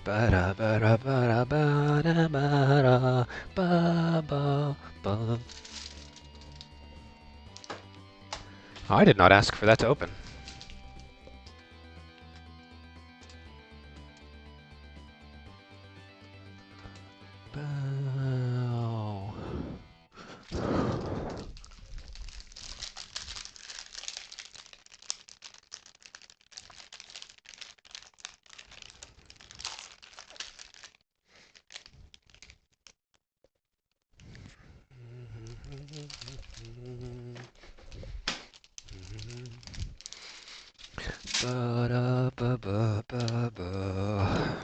Ba-da, ba-da, ba-da, ba-da, ba-da, ba, ba, ba. I did not ask for that to open. Bow. Ba-da, ba, ba, ba, ba.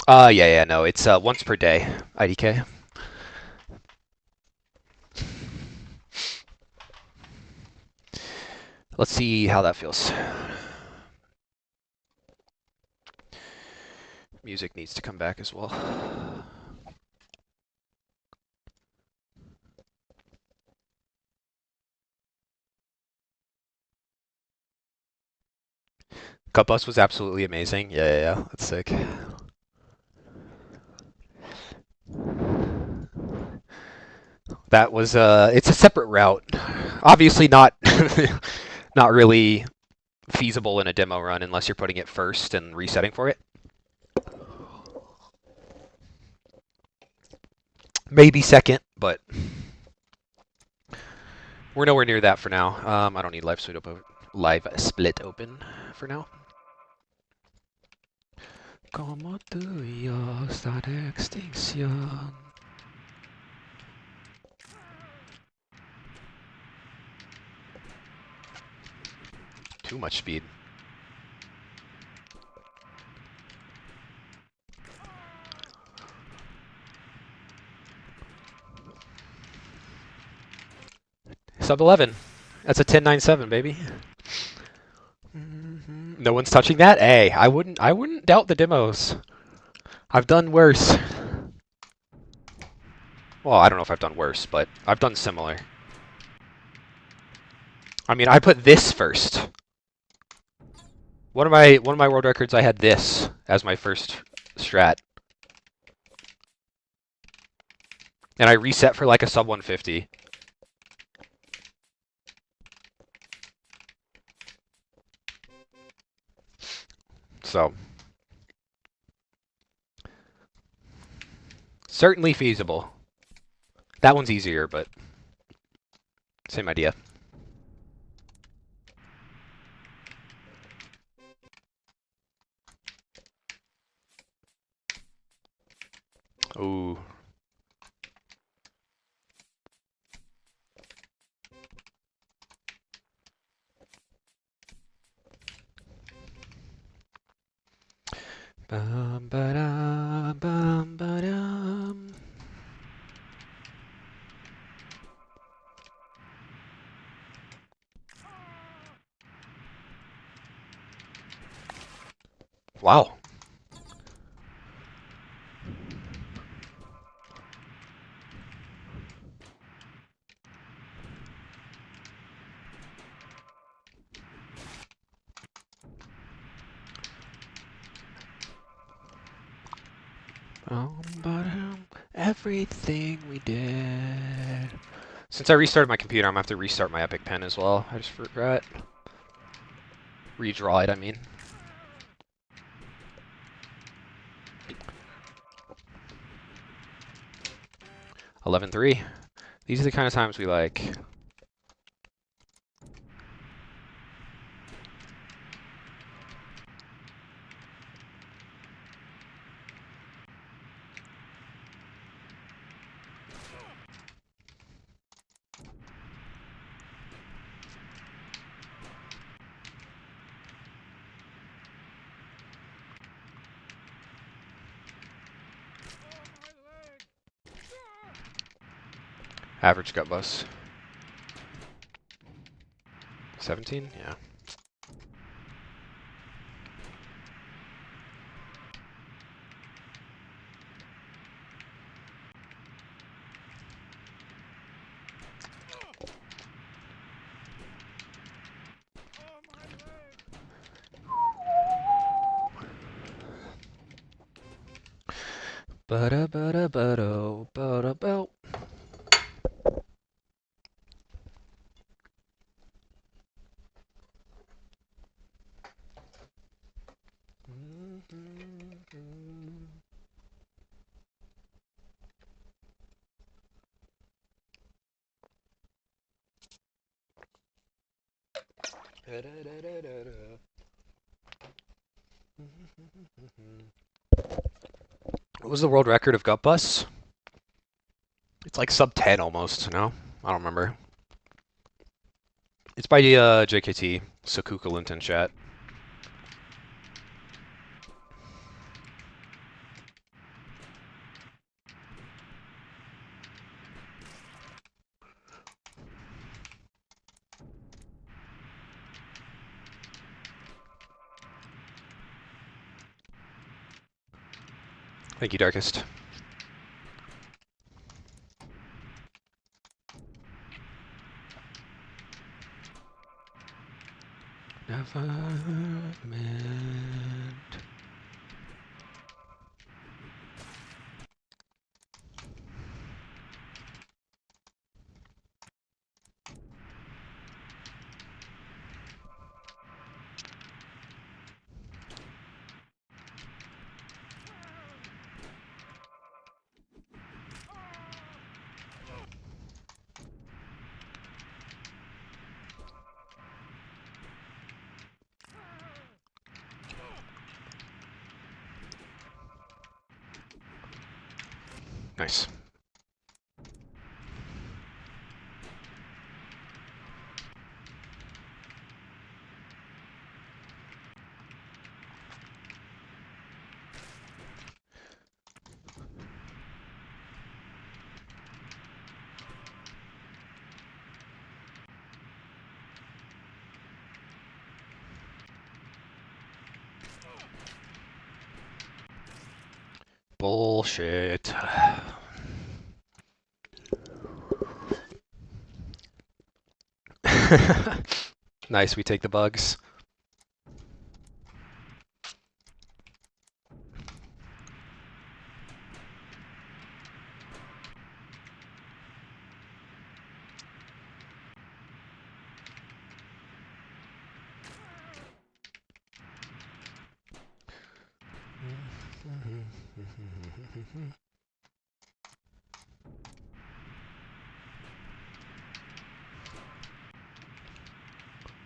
Yeah, no, it's once per day, IDK. Let's see how that feels. Music needs to come back as well. Cut Bus was absolutely amazing. Yeah, that's sick. That was it's a separate route. Obviously not not really feasible in a demo run unless you're putting it first and resetting for it. Maybe second, but we're nowhere near that for now. I don't need live split open for now. Como tú y yo hasta la extinción. Too much speed. Sub 11. That's a 10.97, baby. No one's touching that? Hey, I wouldn't doubt the demos. I've done worse. Well, I don't know if I've done worse, but I've done similar. I mean, I put this first. One of my world records, I had this as my first strat. And I reset for like a sub 150. So, certainly feasible. That one's easier, but same idea. Ooh. Bum, ba-dum, bum, ba-dum. Wow. Everything we did. Since I restarted my computer, I'm gonna have to restart my Epic Pen as well. I just forgot. Redraw it, I mean. $11-3. These are the kind of times we like. Average gut bus. 17? Yeah. Ba-da ba-da ba-do, ba-da bo. What was the world record of gut busts? It's like sub 10 almost, no? I don't remember. It's by JKT, Sakuka Linton chat. Thank you, Darkest. Never meant. Nice. Bullshit. Nice, we take the bugs.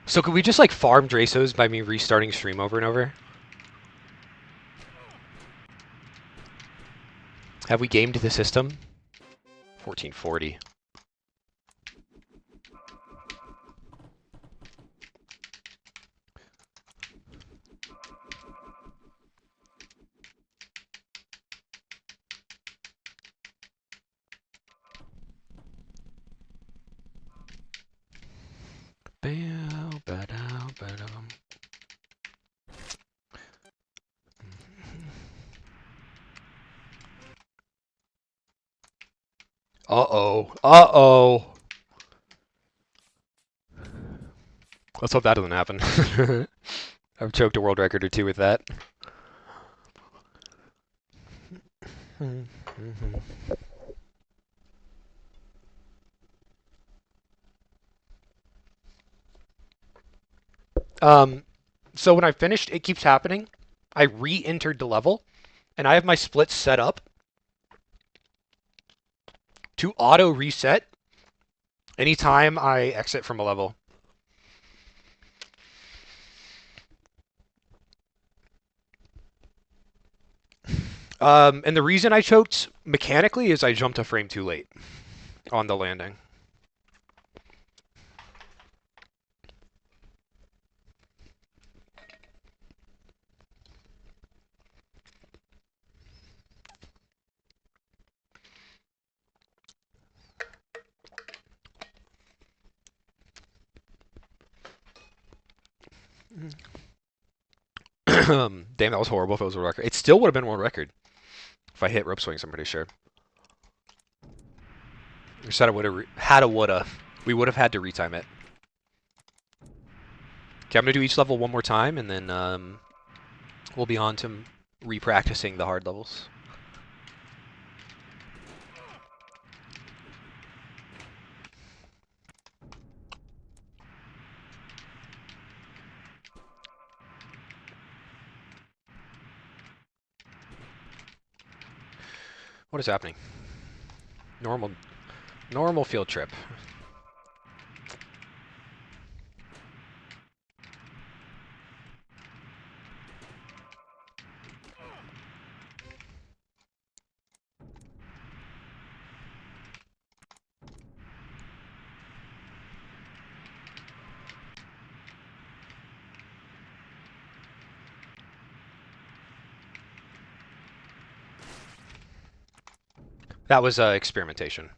So could we just like farm Drasos by me restarting stream over and over? Have we gamed the system? 1440. Uh-oh. Uh-oh. Let's hope that doesn't happen. I've choked a world record or two with that. So when I finished, it keeps happening. I re-entered the level, and I have my splits set up to auto reset anytime I exit from a level. And the reason I choked mechanically is I jumped a frame too late on the landing. Damn, that was horrible if it was a record. It still would have been world record if I hit rope swings, I'm pretty sure. We said I would have had a woulda. We would have had to retime it. Okay, I'm going to do each level one more time, and then we'll be on to re-practicing the hard levels. What is happening? Normal field trip. That was experimentation.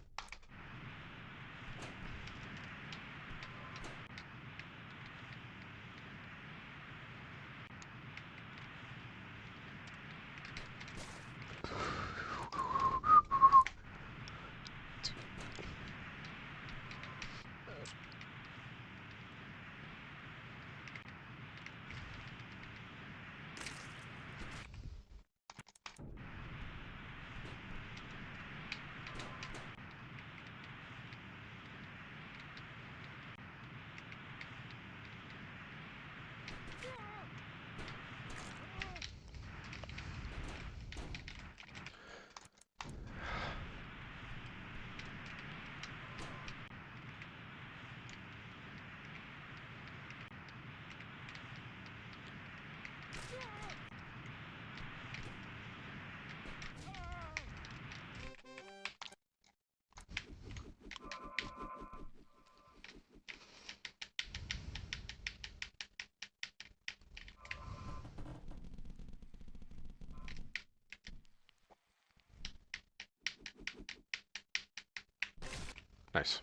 Nice.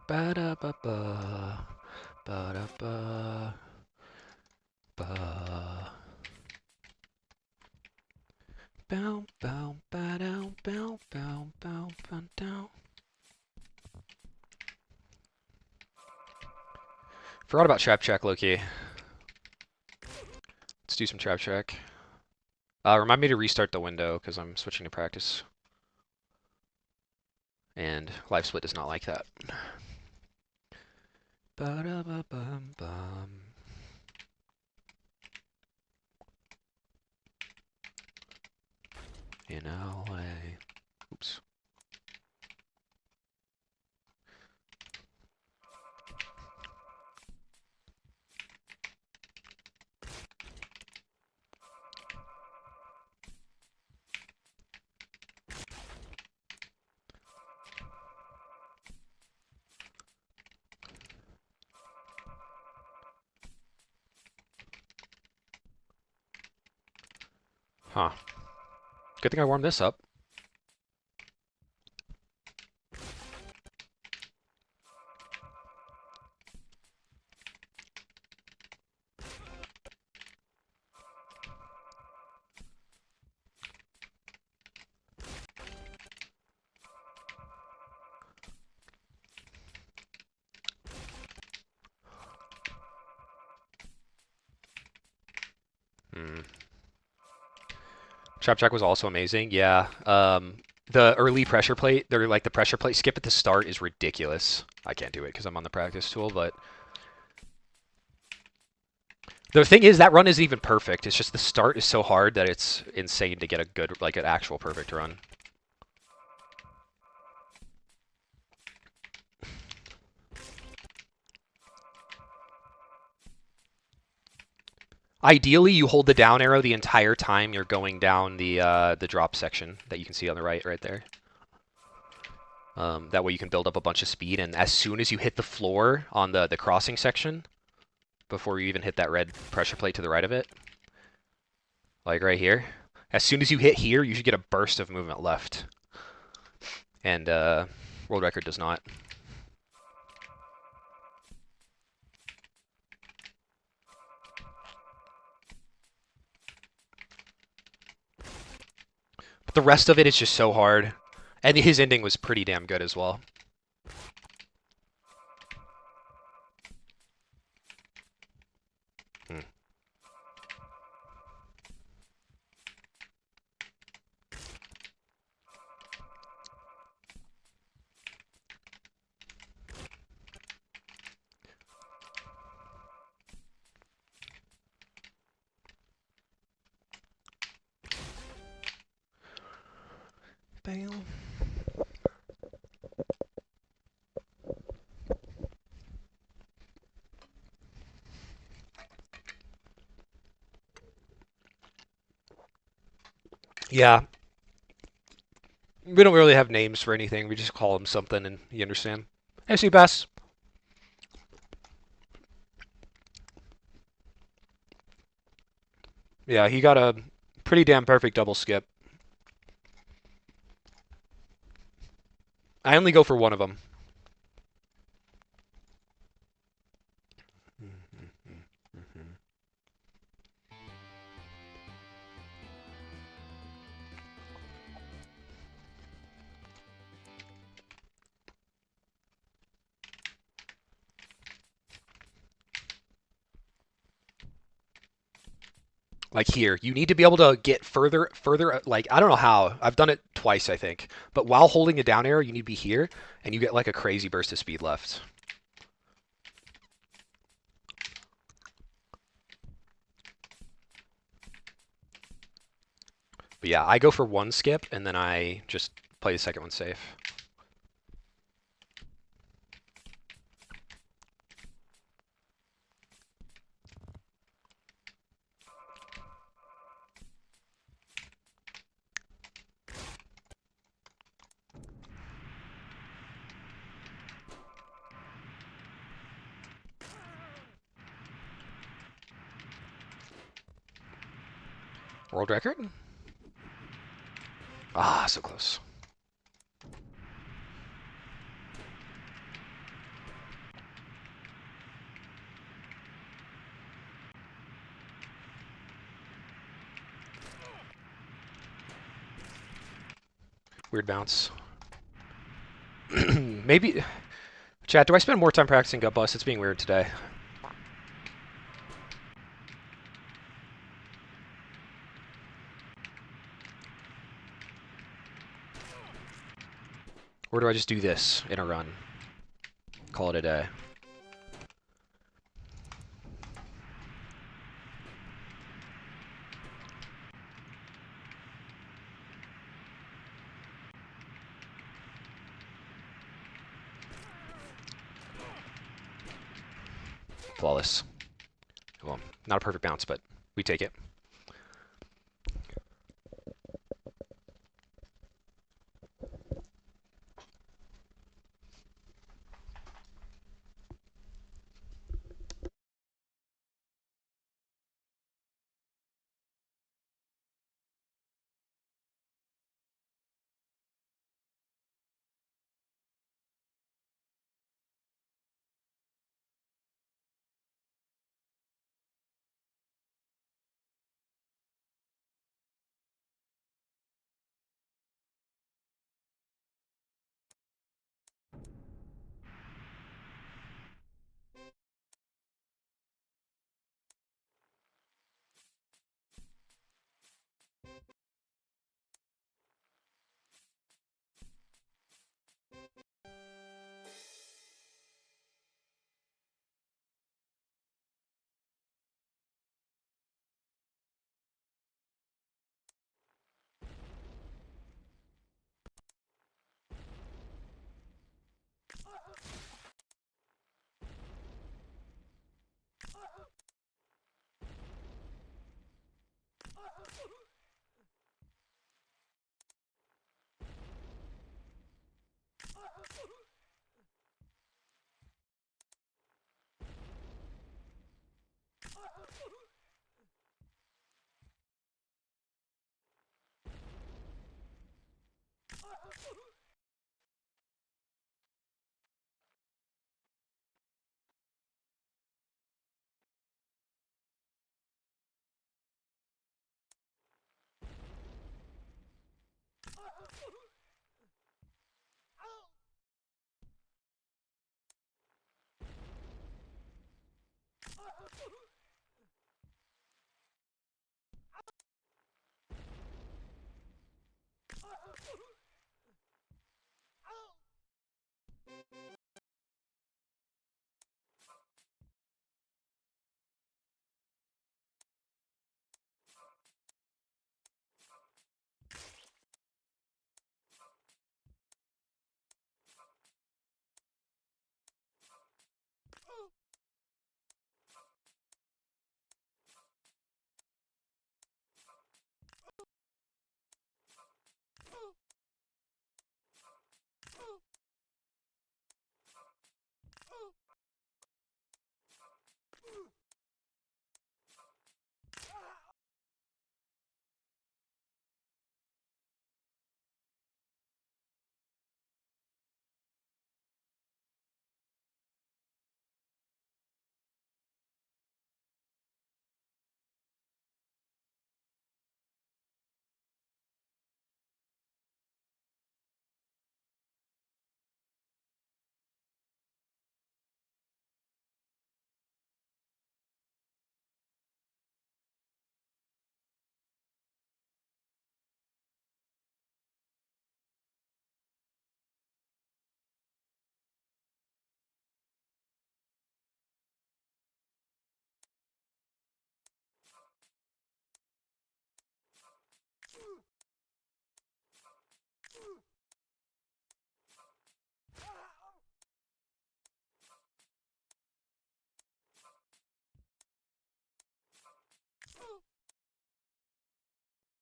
Ba-da-ba-ba. Ba-da-ba. Ba. Bow, bow, ba-dow, bow, bow, bow, ba-dow. Forgot about trap track, Loki. Let's do some trap track. Remind me to restart the window because I'm switching to practice. And live split does not like that. Ba-da-ba-bum-bum. In LA. Oops. Huh. Good thing I warmed this up. Trap track was also amazing. Yeah. The early pressure plate, they're like the pressure plate skip at the start is ridiculous. I can't do it because I'm on the practice tool, but the thing is that run isn't even perfect. It's just the start is so hard that it's insane to get a good, like an actual perfect run. Ideally, you hold the down arrow the entire time you're going down the drop section that you can see on the right there. That way you can build up a bunch of speed, and as soon as you hit the floor on the crossing section, before you even hit that red pressure plate to the right of it, like right here, as soon as you hit here, you should get a burst of movement left. And world record does not. But the rest of it is just so hard. And his ending was pretty damn good as well. bail. Yeah, we don't really have names for anything. We just call him something, and you understand. Hey, Seabass. Yeah, he got a pretty damn perfect double skip. I only go for one of them. Like here, you need to be able to get further, like, I don't know how. I've done it twice, I think. But while holding a down arrow, you need to be here, and you get like a crazy burst of speed left. But yeah, I go for one skip, and then I just play the second one safe. World record? Ah, so close. Weird bounce. Maybe... Chat, do I spend more time practicing gut bust? It's being weird today. Or do I just do this in a run? Call it a day. Flawless. Well, not a perfect bounce, but we take it.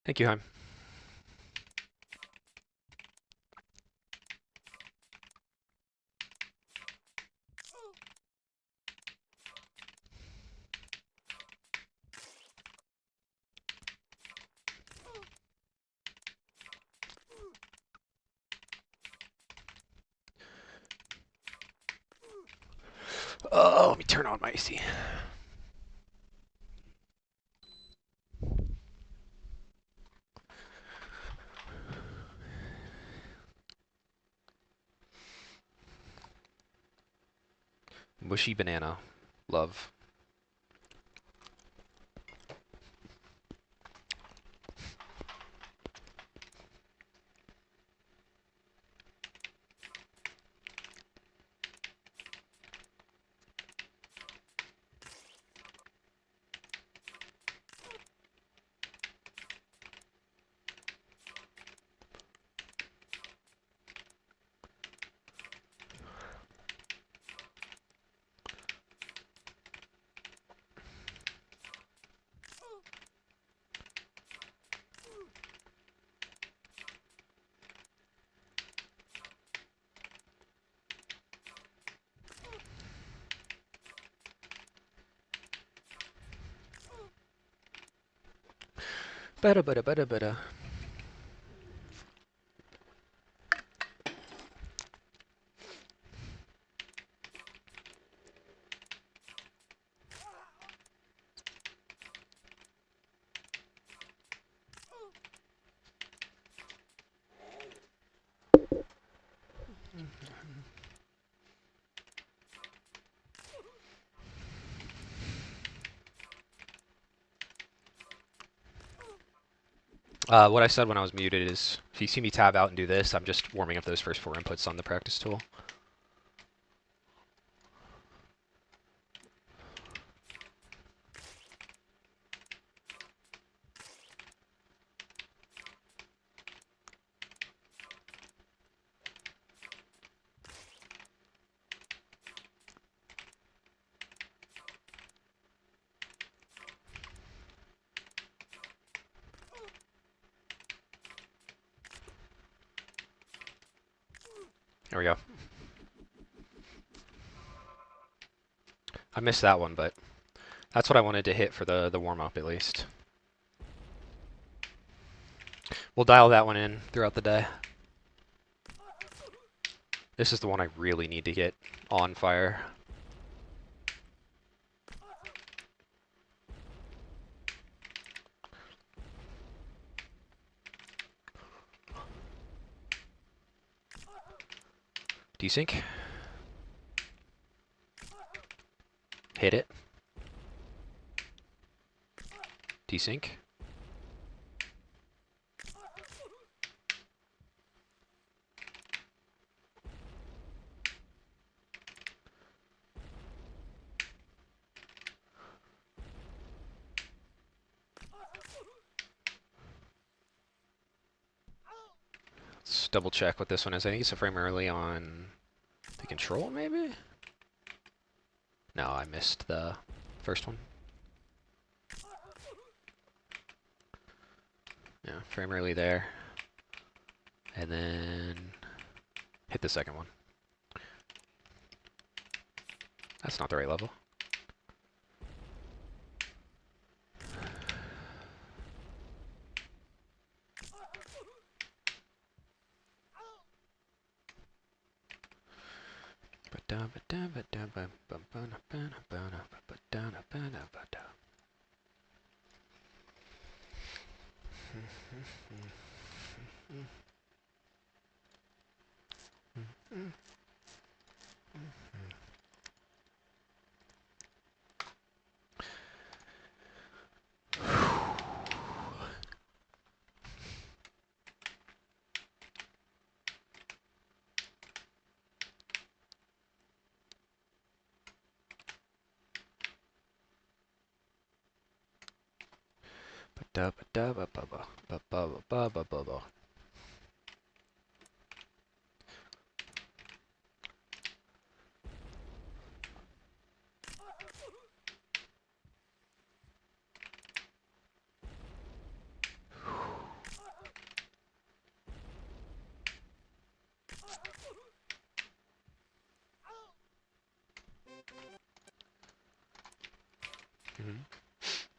Thank you, Heim. Oh, let me turn on my AC. Mushy banana. Love. Bada bada bada bada. What I said when I was muted is, if you see me tab out and do this, I'm just warming up those first 4 inputs on the practice tool. There we go. I missed that one, but that's what I wanted to hit for the warm-up at least. We'll dial that one in throughout the day. This is the one I really need to get on fire. Desync. Hit it. Desync. Let's double check what this one is. I think it's a frame early on the control, maybe? No, I missed the first one. Yeah, frame early there. And then hit the second one. That's not the right level.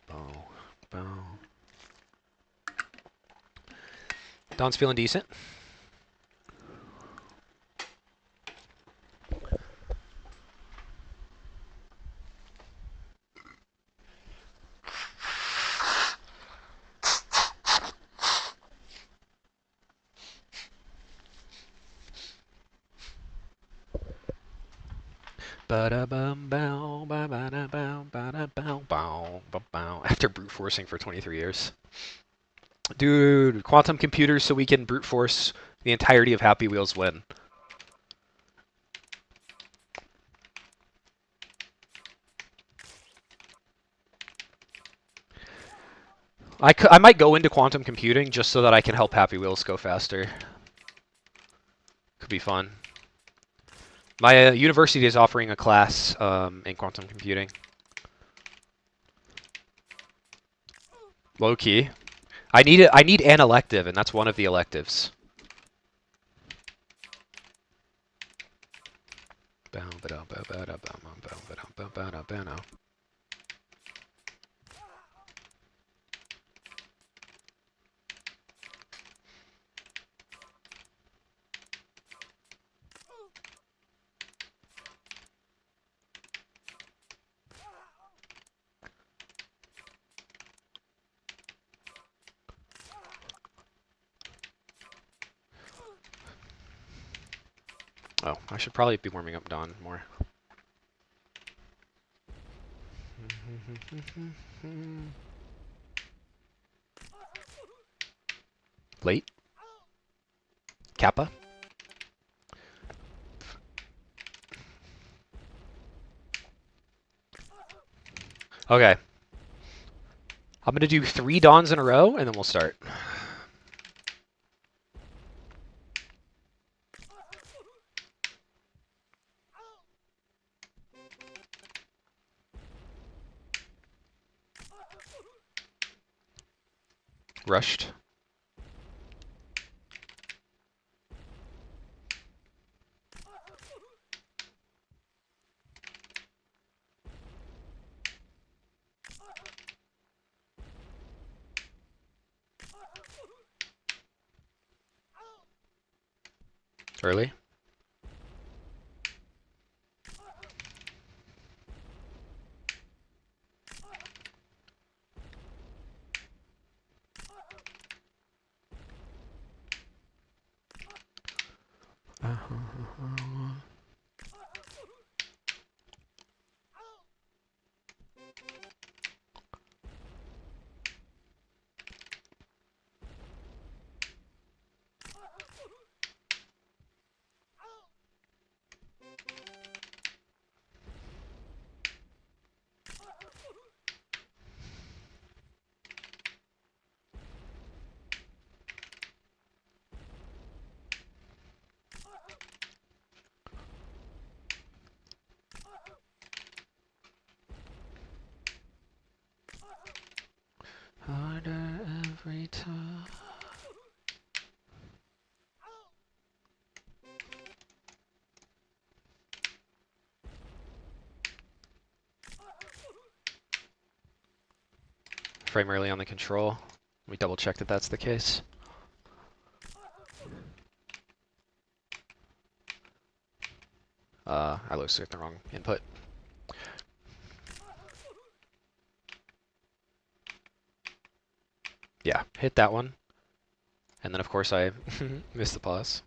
Bow, bow. Don's feeling decent. After brute forcing for 23 years. Dude, quantum computers so we can brute force the entirety of Happy Wheels win. I might go into quantum computing just so that I can help Happy Wheels go faster. Could be fun. My university is offering a class in quantum computing. Low key. I need an elective, and that's one of the electives. Oh, I should probably be warming up Dawn more. Late? Kappa? Okay. I'm going to do 3 Dawns in a row, and then we'll start. Rushed. Early. Harder every time. Frame early on the control. Let me double check that that's the case. I looked the wrong input. Yeah, hit that one. And then of course I missed the pause.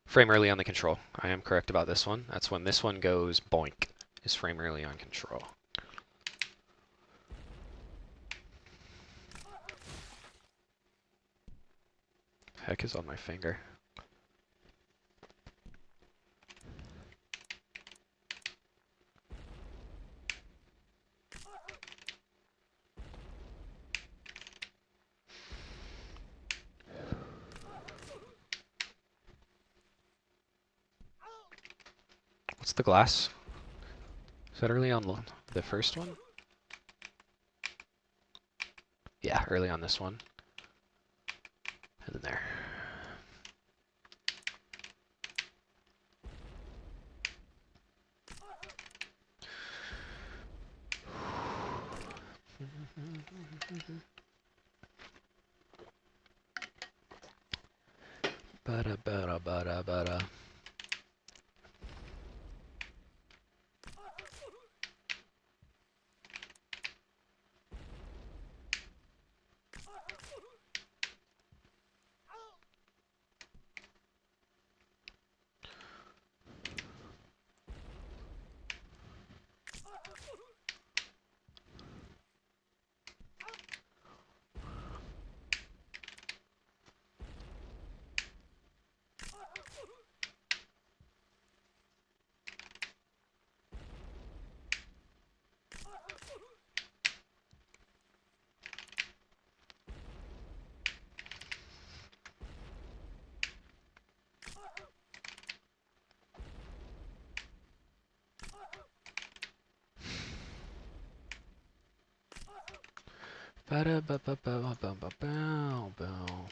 Frame early on the control. I am correct about this one. That's when this one goes boink, is frame early on control. Heck is on my finger. What's the glass? Is that early on the first one? Yeah, early on this one. And then there. Bada bada bada bada. Bada ba ba ba ba ba ba bow bow.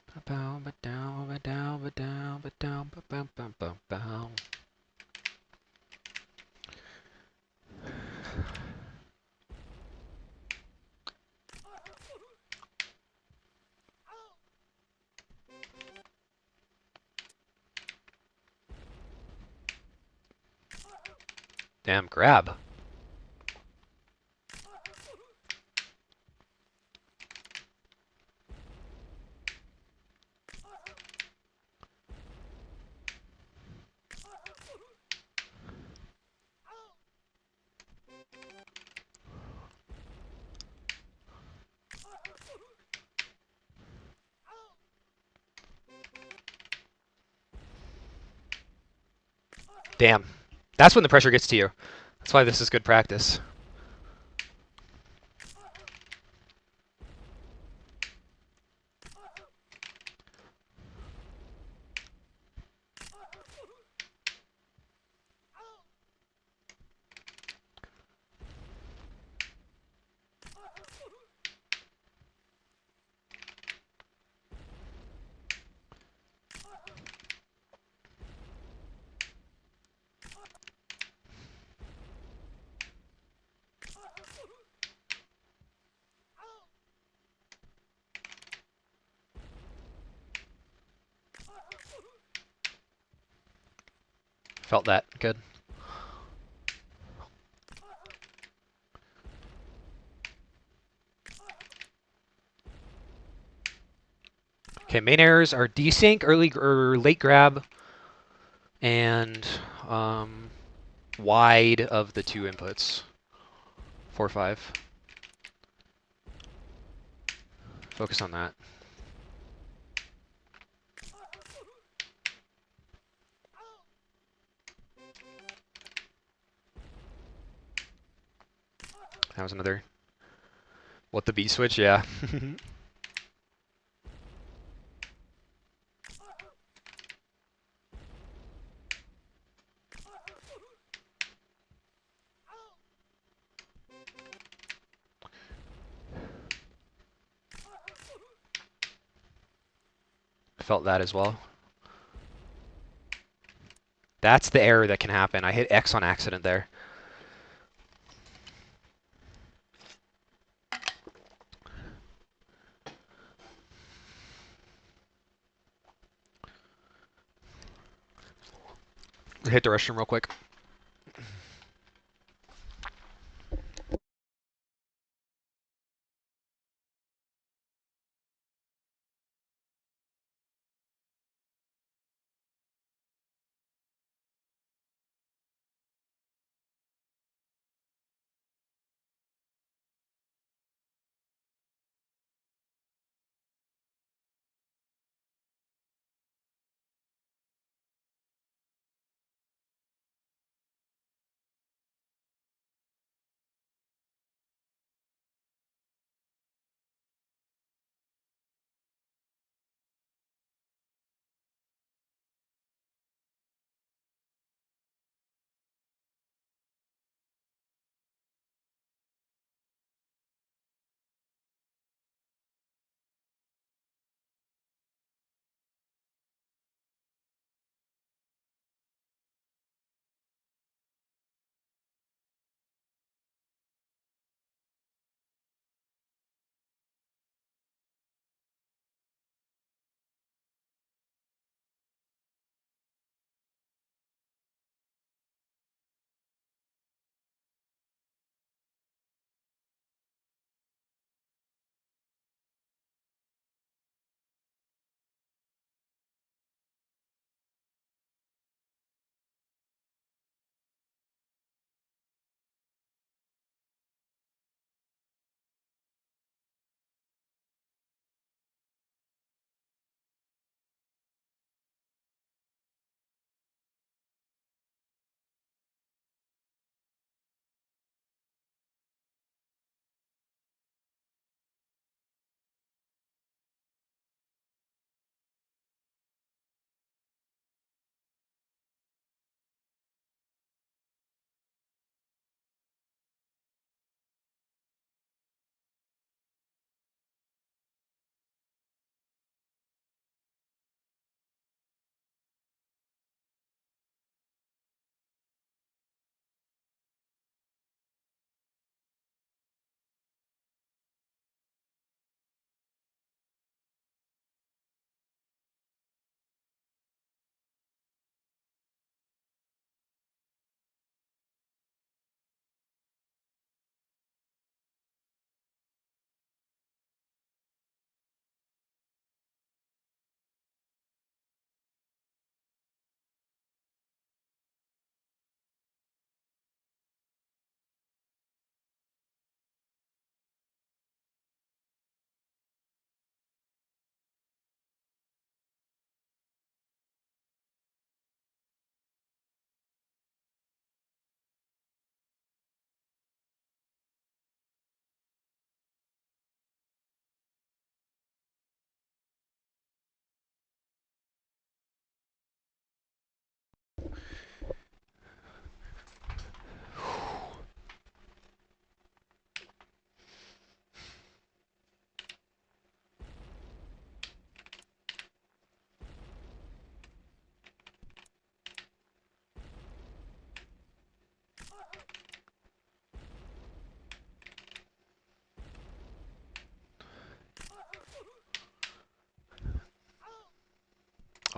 Ba bow ba dow ba dow ba dow ba dow ba bow bow bow bow. Damn, grab. Damn. That's when the pressure gets to you. That's why this is good practice. Felt that. Good. Okay, main errors are desync, early or late grab, and wide of the two inputs. 4, 5. Focus on that. That was another. What, the B switch? Yeah. Felt that as well. That's the error that can happen. I hit X on accident there. Hit the restroom real quick.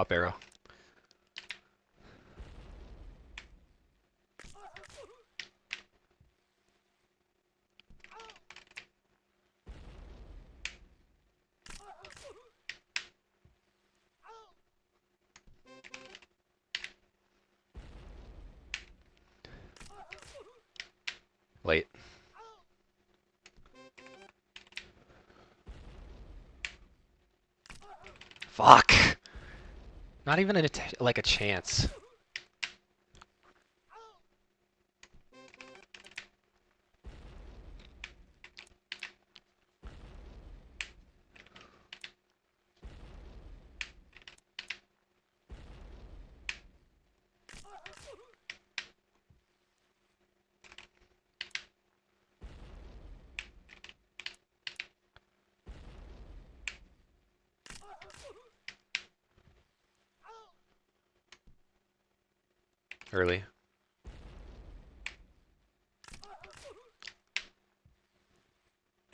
Up arrow. Late. Fuck! Not even like a chance. Early.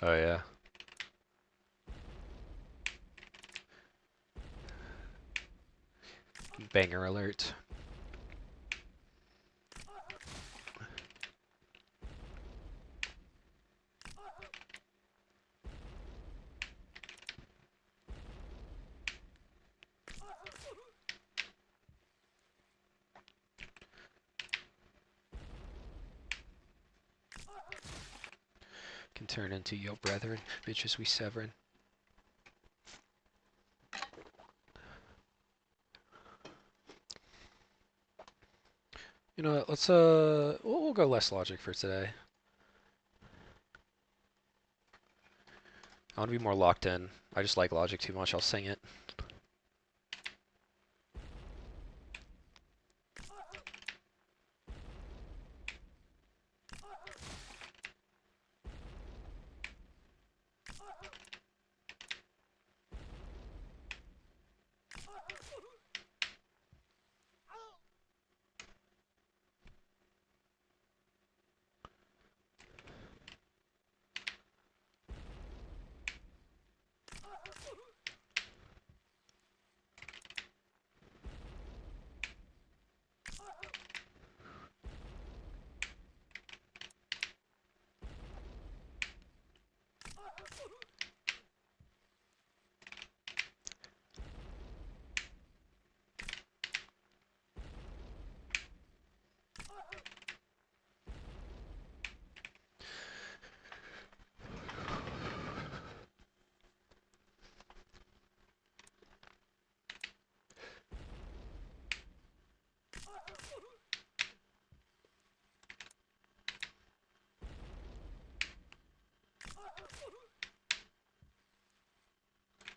Oh yeah. Banger alert. Can turn into yo brethren, bitches we severin. You know what, let's we'll go less logic for today. I want to be more locked in. I just like logic too much, I'll sing it.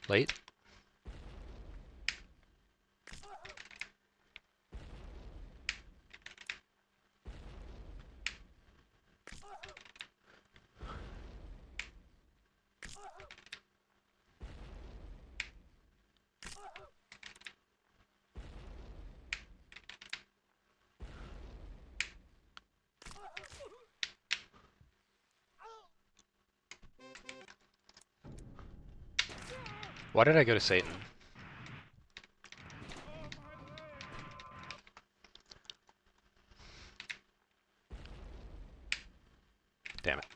Late? Why did I go to Satan? Damn it.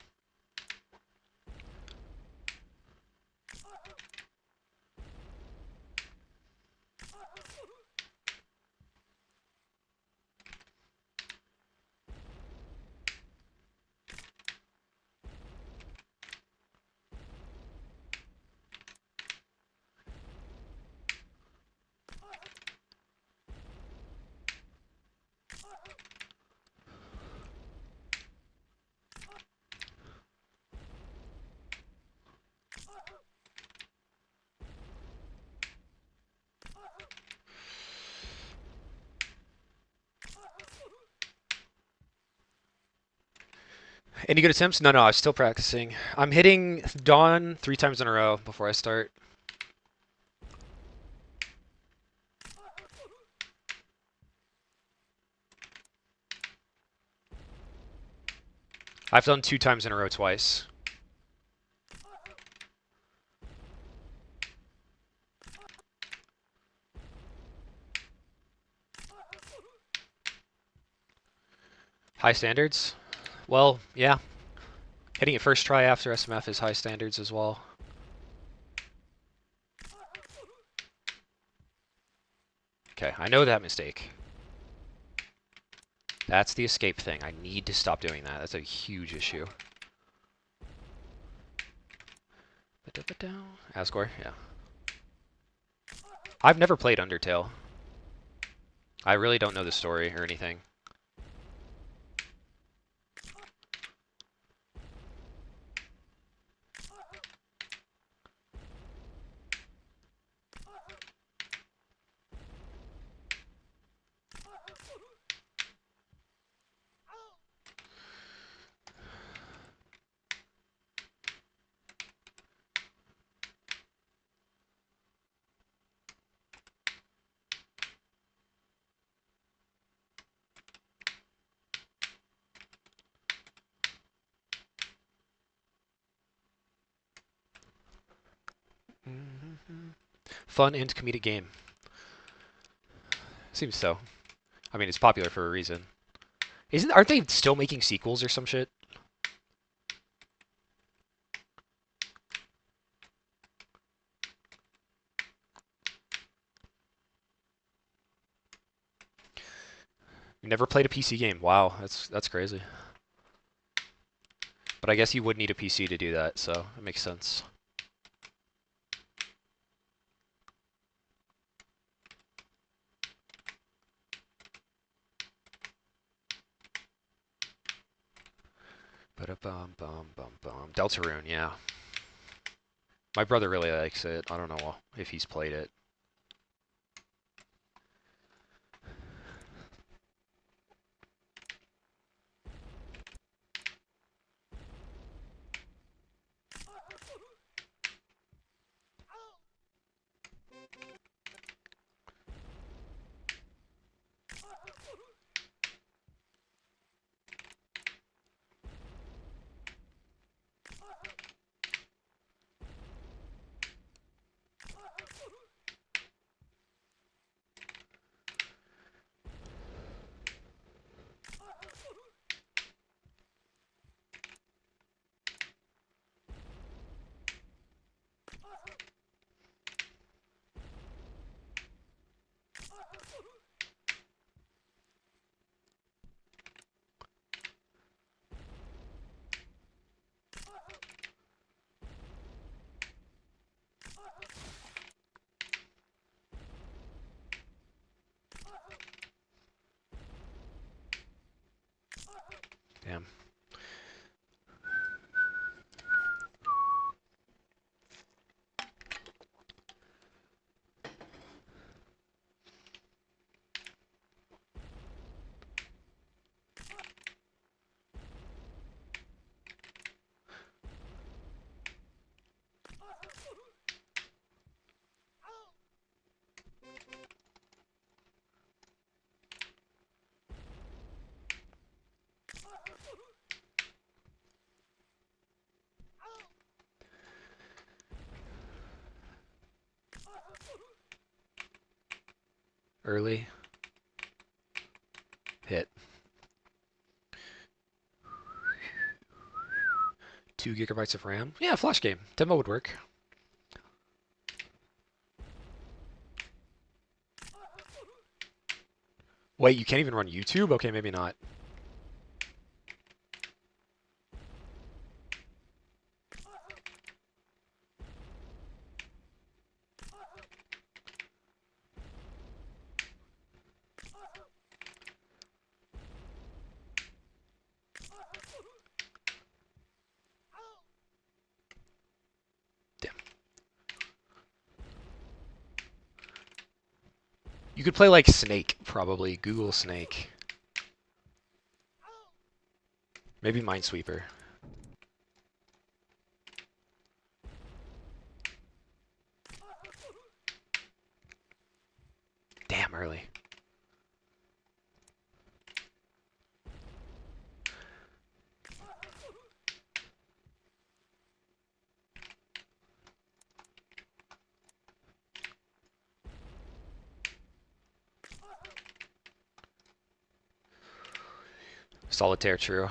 Any good attempts? No, I was still practicing. I'm hitting dawn 3 times in a row before I start. I've done 2 times in a row twice. High standards? Well, yeah. Hitting it first try after SMF is high standards as well. Okay, I know that mistake. That's the escape thing. I need to stop doing that. That's a huge issue. Asgore, yeah. I've never played Undertale. I really don't know the story or anything. Fun and comedic game. Seems so. I mean, it's popular for a reason. Aren't they still making sequels or some shit? You never played a PC game. Wow, that's crazy. But I guess you would need a PC to do that, so it makes sense. Deltarune, yeah. My brother really likes it. I don't know if he's played it. Damn. Early. Hit. 2 gigabytes of RAM? Yeah, flash game. Demo would work. Wait, you can't even run YouTube? Okay, maybe not. Damn. You could play like Snake, probably. Google Snake. Maybe Minesweeper. Damn, early. Solitaire, true.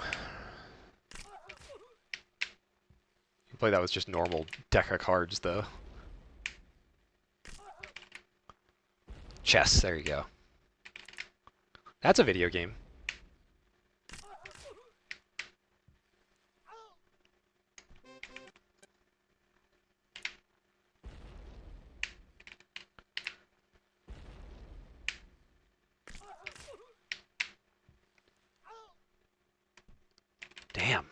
You play that with just normal deck of cards, though. Chess, there you go. That's a video game. Damn.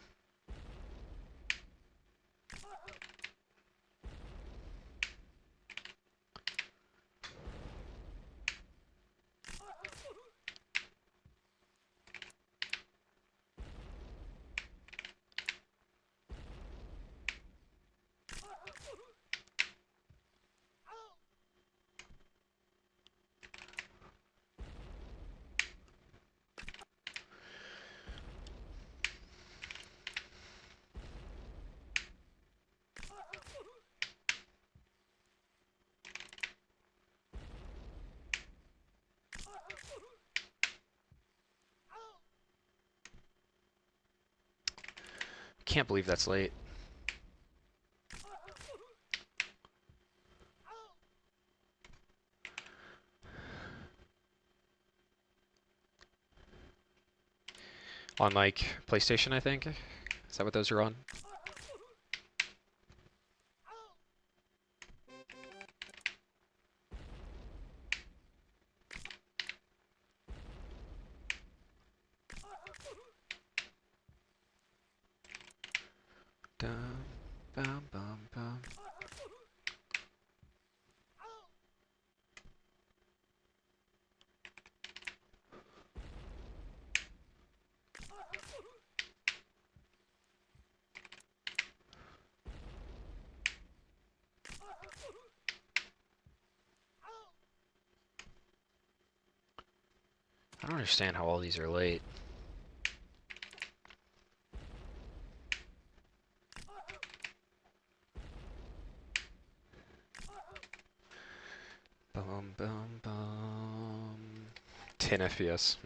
Can't believe that's late. On like PlayStation, I think. Is that what those are on? Dum, bum, bum, bum. I don't understand how all these are late. Bum, bum, bum. 10 FPS.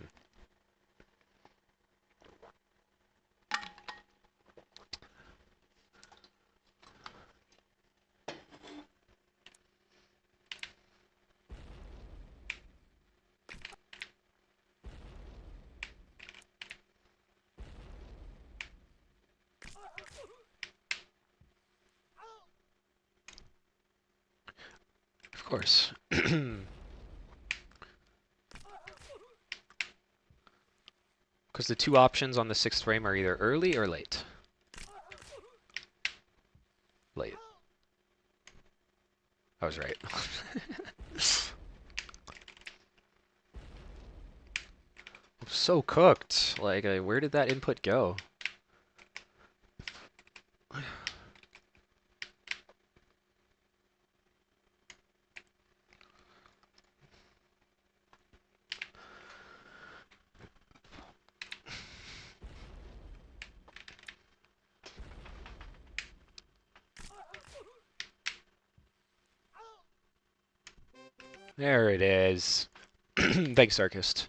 Of course. Because the two options on the 6th frame are either early or late. Late. I was right. I'm so cooked. Like, where did that input go? There it is. Thanks, Sarkist.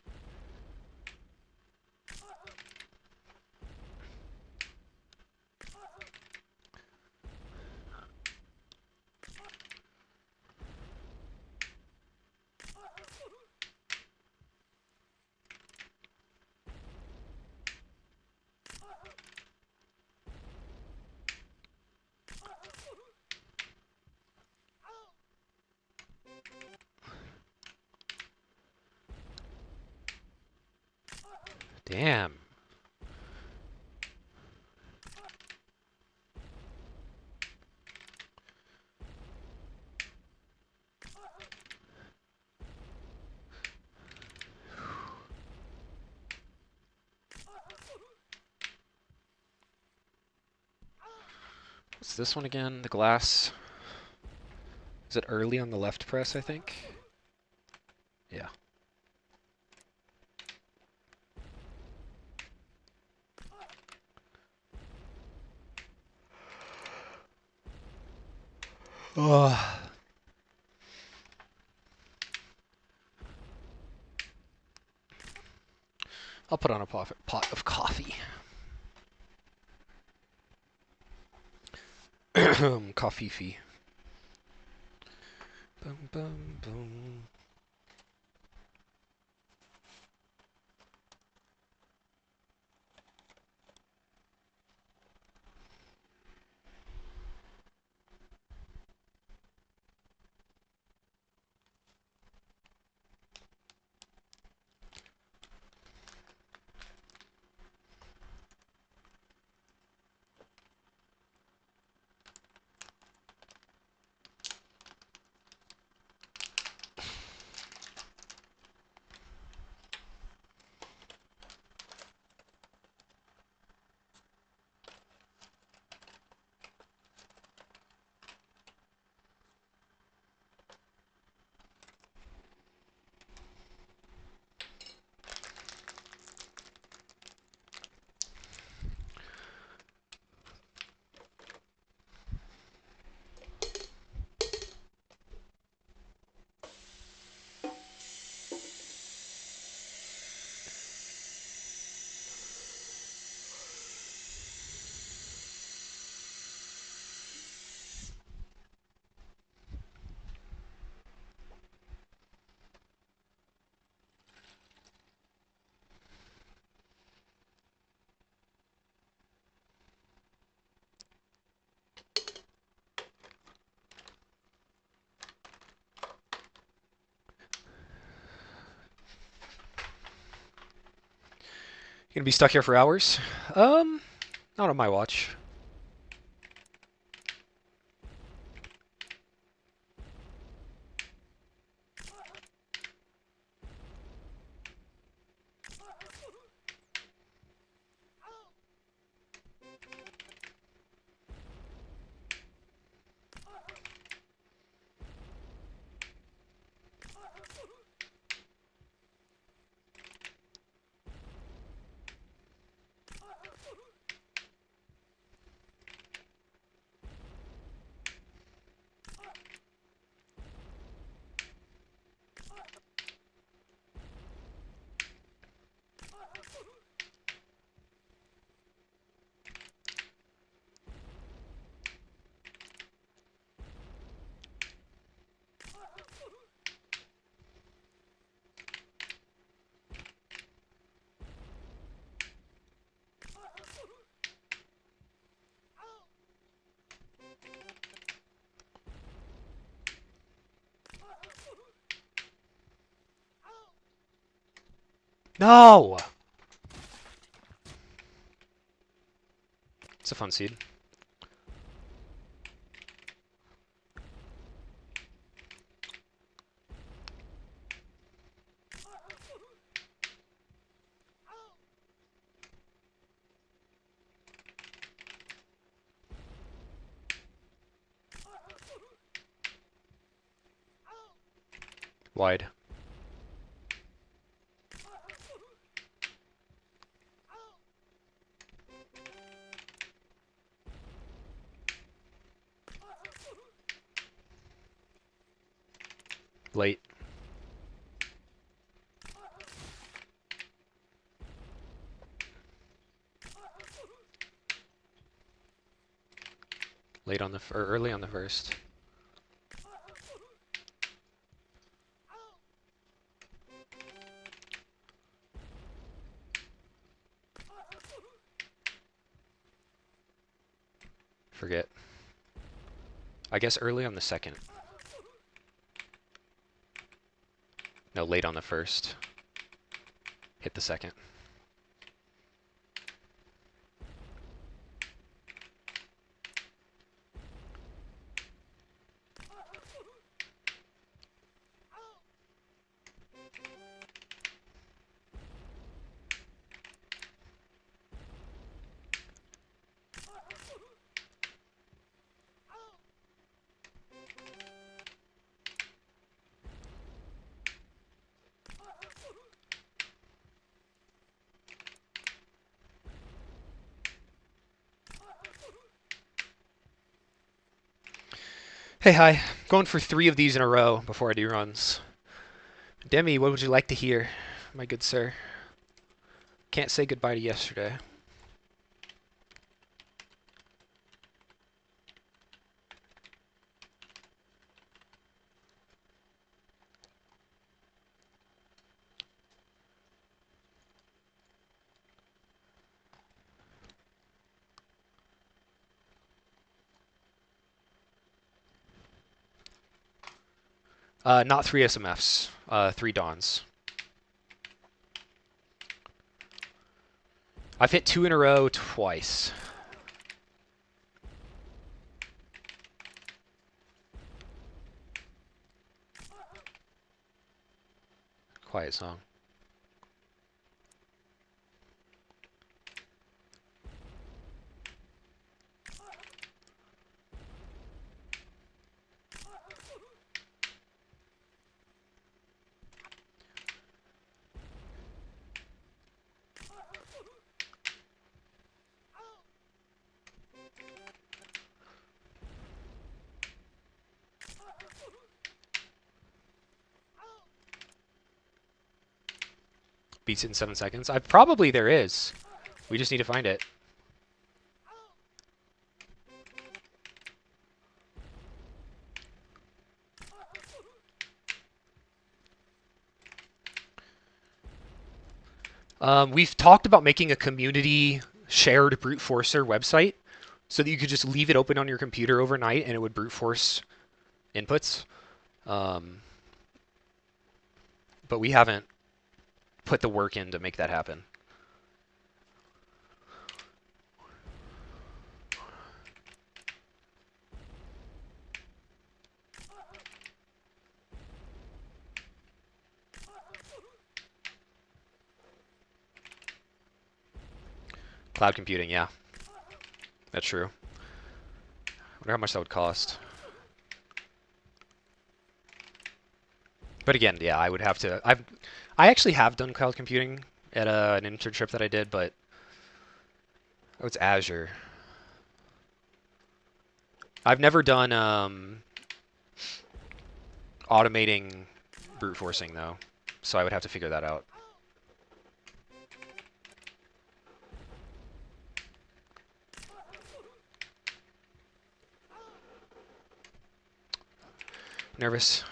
Damn. What's this one again? The glass. Is it early on the left press, I think? Yeah. Oh. I'll put on a pot of coffee. Coffee fee. Boom, boom, boom. Gonna be stuck here for hours? Not on my watch. No! It's a fun seed. Wide. Late. Late on the or early on the first. Forget. I guess early on the second. No, late on the first. Hit the second. Hey, hi. Going for 3 of these in a row before I do runs. Demi, what would you like to hear, my good sir? Can't say goodbye to yesterday. Not 3 SMFs, 3 Dawns. I've hit 2 in a row twice. Quiet song. Beats it in 7 seconds. Probably there is. We just need to find it. We've talked about making a community shared brute forcer website so that you could just leave it open on your computer overnight and it would brute force inputs. But we haven't put the work in to make that happen. Cloud computing, yeah. That's true. I wonder how much that would cost. But again, yeah, I would have to. I actually have done cloud computing at an internship that I did, but oh, it's Azure. I've never done automating brute forcing though, so I would have to figure that out. Nervous.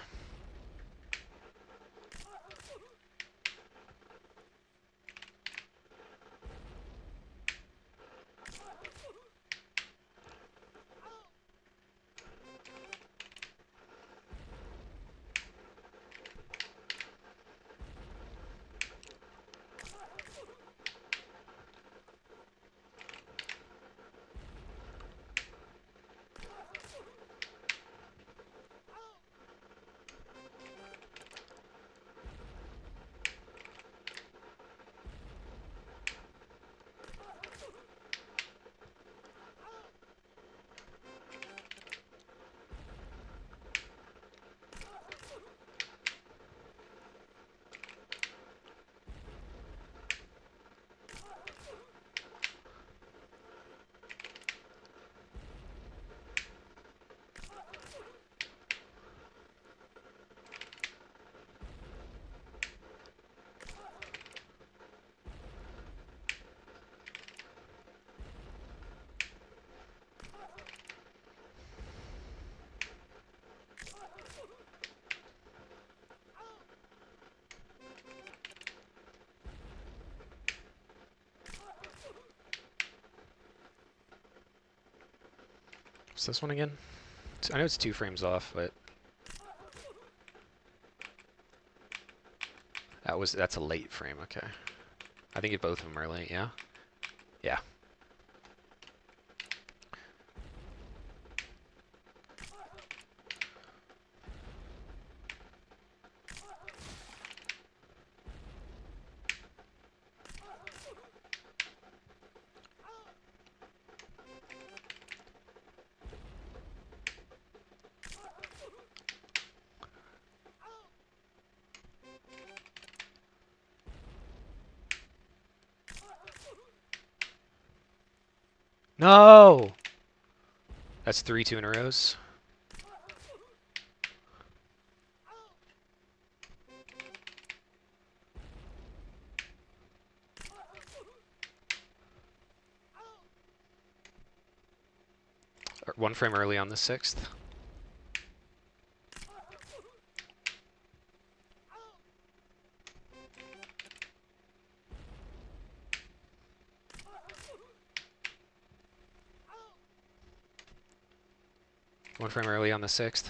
What's this one again? I know it's 2 frames off, but that's a late frame. Okay, I think both of them are late. Yeah, yeah. No! That's 3 2 in a rows. 1 frame early on the 6th. One frame early on the 6th.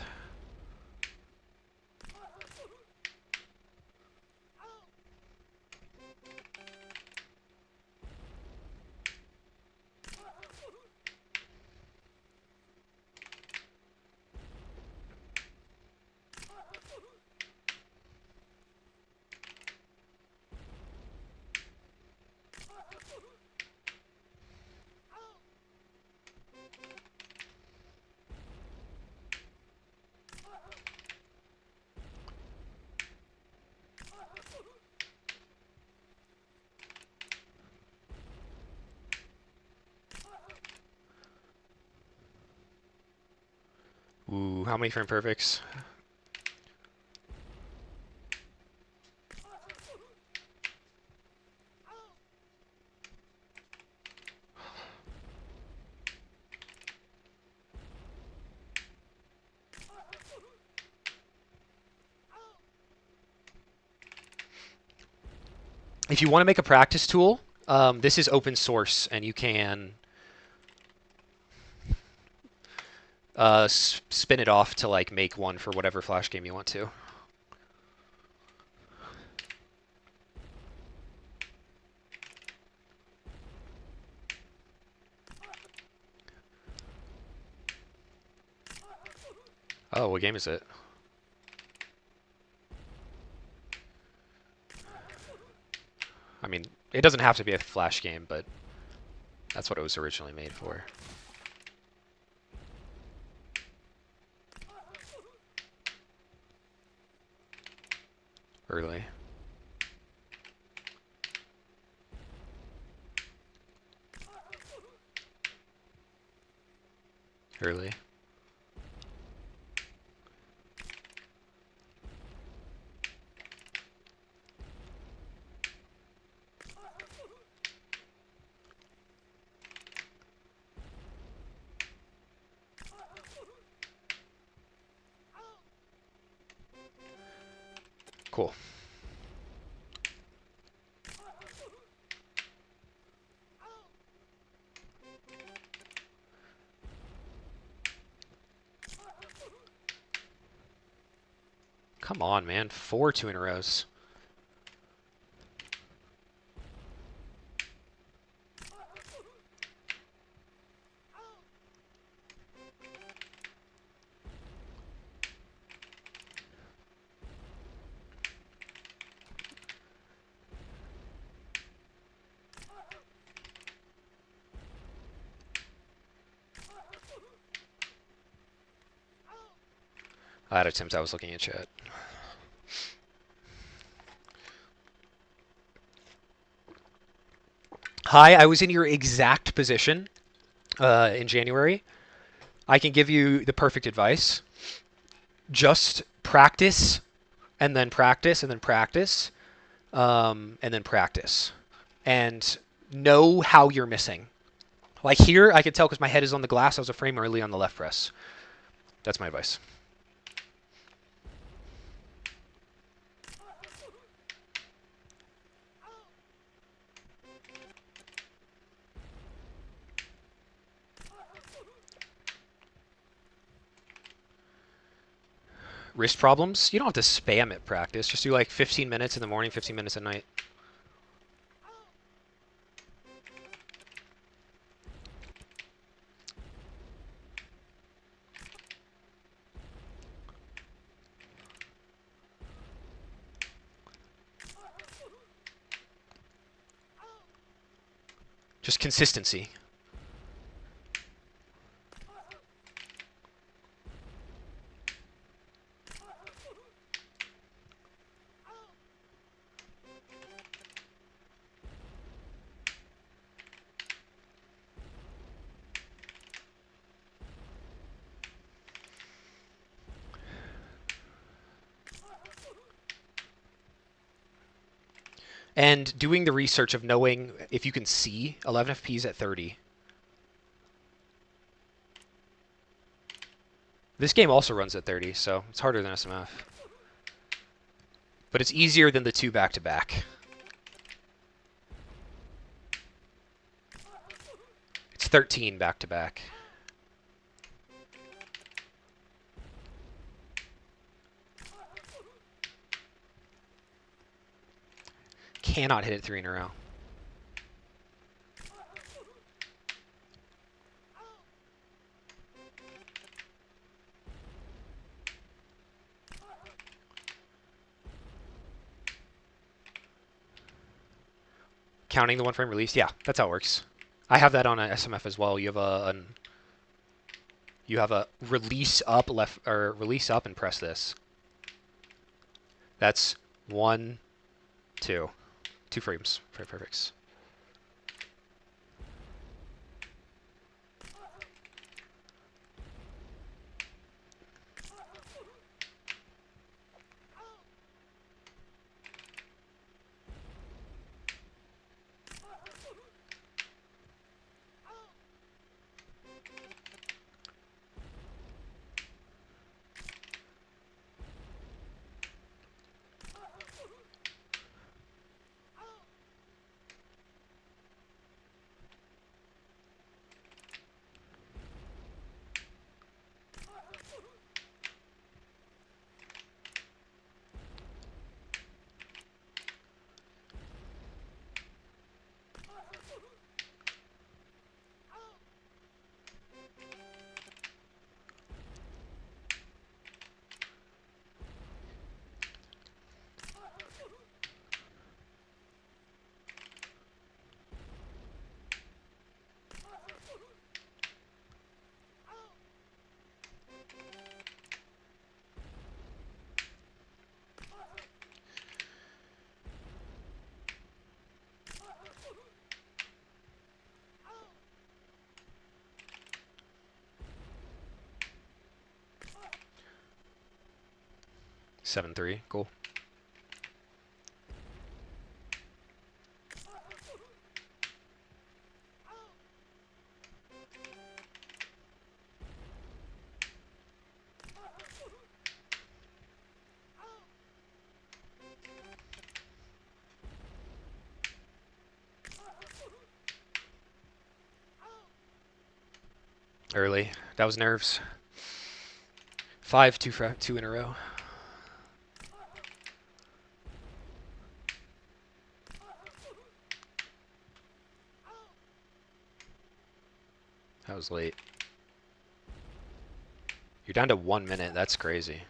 Ooh, how many frame perfects? If you want to make a practice tool, this is open source, and you can spin it off to like make one for whatever Flash game you want to. Oh, what game is it? I mean, it doesn't have to be a Flash game, but that's what it was originally made for. Early. Early. Cool. Come on, man. 4 2 in a rows. I had attempts. I was looking at chat. Hi, I was in your exact position in January. I can give you the perfect advice. Just practice, and then practice, and then practice, and then practice. And know how you're missing. Like here, I could tell because my head is on the glass. I was a frame early on the left press. That's my advice. Wrist problems? You don't have to spam it practice. Just do like 15 minutes in the morning, 15 minutes at night. Just consistency. And doing the research of knowing if you can see 11 FPs at 30. This game also runs at 30, so it's harder than SMF. But it's easier than the 2 back-to-back. It's 13 back-to-back. Cannot hit it 3 in a row. Counting the 1 frame release? Yeah, that's how it works. I have that on a SMF as well. You have a release up left or release up and press this. That's 1, 2. 2 frames. Frame perfects. Seven three, cool. Early. That was nerves. 5 2 in a row. That was late. You're down to 1 minute. That's crazy.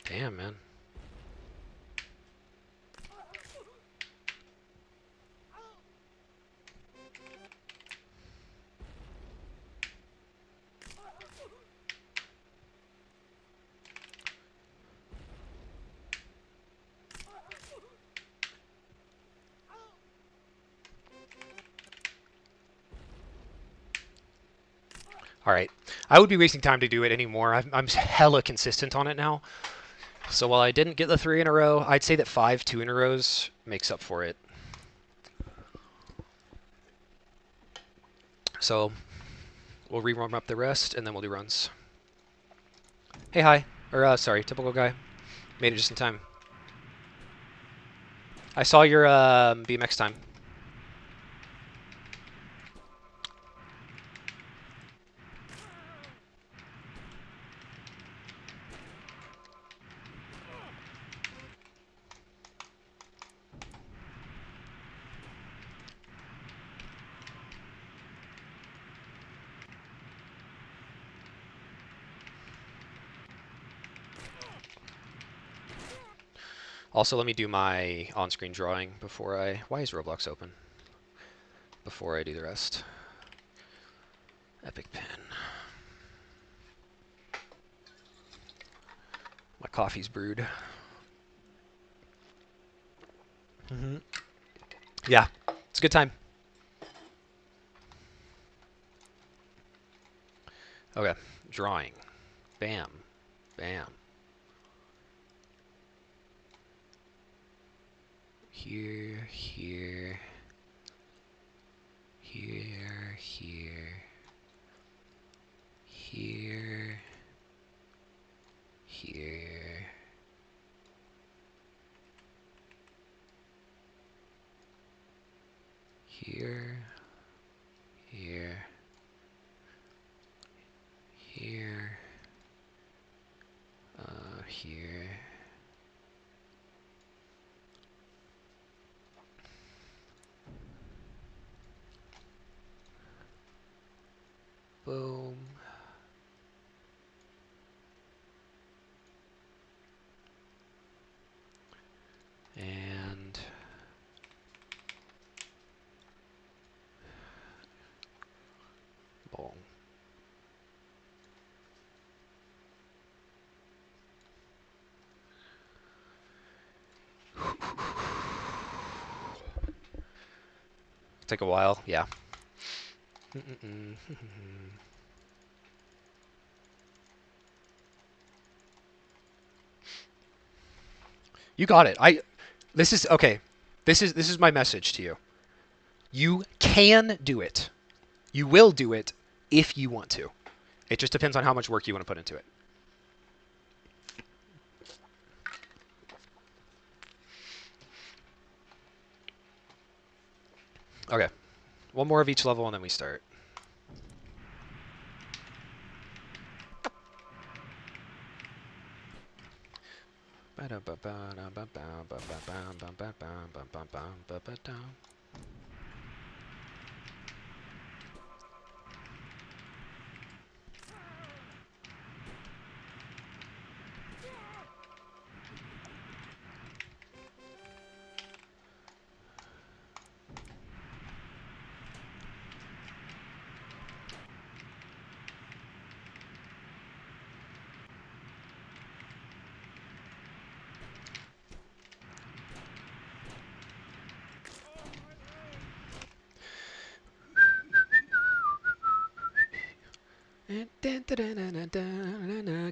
Damn, man. All right. I would be wasting time to do it anymore. I'm hella consistent on it now. So while I didn't get the 3 in a row, I'd say that 5 2 in a rows makes up for it. So we'll re-warm up the rest, and then we'll do runs. Hey, hi. Or, sorry, typical guy. Made it just in time. I saw your BMX time. Also, let me do my on-screen drawing before I... Why is Roblox open? Before I do the rest. Epic pen. My coffee's brewed. Yeah, it's a good time. Okay, drawing. Bam. Bam. Here, here. Here, here. Here. Here. Here. Here. Here. Here. Boom. And boom. Take a while, yeah. You got it. This is okay. This is my message to you. You can do it. You will do it if you want to. It just depends on how much work you want to put into it. Okay. One more of each level and then we start.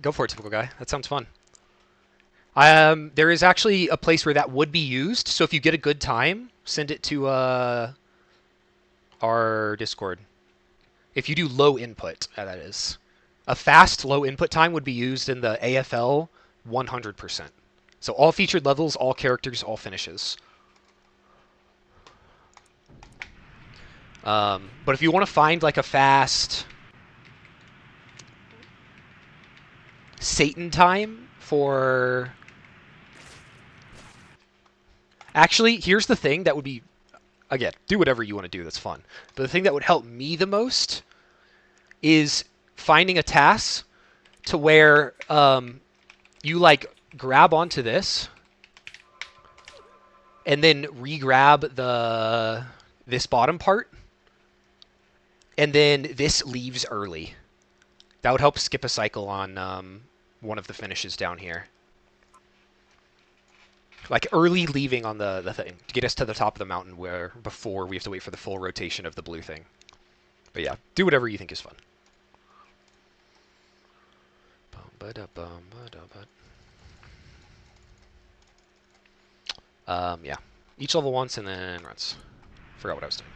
Go for it, typical guy. That sounds fun. There is actually a place where that would be used. So if you get a good time, send it to our Discord. If you do low input, that is. A fast low input time would be used in the AFL 100%. So all featured levels, all characters, all finishes. But if you want to find like a fast Satan time for... Actually, here's the thing that would be... Again, do whatever you want to do, that's fun. But the thing that would help me the most is finding a task to where you like grab onto this and then re-grab this bottom part, and then this leaves early. That would help skip a cycle on one of the finishes down here. Like early leaving on the thing to get us to the top of the mountain before we have to wait for the full rotation of the blue thing. But yeah, do whatever you think is fun. Yeah. Each level once and then runs. Forgot what I was doing.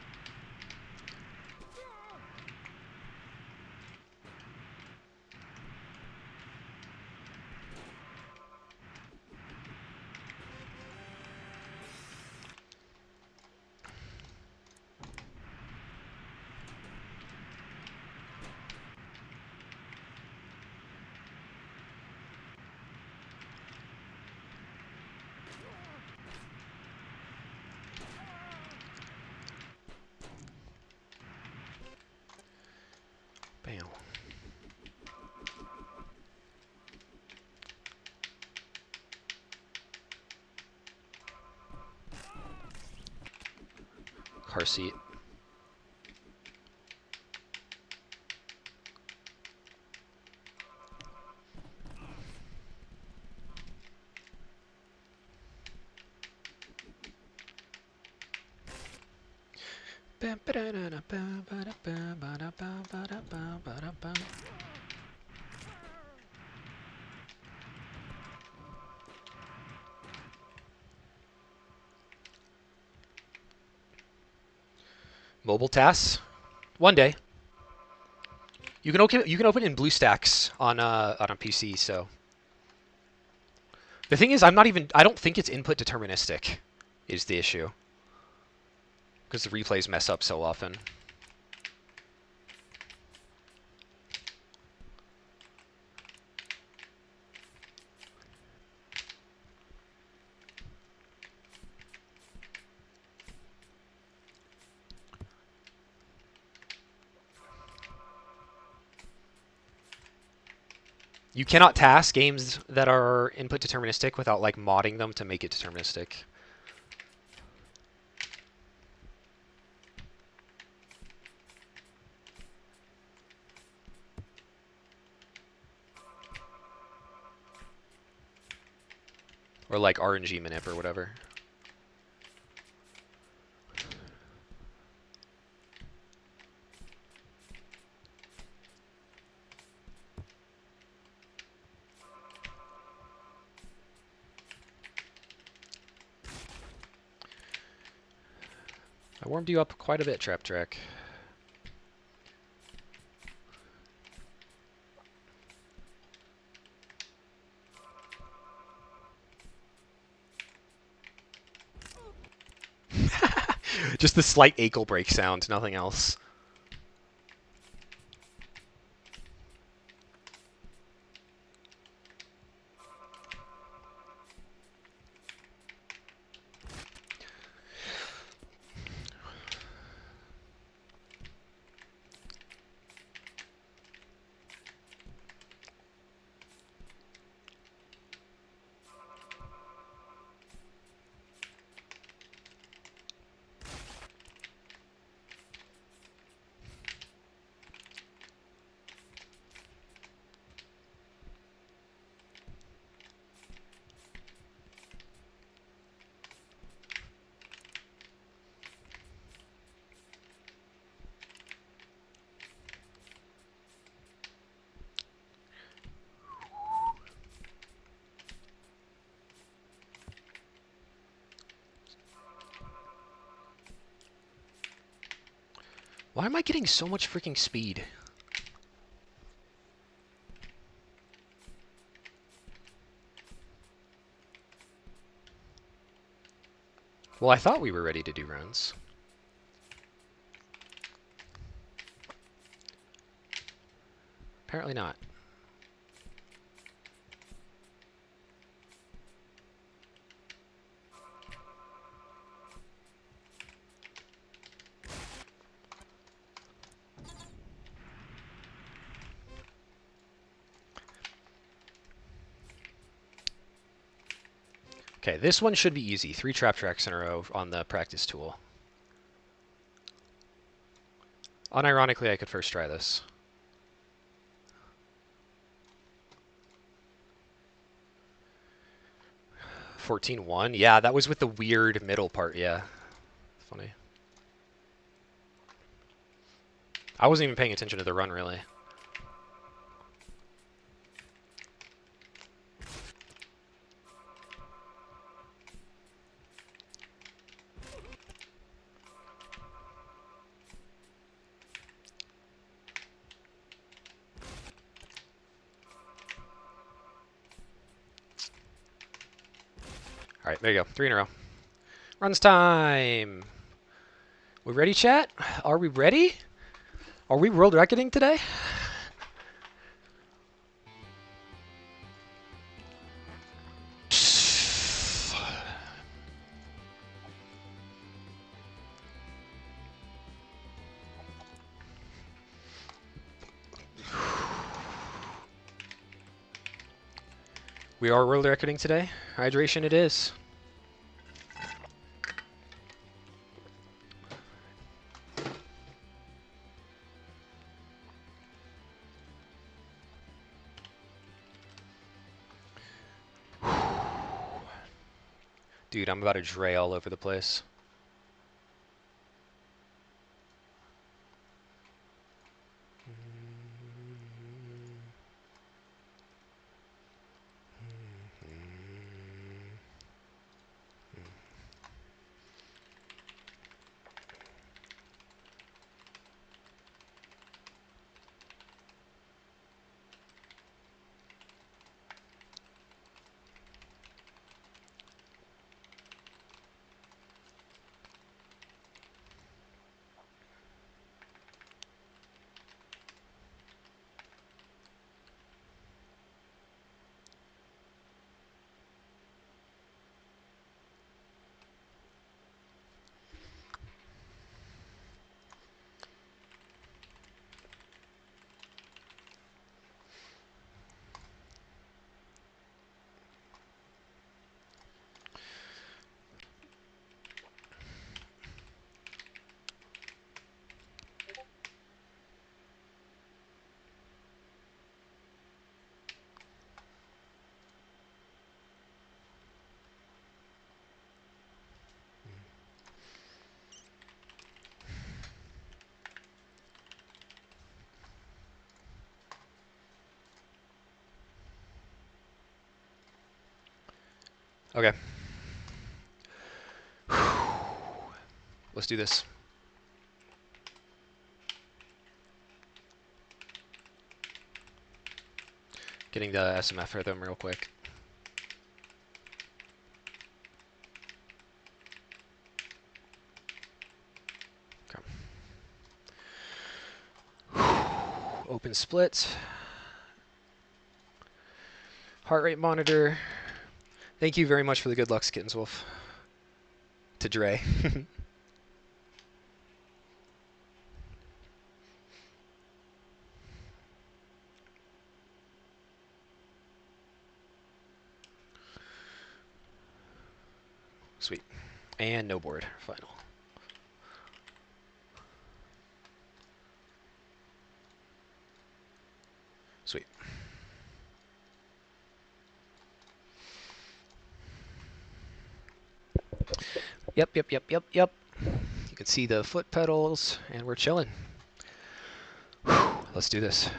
Bam. Car seat. Mobile tasks? One day. You can open in BlueStacks on a PC. So the thing is, I don't think it's input deterministic, is the issue, because the replays mess up so often. You cannot task games that are input deterministic without like modding them to make it deterministic. Or like RNG manip or whatever. I warmed you up quite a bit, Trap Track. Just the slight ankle break sound, nothing else. Why am I getting so much freaking speed? Well, I thought we were ready to do runs. Apparently not. Okay, this one should be easy. 3 trap tracks in a row on the practice tool. Unironically, I could first try this. $14.1? Yeah, that was with the weird middle part, yeah. Funny. I wasn't even paying attention to the run, really. All right, there you go. 3 in a row. Runs time. We ready, chat? Are we ready? Are we world recording today? We are world recording today. Hydration it is. Dude, I'm about to dray all over the place. Okay. Let's do this. Getting the SMF rhythm real quick. Okay. Open split. Heart rate monitor. Thank you very much for the good luck, Skittens Wolf. To Dre. Sweet. And no board. Final. Sweet. Yep. You can see the foot pedals, and we're chilling. Let's do this.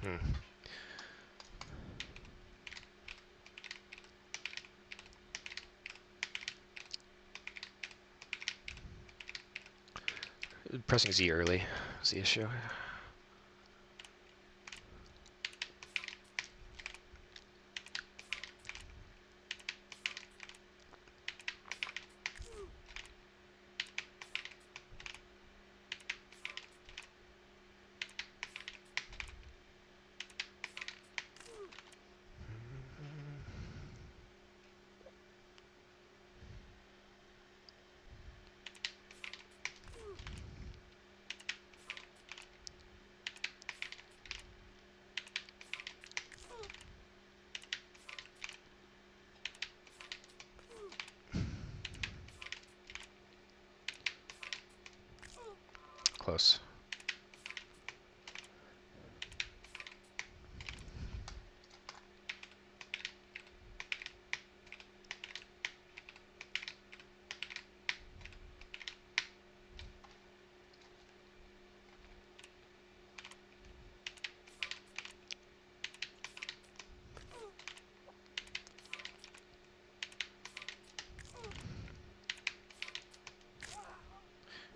Hmm. Pressing Z early is the issue. Close.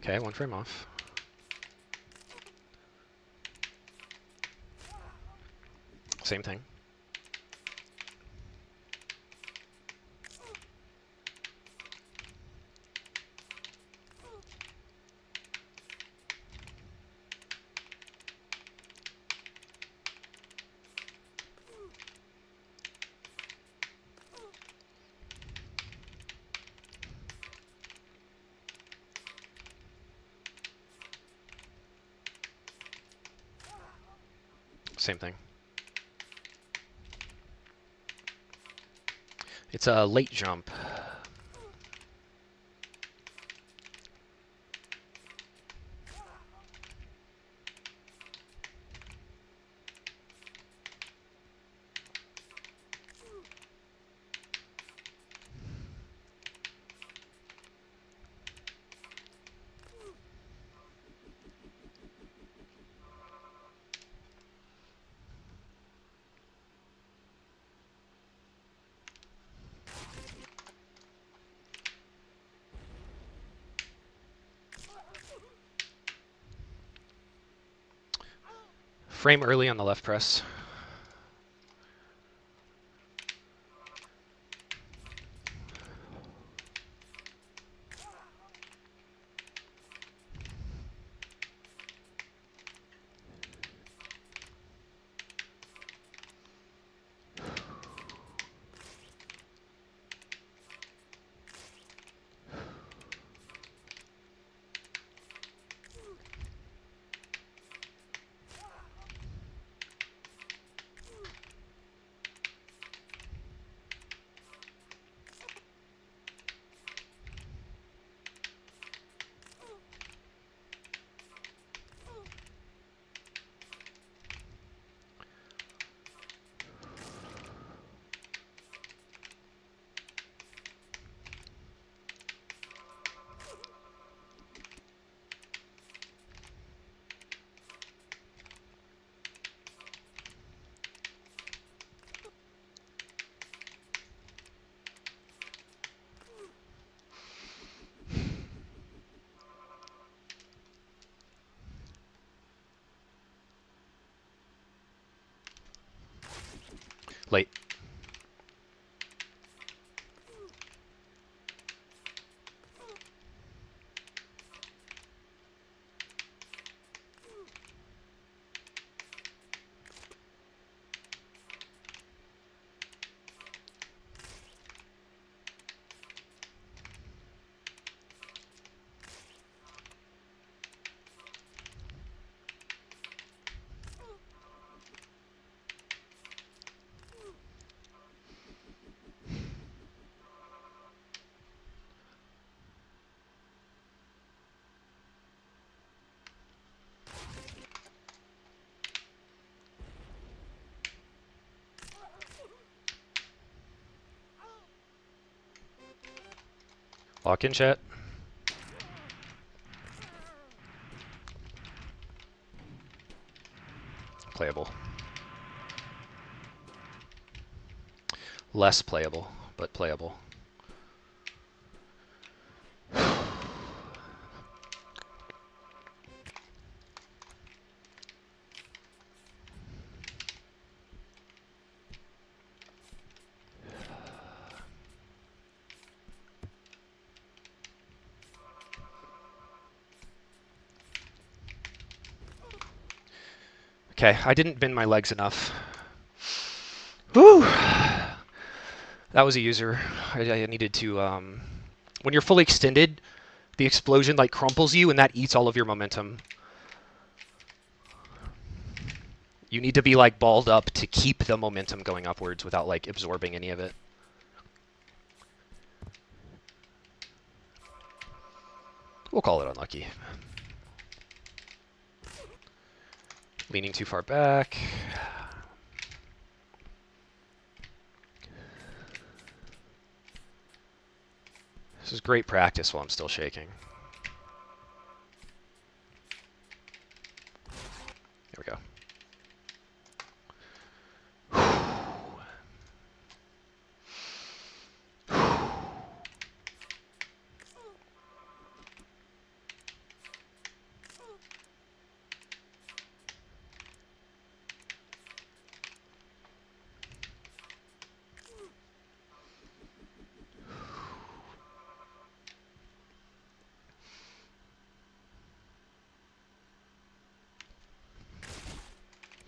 Okay, one frame off. Same thing. Same thing. It's a late jump. Frame early on the left press. Late. Lock in, chat. Playable. Less playable, but playable. Okay, I didn't bend my legs enough. Whew! That was a user. I needed to... when you're fully extended, the explosion like crumples you, and that eats all of your momentum. You need to be like balled up to keep the momentum going upwards without like absorbing any of it. We'll call it unlucky. Leaning too far back. This is great practice while I'm still shaking. There we go.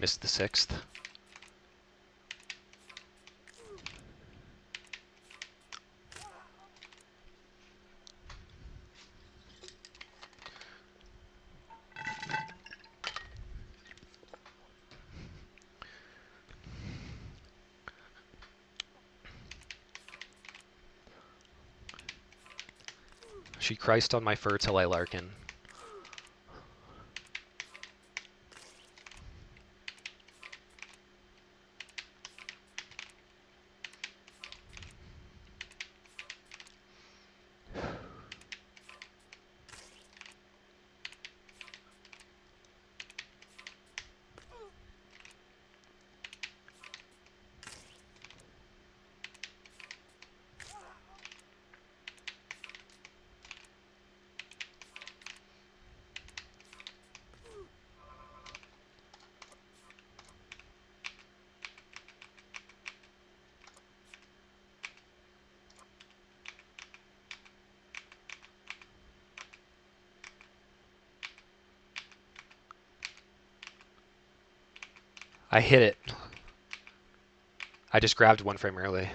Missed the sixth. She Christ on my fur till I larkin. I hit it. I just grabbed one frame early.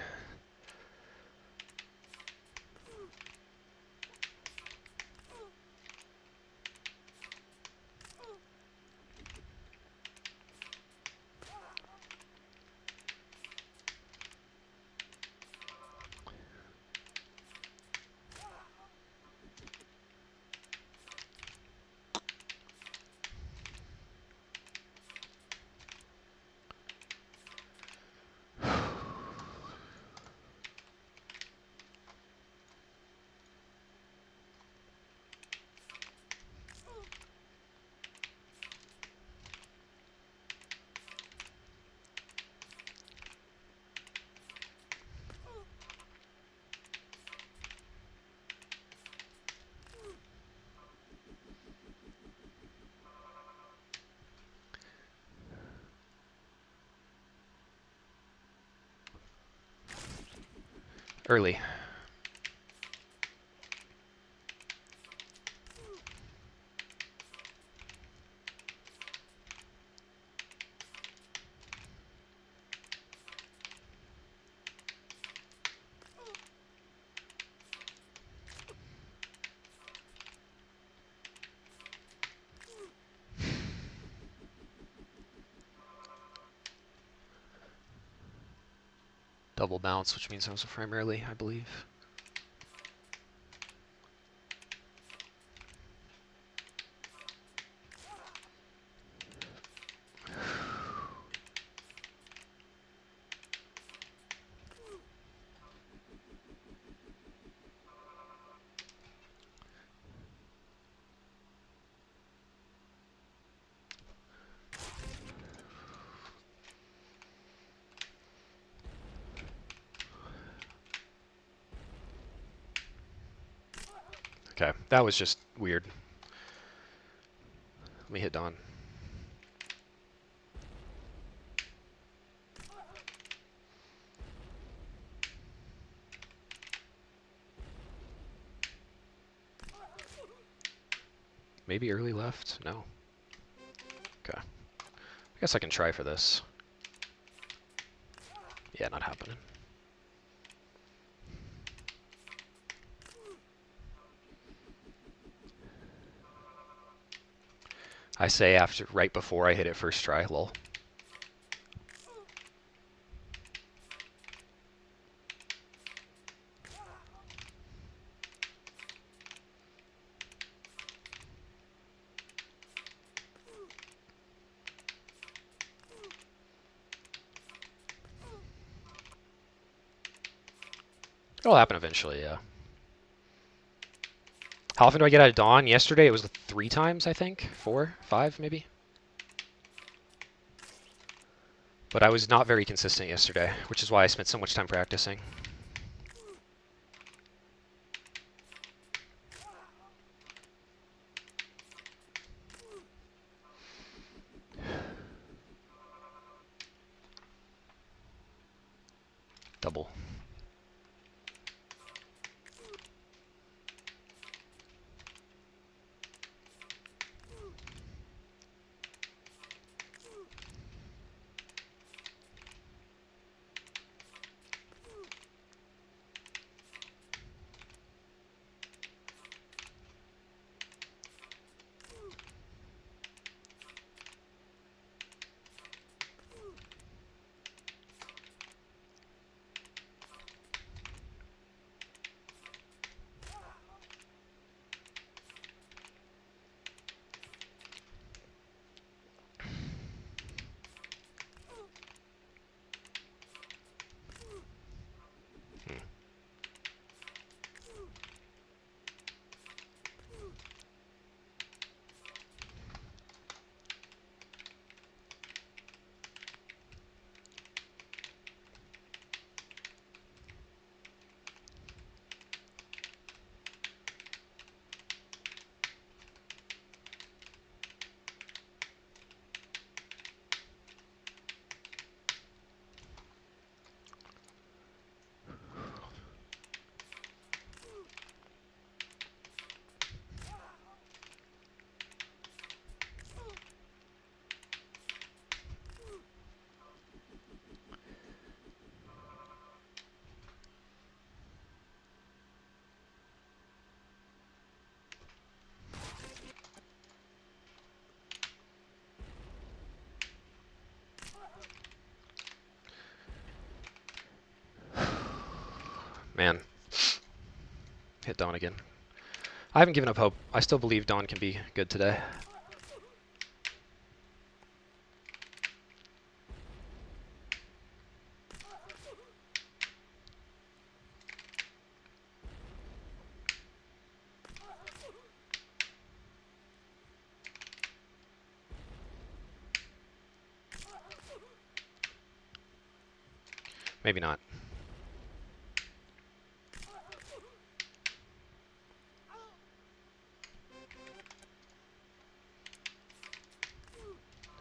Early. Double bounce, which means I was a frame early, I believe. That was just weird. Let me hit Dawn. Maybe early left? No. Okay. I guess I can try for this. Yeah, not happening. I say after, right before I hit it first try, lol. It'll happen eventually, yeah. How often do I get out of Dawn? Yesterday it was 3 times, I think. 4, 5, maybe. But I was not very consistent yesterday, which is why I spent so much time practicing. Double. Man. Hit Dawn again. I haven't given up hope. I still believe Dawn can be good today. Maybe not.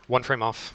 One frame off.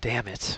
Damn it.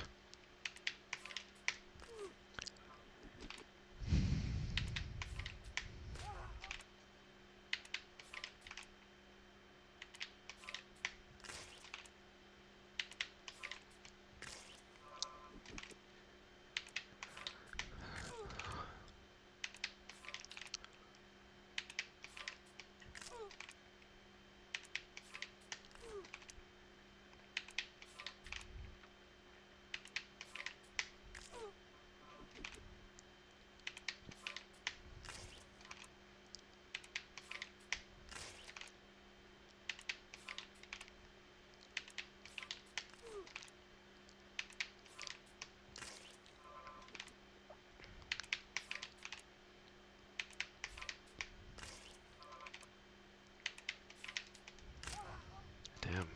Damn.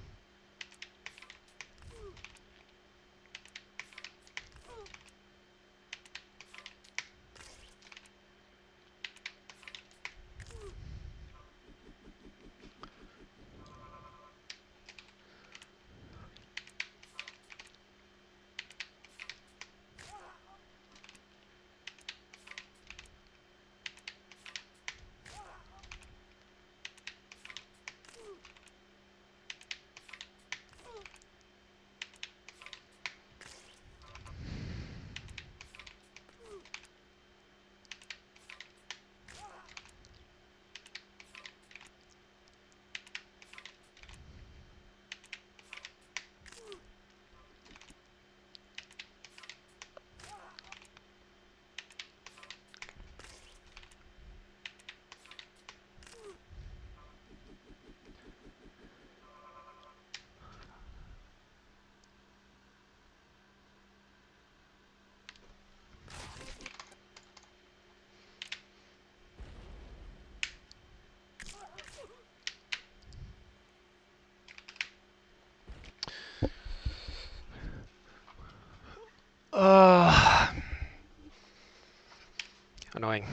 Annoying.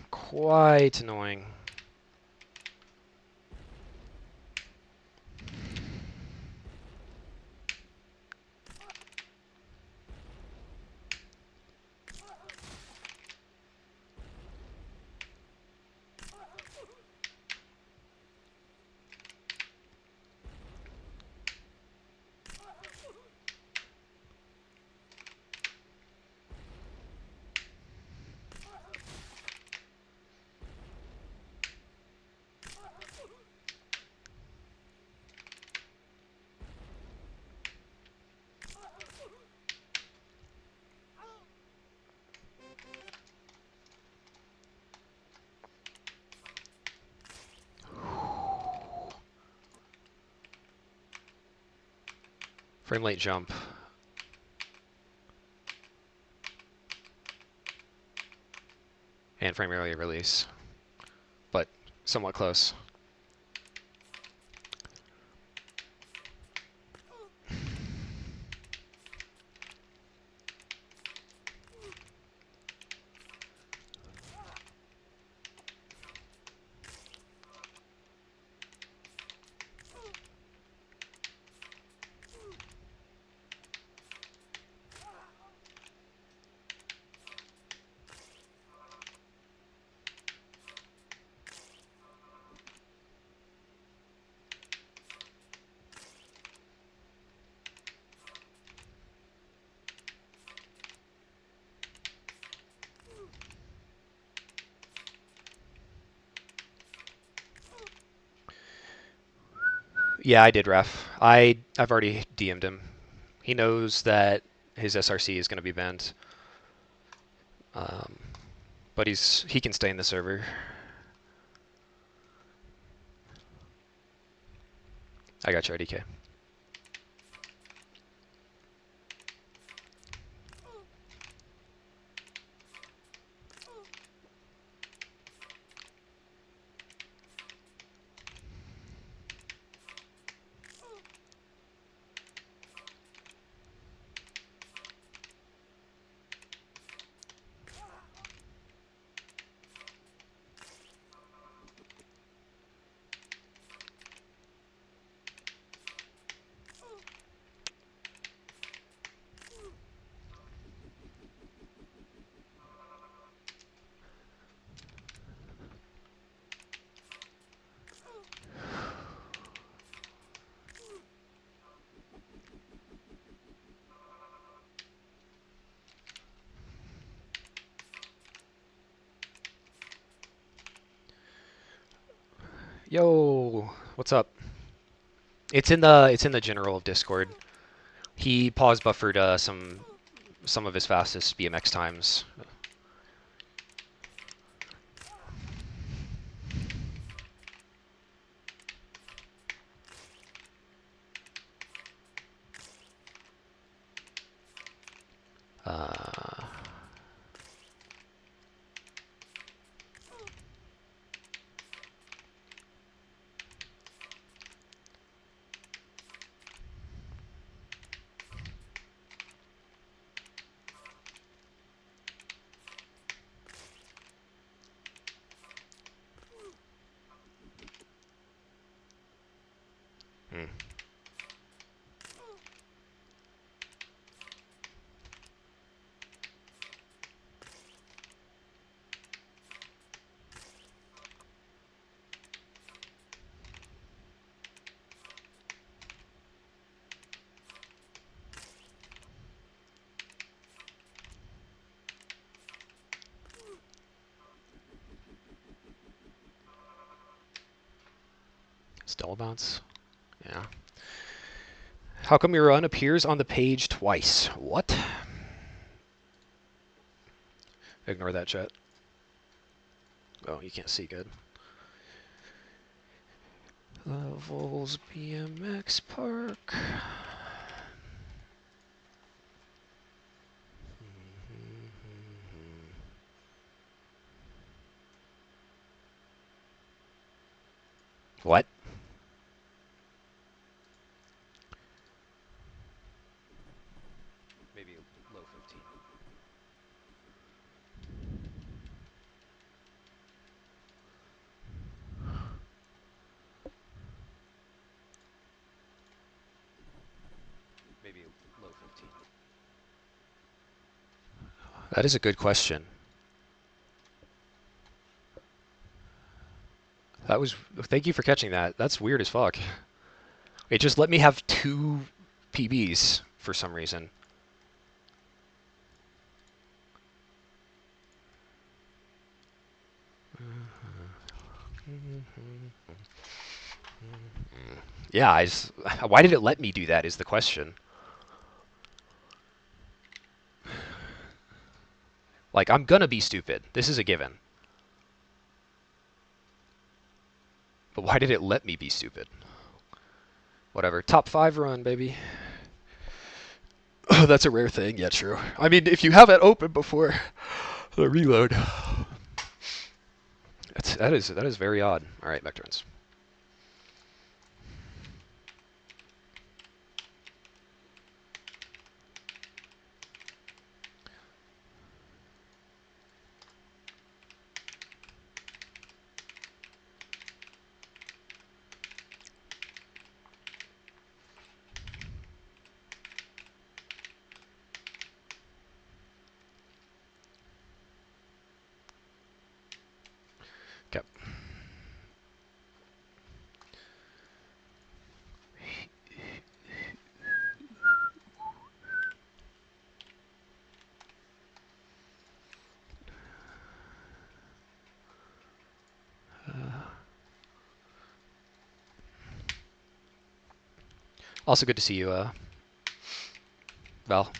Quite annoying. Frame rate jump. And frame rate release. But somewhat close. Yeah, I did ref. I've already DM'd him. He knows that his SRC is going to be banned. But he can stay in the server. I got you, IDK. Yo, what's up? It's in the general of Discord. He pause buffered some of his fastest BMX times. Uh, hmm. It's double bounce. Yeah. How come your run appears on the page twice? What? Ignore that chat. Oh, you can't see good. Levels BMX Park. What? Maybe low 15. Maybe low 15. That is a good question. That was. Thank you for catching that. That's weird as fuck. It just let me have 2 PBs for some reason. Yeah, why did it let me do that is the question. Like, I'm gonna be stupid. This is a given. But why did it let me be stupid? Whatever. Top 5 run, baby. Oh, that's a rare thing. Yeah, true. I mean, if you have it open before the reload. That is very odd. All right, Vectorins. Okay. Also good to see you, Val.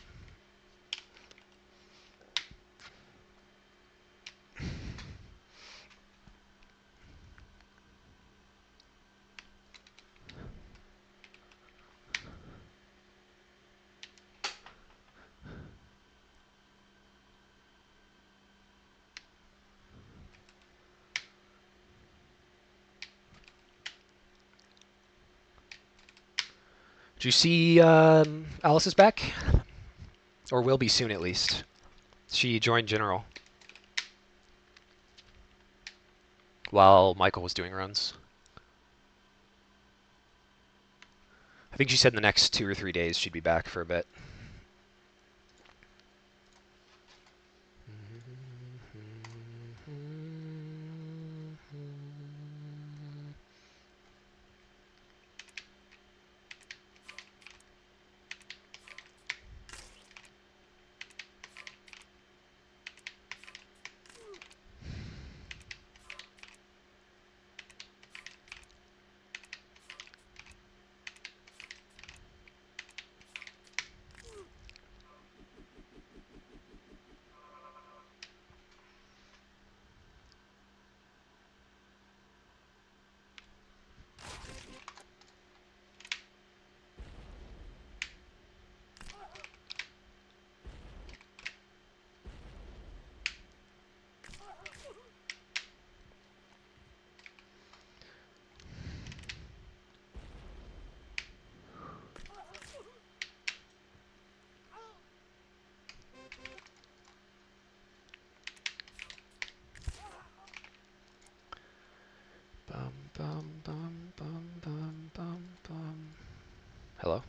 Did you see Alice is back? Or will be soon, at least. She joined General while Michael was doing runs. I think she said in the next 2 or 3 days she'd be back for a bit. Hello?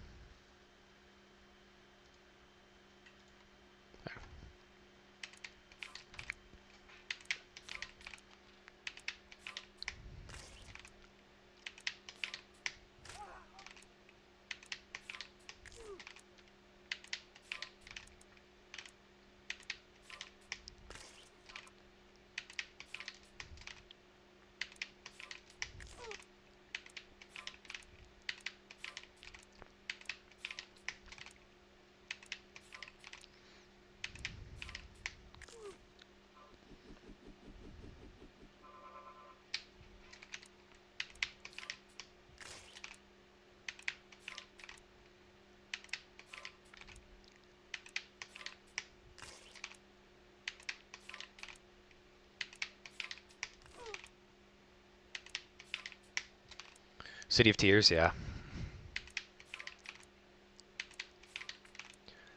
City of Tears, yeah.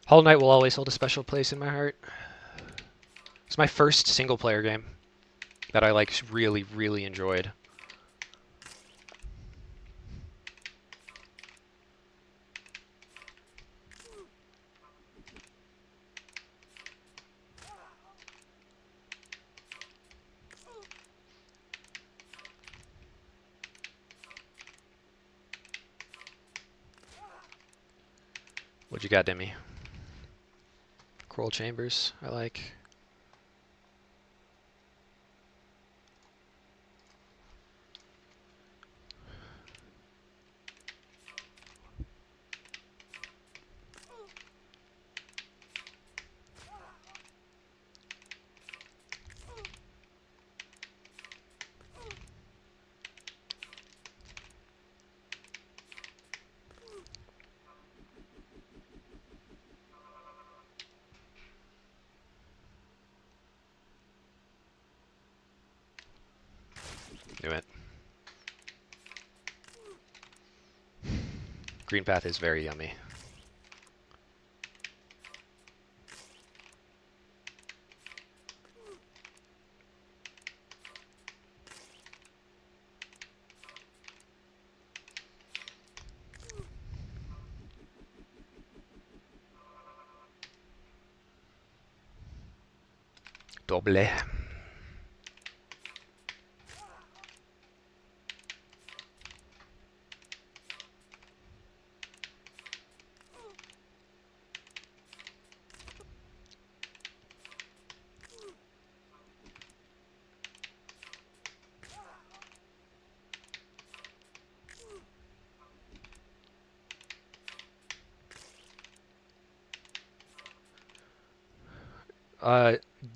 Hollow Knight will always hold a special place in my heart. It's my first single-player game that I like really, really enjoyed. What you got, Demi? Coral Chambers, I like. Knew it. Green Path is very yummy. Doble.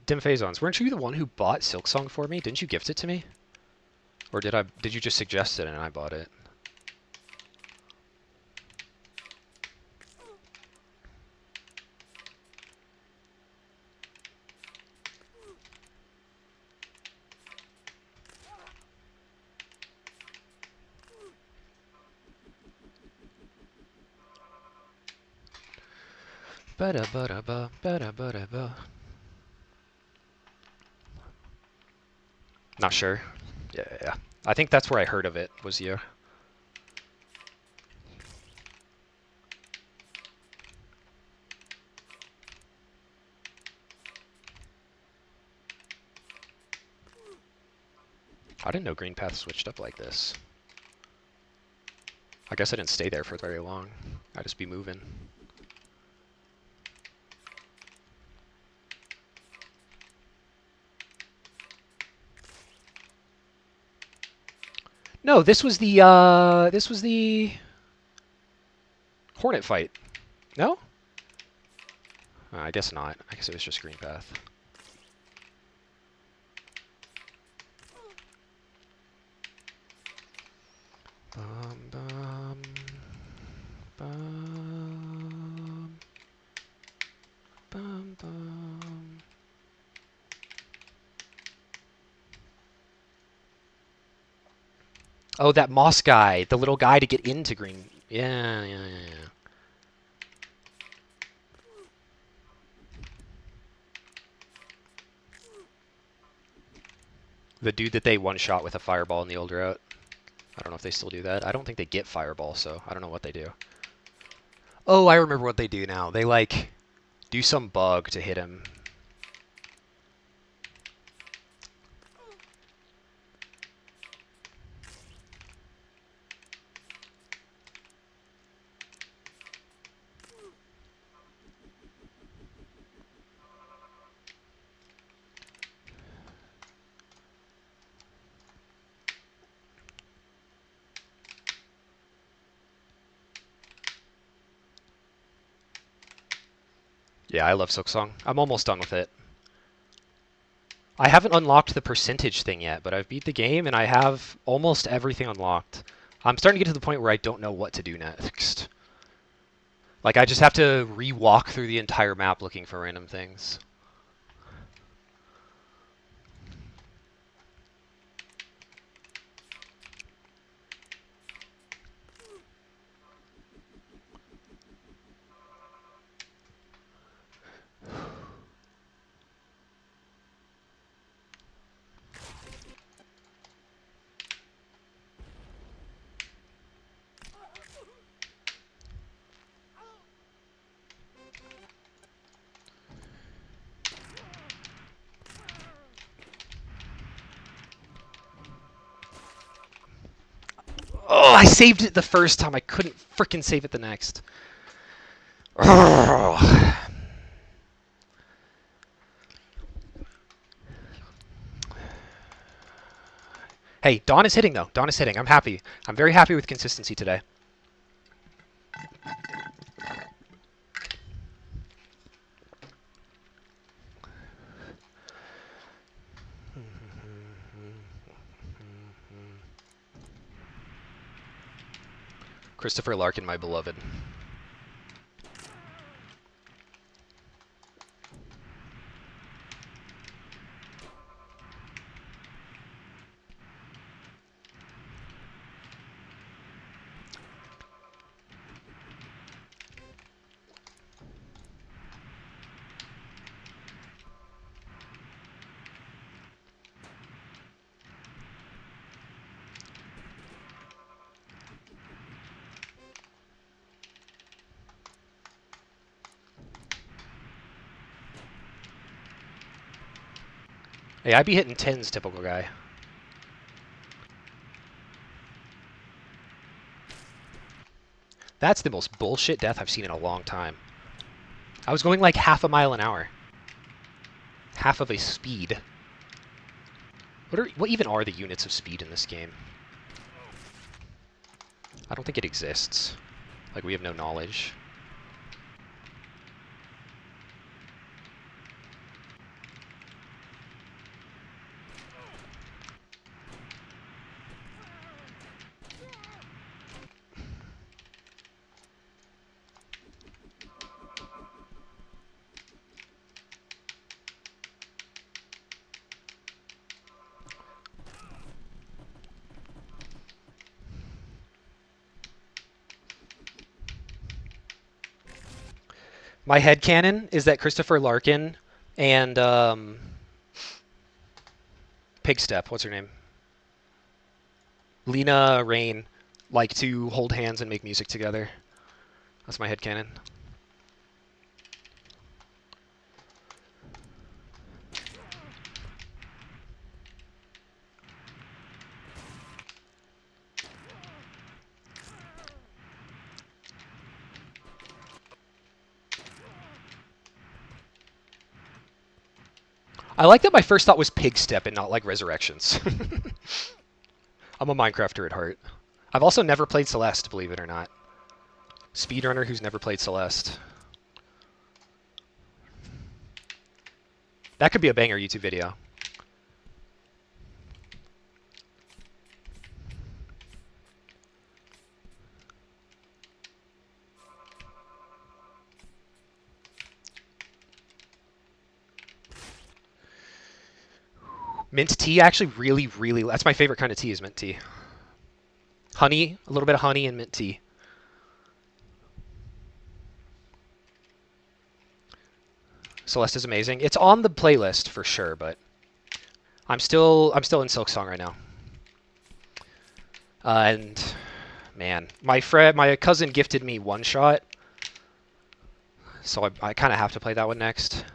Dim Phazons, weren't you the one who bought Silksong for me? Didn't you gift it to me? Or did you just suggest it and I bought it? Ba-da-ba-da-ba, ba-da-ba-da-ba. Not sure. Yeah. I think that's where I heard of it, was you. I didn't know Green Path switched up like this. I guess I didn't stay there for very long. I'd just be moving. No, this was the Hornet fight. No? I guess not. I guess it was just Green Path. Bum, bum, bum, bum, bum. Oh, that moss guy, the little guy to get into green. Yeah. The dude that they one-shot with a fireball in the old route. I don't know if they still do that. I don't think they get fireball, so I don't know what they do. Oh, I remember what they do now. They, like, do some bug to hit him. Yeah, I love Silksong. I'm almost done with it. I haven't unlocked the percentage thing yet, but I've beat the game and I have almost everything unlocked. I'm starting to get to the point where I don't know what to do next. Like, I just have to re-walk through the entire map looking for random things. Oh, I saved it the first time. I couldn't frickin' save it the next. Hey, Dawn is hitting, though. Dawn is hitting. I'm happy. I'm very happy with consistency today. Christopher Larkin, my beloved. Hey, I be hitting 10s, typical guy. That's the most bullshit death I've seen in a long time. I was going like half a mile an hour. Half of a speed. What even are the units of speed in this game? I don't think it exists. Like, we have no knowledge. My headcanon is that Christopher Larkin and Pigstep, what's her name? Lena Rain like to hold hands and make music together. That's my headcanon. I like that my first thought was Pigstep and not like Resurrections. I'm a Minecrafter at heart. I've also never played Celeste, believe it or not. Speedrunner who's never played Celeste. That could be a banger YouTube video. Mint tea, actually really, that's my favorite kind of tea is mint tea. Honey, a little bit of honey and mint tea. Celeste is amazing. It's on the playlist for sure, but I'm still in Silksong right now. And man, my cousin gifted me One Shot, So I kind of have to play that one next.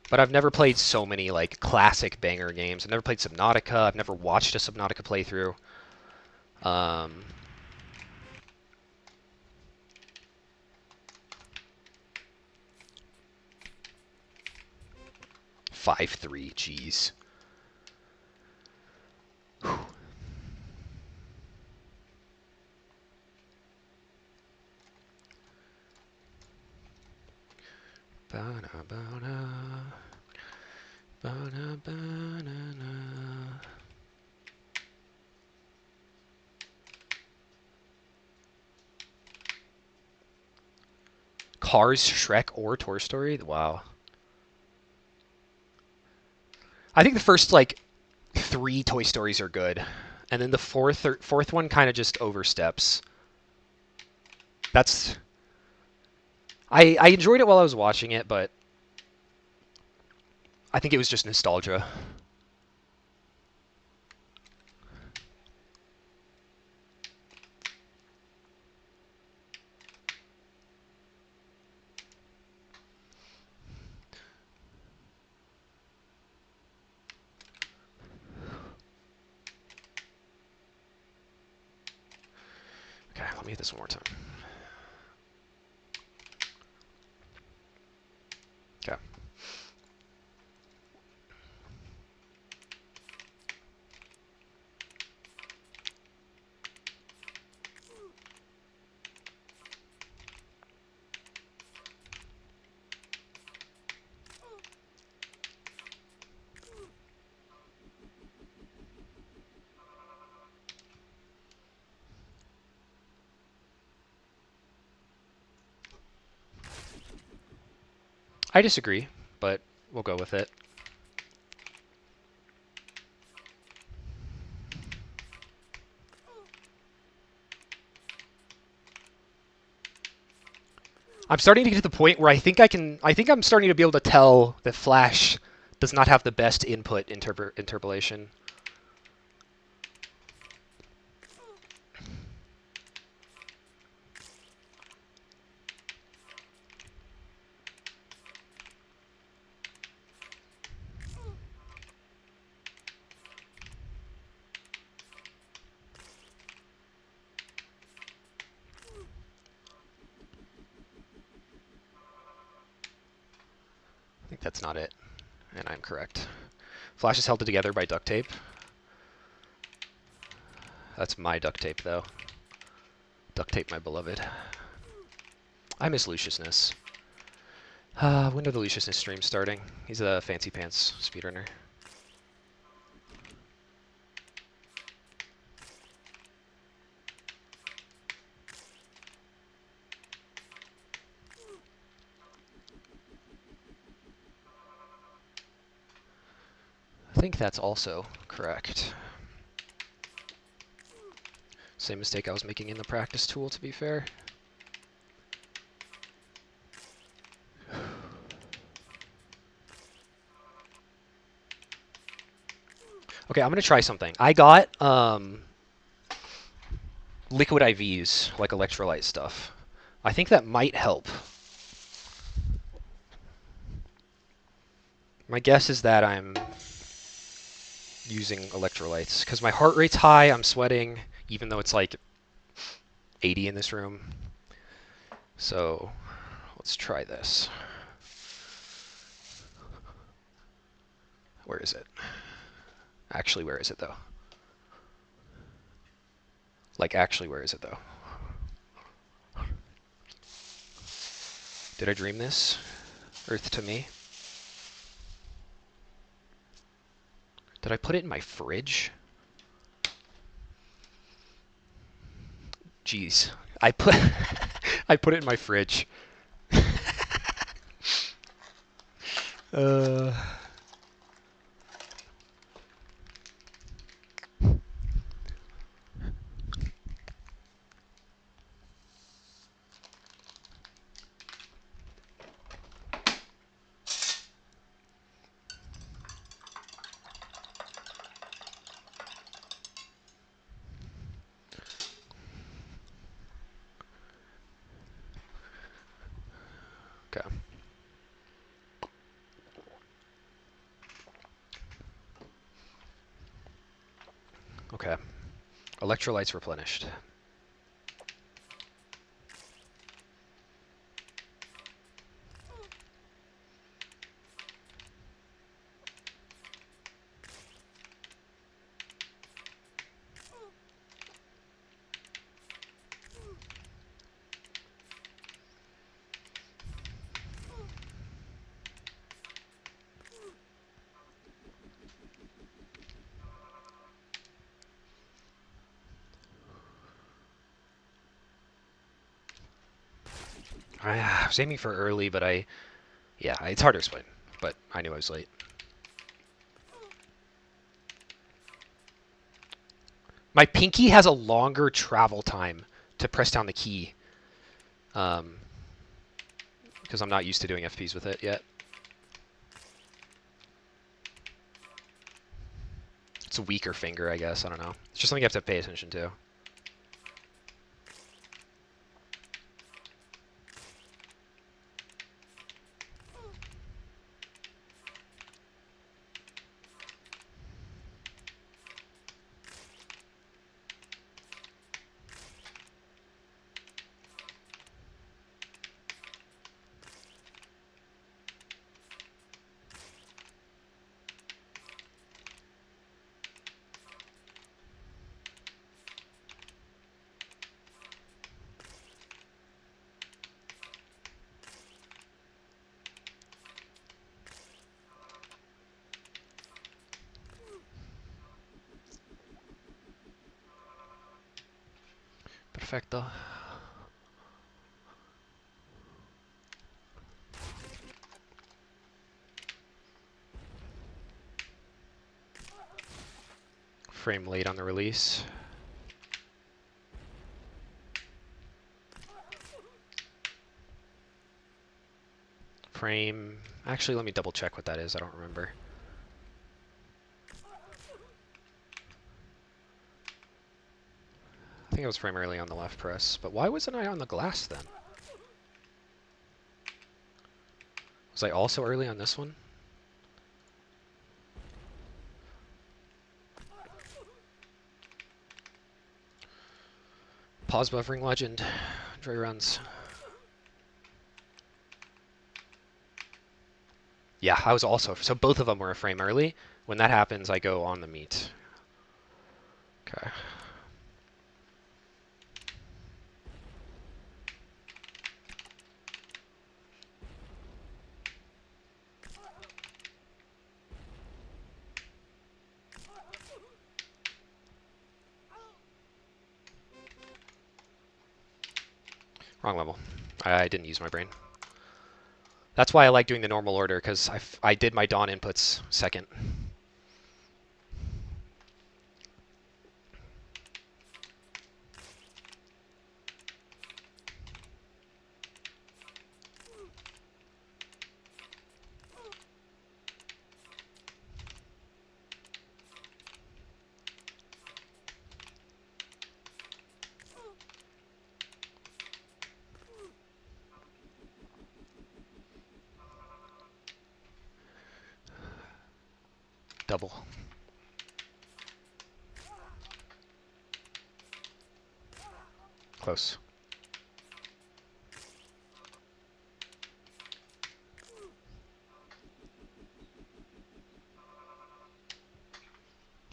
But I've never played so many like classic banger games. I've never played Subnautica. I've never watched a Subnautica playthrough. 5-3, jeez. Whew. Cars, Shrek, or Toy Story? Wow. I think the first like 3 Toy Stories are good, and then the fourth one kind of just oversteps. That's I enjoyed it while I was watching it, but I think it was just nostalgia. Okay, let me hit this one more time. Okay. I disagree, but we'll go with it. I'm starting to get to the point where I think I'm starting to be able to tell that Flash does not have the best input interpolation. I think that's not it, and I'm correct. Flash is held together by duct tape. That's my duct tape, though. Duct tape, my beloved. I miss Luciousness. When are the Luciousness streams starting? He's a fancy pants speedrunner. I think that's also correct. Same mistake I was making in the practice tool, to be fair. Okay, I'm gonna try something. I got liquid IVs, like electrolyte stuff. I think that might help. My guess is that I'm using electrolytes because my heart rate's high, I'm sweating, even though it's like 80 in this room. So let's try this. Where is it? Actually, where is it though? Like, actually, where is it though? Did I dream this? Earth to me? Did I put it in my fridge? Jeez. I put I put it in my fridge. uh Okay. Okay. Electrolytes replenished. I was aiming for early, but yeah, it's hard to explain, but I knew I was late. My pinky has a longer travel time to press down the key, because I'm not used to doing FPs with it yet. It's a weaker finger, I guess. I don't know. It's just something you have to pay attention to. Perfecto. Frame late on the release. Frame... Actually, let me double check what that is. I don't remember. I think it was frame early on the left press. But why wasn't I on the glass then? Was I also early on this one? Pause buffering legend. Dre runs. Yeah, I was also... So both of them were a frame early. When that happens, I go on the meat. Okay. Wrong level. I didn't use my brain. That's why I like doing the normal order, because I did my Dawn inputs second. Double. Close.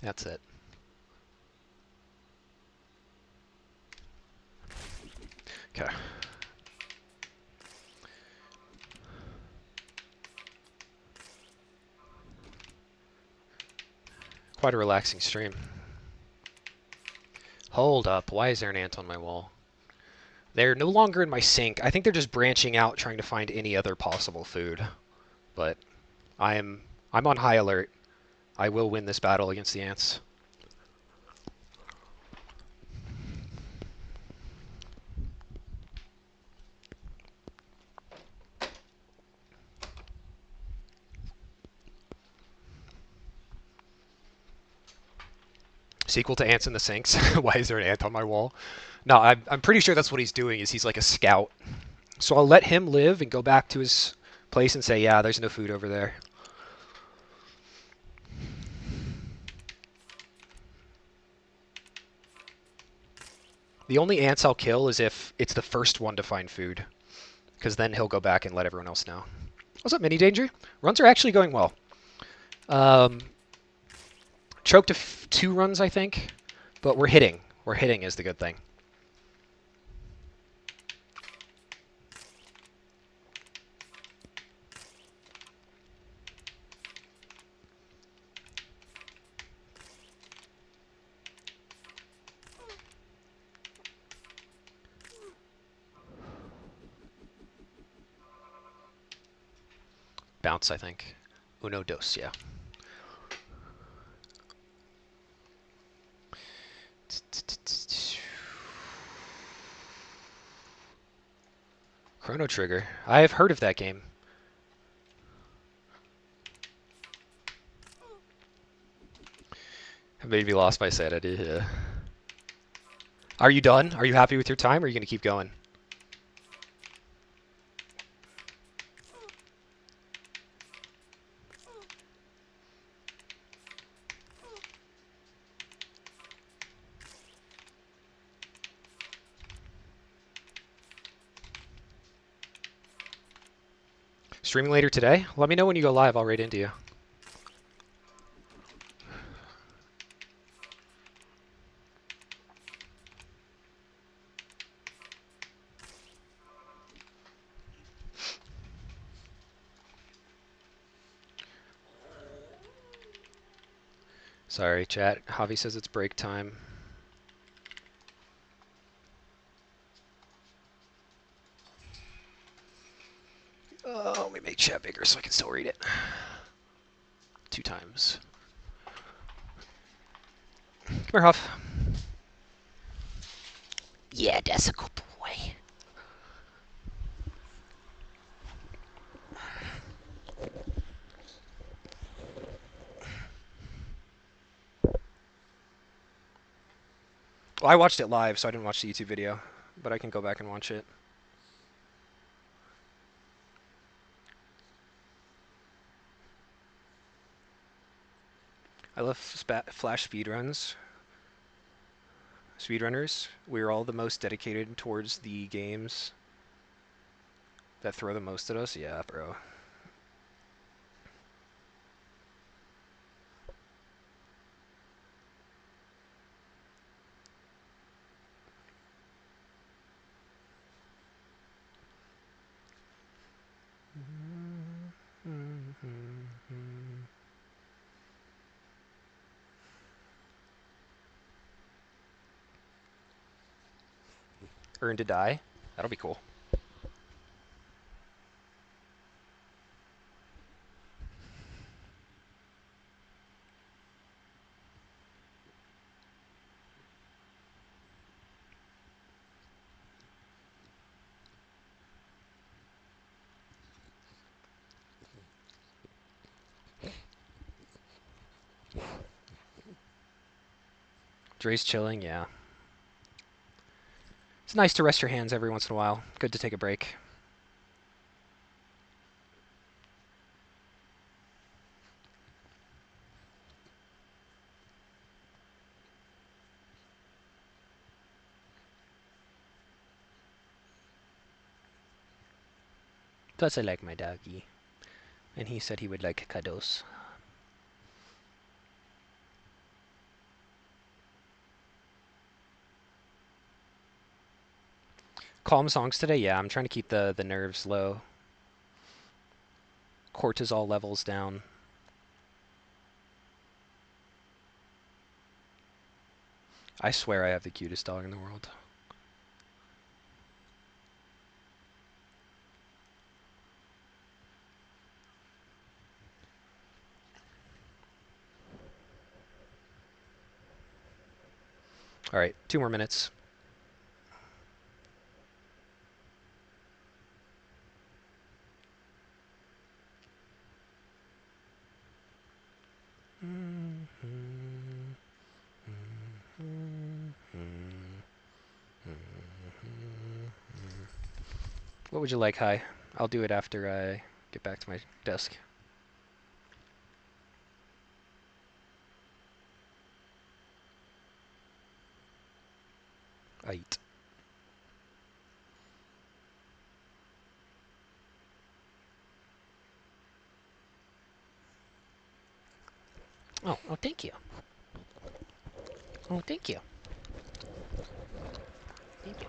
That's it. Okay. Quite a relaxing stream. Hold up. Why is there an ant on my wall? They're no longer in my sink. I think they're just branching out, trying to find any other possible food. But I'm on high alert. I will win this battle against the ants. Sequel to Ants in the Sinks. Why is there an ant on my wall? No, I'm pretty sure that's what he's doing. Is he's like a scout, So I'll let him live and go back to his place and say, yeah, there's no food over there. The only ants I'll kill is if it's the first one to find food, because then he'll go back and let everyone else know. What's up, Mini Danger? Runs are actually going well. Choked 2 runs, I think, but we're hitting. We're hitting is the good thing. Bounce, I think. Uno, dos, yeah. Chrono Trigger. I have heard of that game. I maybe lost my sanity. Yeah. Are you done? Are you happy with your time, or are you going to keep going? Streaming later today? Let me know when you go live. I'll raid into you. Sorry, chat. Javi says it's break time. Oh, let me make chat bigger so I can still read it. 2 times. Come here, Huff. Yeah, that's a good boy. Well, I watched it live, so I didn't watch the YouTube video, but I can go back and watch it. I love Flash speedruns. Speedrunners, we're all the most dedicated towards the games that throw the most at us. Yeah, bro. Earn to die. That'll be cool. Dre's chilling, yeah. It's nice to rest your hands every once in a while. Good to take a break. Plus, I like my doggy. And he said he would like cuddles. Calm songs today? Yeah, I'm trying to keep the nerves low. Cortisol levels down. I swear I have the cutest dog in the world. Alright, 2 more minutes. What would you like, Hi? I'll do it after I get back to my desk. I eat. Oh, thank you. Oh, thank you. Thank you.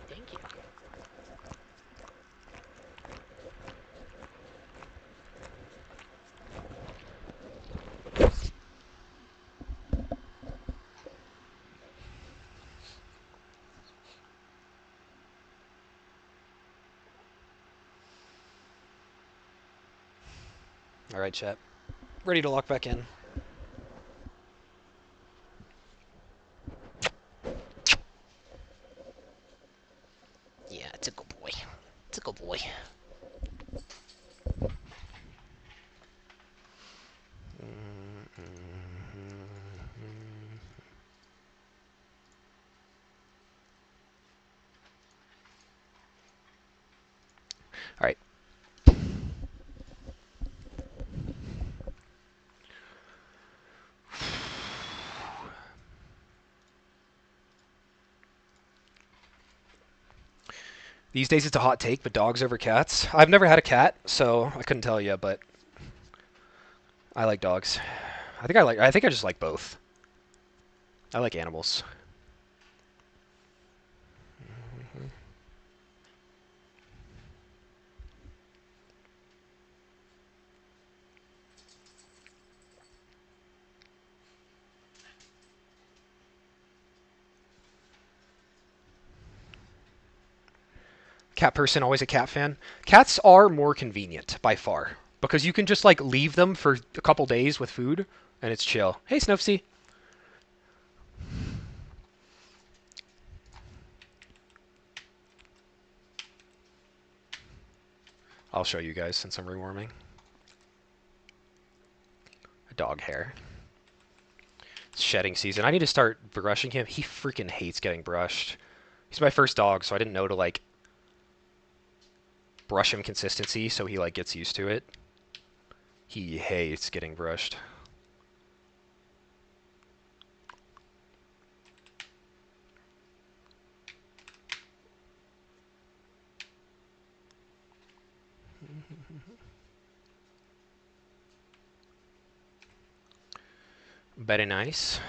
All right, chat. Ready to lock back in. Yeah, it's a good boy. It's a good boy. All right. These days it's a hot take, but dogs over cats. I've never had a cat, so I couldn't tell you, but I like dogs. I think I just like both. I like animals. Cat person, always a cat fan. Cats are more convenient by far because you can just like leave them for a couple days with food and it's chill. Hey, Snufsy. I'll show you guys since I'm rewarming. A dog hair. It's shedding season. I need to start brushing him. He freaking hates getting brushed. He's my first dog, so I didn't know to like brush him consistency so he like gets used to it. He hates getting brushed. Very nice.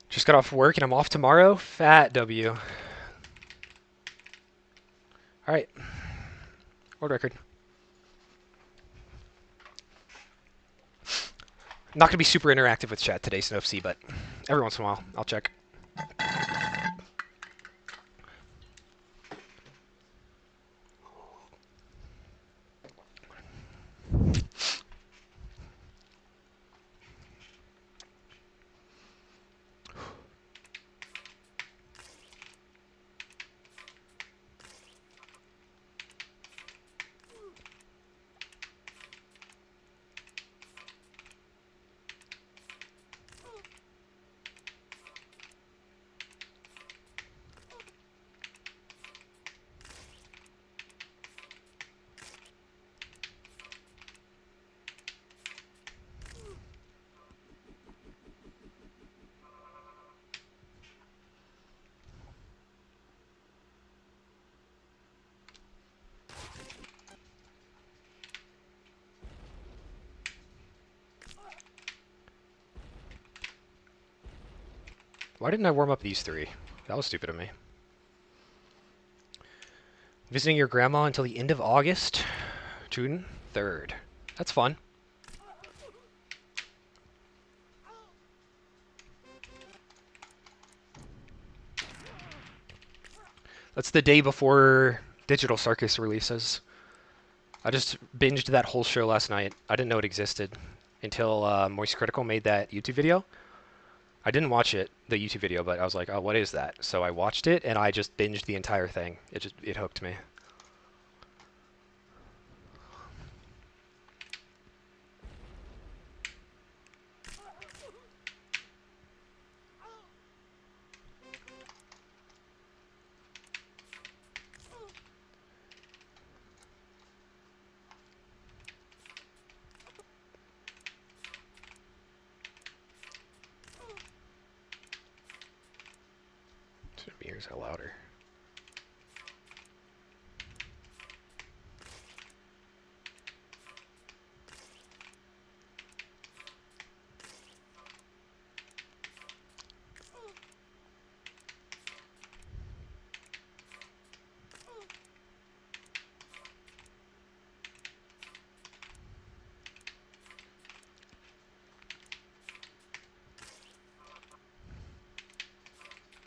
Just got off work and I'm off tomorrow. Fat W. All right. World record. I'm not going to be super interactive with chat today, Snofc, but every once in a while, I'll check. Why didn't I warm up these three? That was stupid of me. Visiting your grandma until the end of August, June 3rd. That's fun. That's the day before Digital Circus releases. I just binged that whole show last night. I didn't know it existed until Moist Critical made that YouTube video. I didn't watch it, the YouTube video, but I was like, oh, what is that? So I watched it, and I just binged the entire thing. It hooked me. Ears are louder.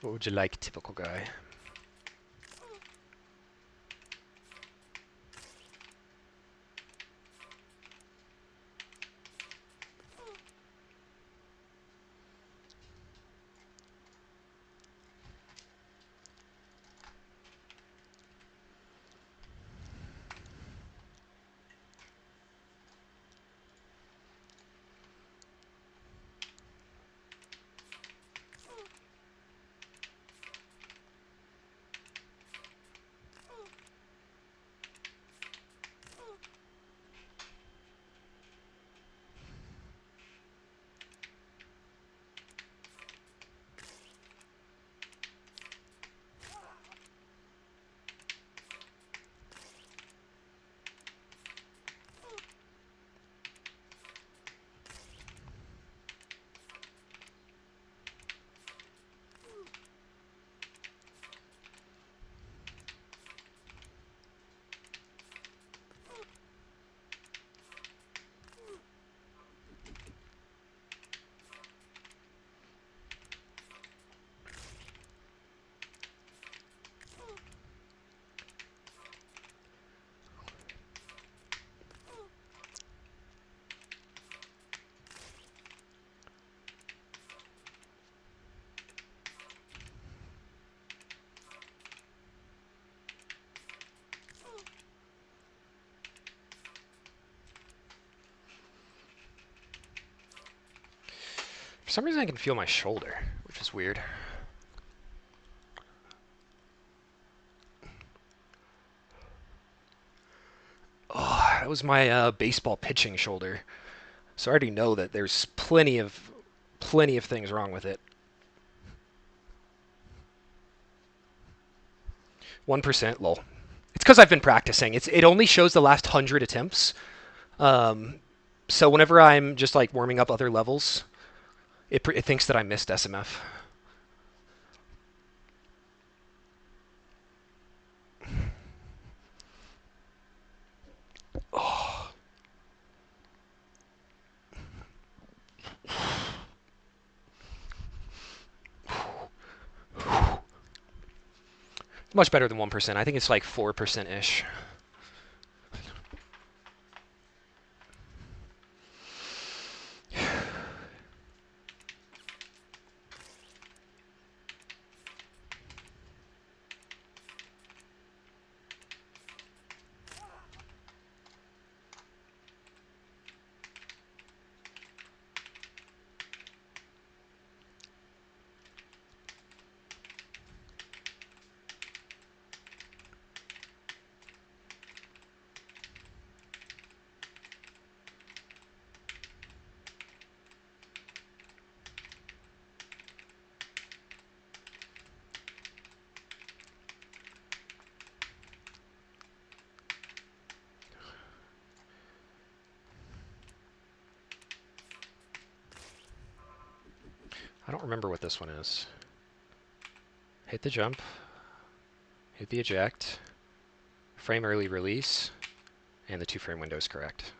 What would you like, typical guy? For some reason I can feel my shoulder, which is weird. Oh, that was my baseball pitching shoulder. So I already know that there's plenty of things wrong with it. 1%, lol. It's because I've been practicing. It only shows the last 100 attempts. So whenever I'm just like warming up other levels, it thinks that I missed SMF. Oh. Much better than 1%. I think it's like 4%-ish. I don't remember what this one is. Hit the jump. Hit the eject. frame early release, and the 2-frame window is correct.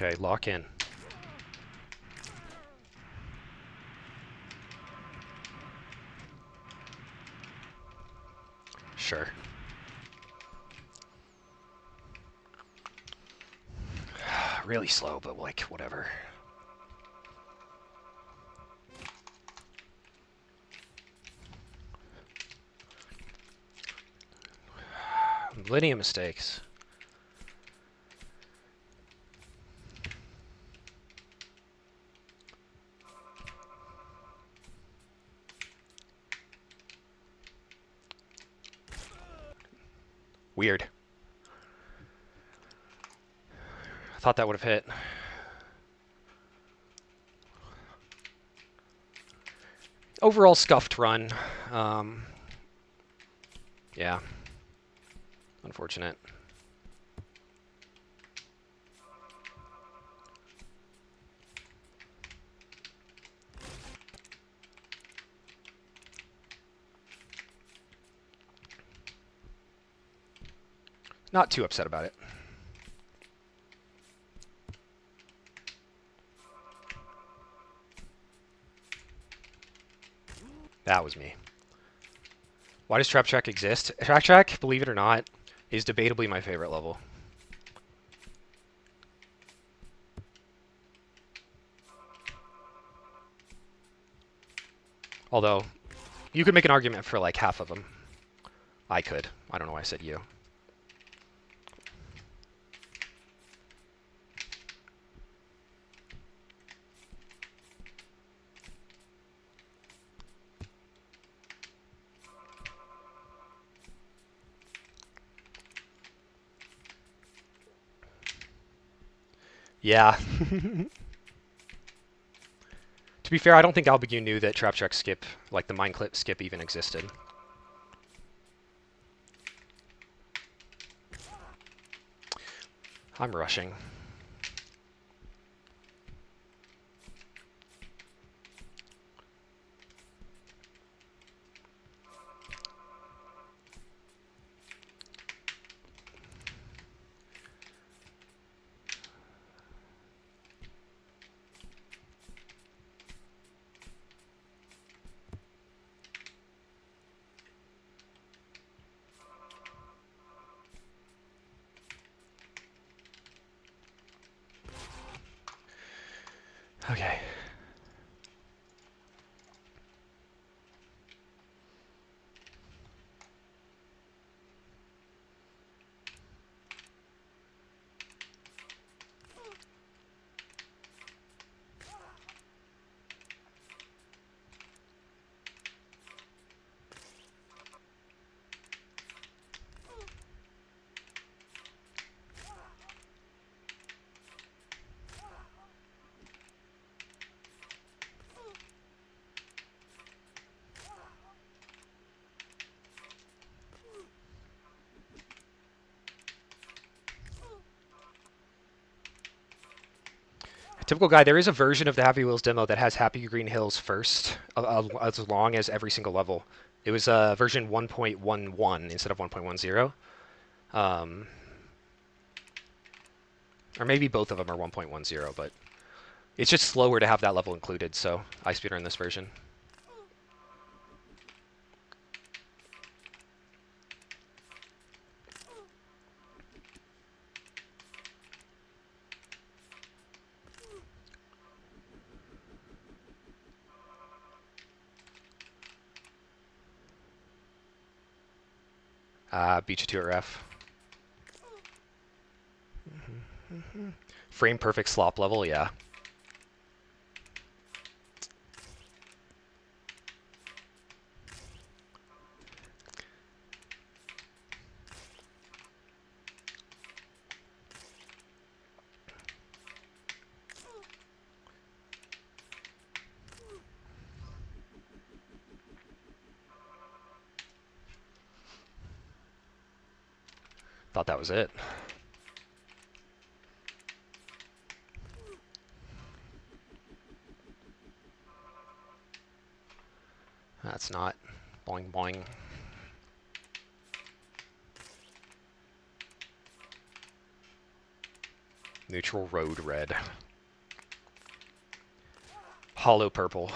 Okay, lock in. Sure. Really slow, but like, whatever. Linear mistakes. Weird. I thought that would have hit. Overall scuffed run. Yeah. Unfortunate. Not too upset about it. That was me. Why does Trap Track exist? Trap Track, believe it or not, is debatably my favorite level. Although, you could make an argument for like half of them. I could. I don't know why I said you. Yeah. To be fair, I don't think Albigu knew that Trap Track skip, like the mine clip skip, even existed. I'm rushing. Okay. Typical guy, there is a version of the Happy Wheels demo that has Happy Green Hills first, as long as every single level. It was version 1.11 instead of 1.10. Or maybe both of them are 1.10, but It's just slower to have that level included, so I speedrun this version. Beat you to it, ref. Frame perfect slop level, yeah. Thought that was it. That's not. Boing boing. Neutral road red. Hollow purple.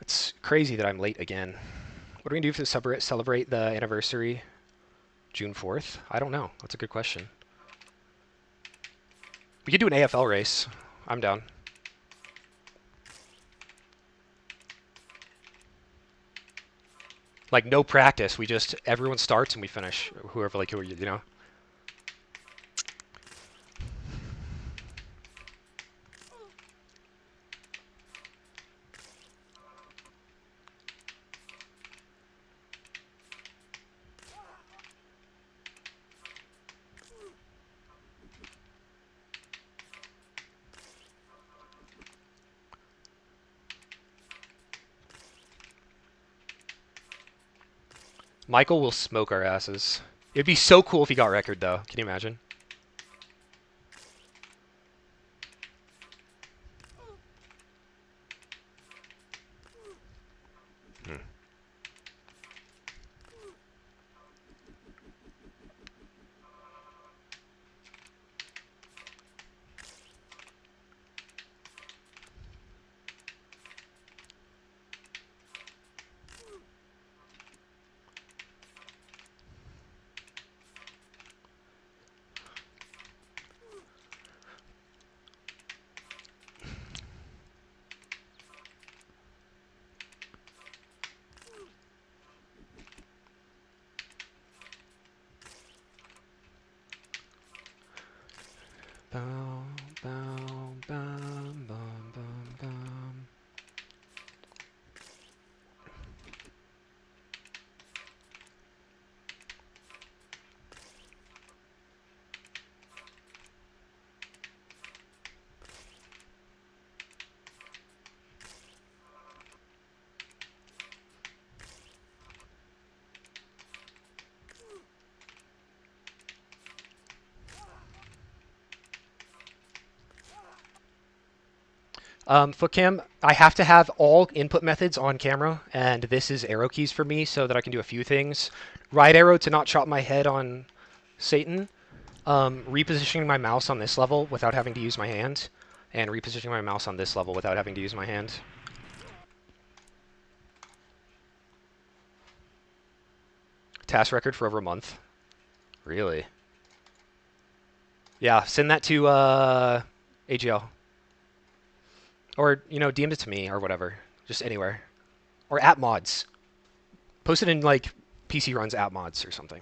It's crazy that I'm late again. What are we going to do to celebrate the anniversary? June 4th? I don't know. That's a good question. We could do an AFL race. I'm down. Like, no practice. We just, everyone starts and we finish. Whoever, like, you know? Michael will smoke our asses. It'd be so cool if he got record, though. Can you imagine? Hmm. Bow, bow, bam, bum, bum, bum. Footcam, I have to have all input methods on camera, and this is arrow keys for me so that I can do a few things. Right arrow to not chop my head on Satan. Repositioning my mouse on this level without having to use my hand, and repositioning my mouse on this level without having to use my hand. Task record for over a month. Really? Yeah, send that to AGL. Or, you know, DM it to me or whatever. Just anywhere. Or at mods. Post it in, like, PC runs at mods or something.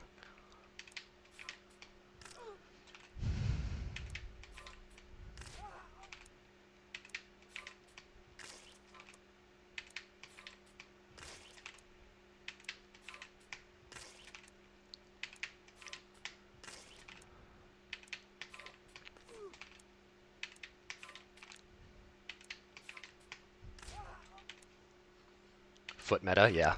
Foot meta, yeah.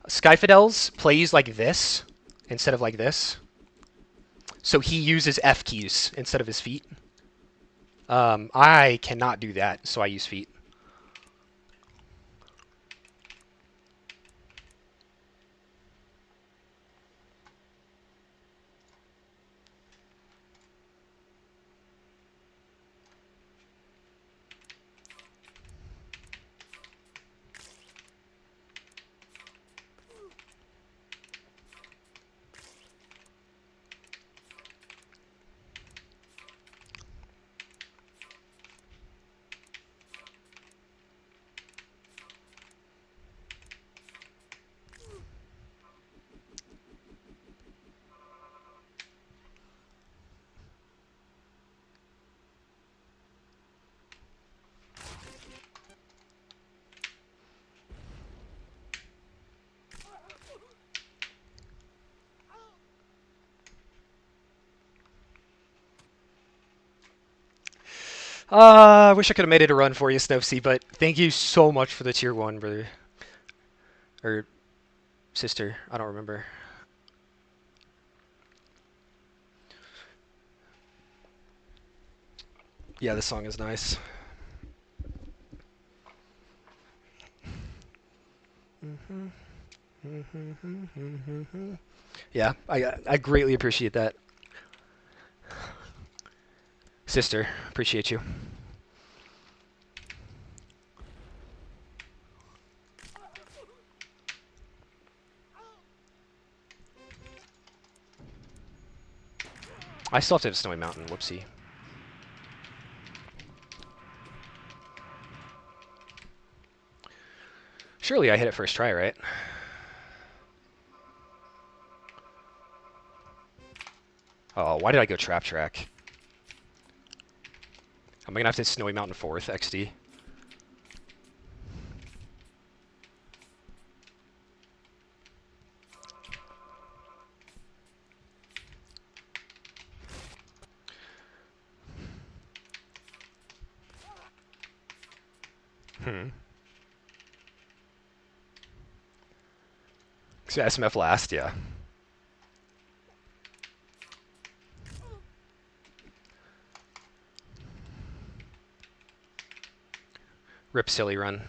Skyfidels plays like this instead of like this. So he uses F keys instead of his feet. I cannot do that, so I use feet. I wish I could have made it a run for you, Snowsy, but thank you so much for the tier 1, brother. Or sister, I don't remember. Yeah, this song is nice. Yeah, I greatly appreciate that. Sister, appreciate you. I still have to have Snowy Mountain, whoopsie. Surely I hit it first try, right? Oh, why did I go Trap Track? Am I gonna have to hit Snowy Mountain 4th, XD? So SMF last, yeah. Rip silly run.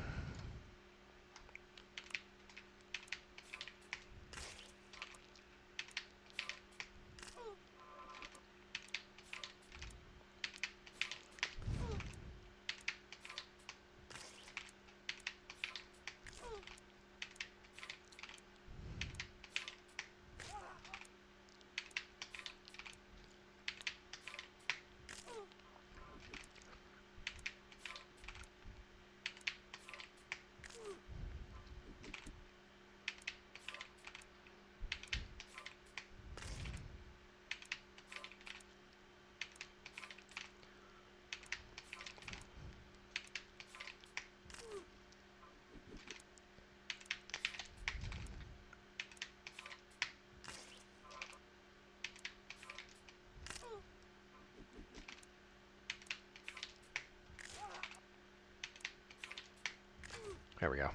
There we go.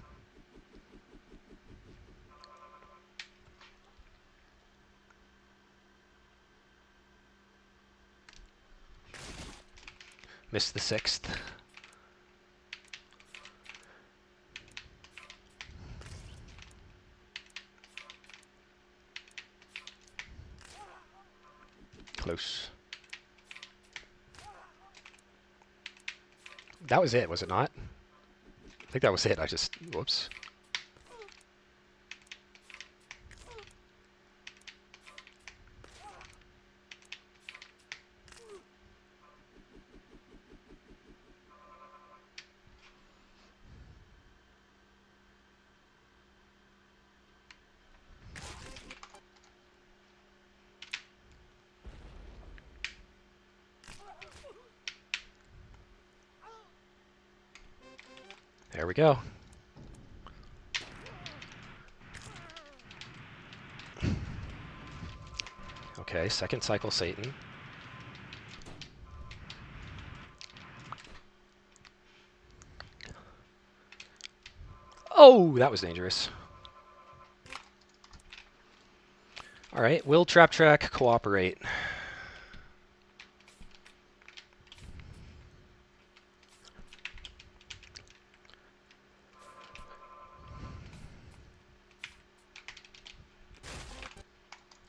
Missed the 6th. Close. That was it, was it not? I think that was it. I just... Whoops. There we go. Okay, second cycle Satan. Oh, that was dangerous. Alright, will Trap Track cooperate?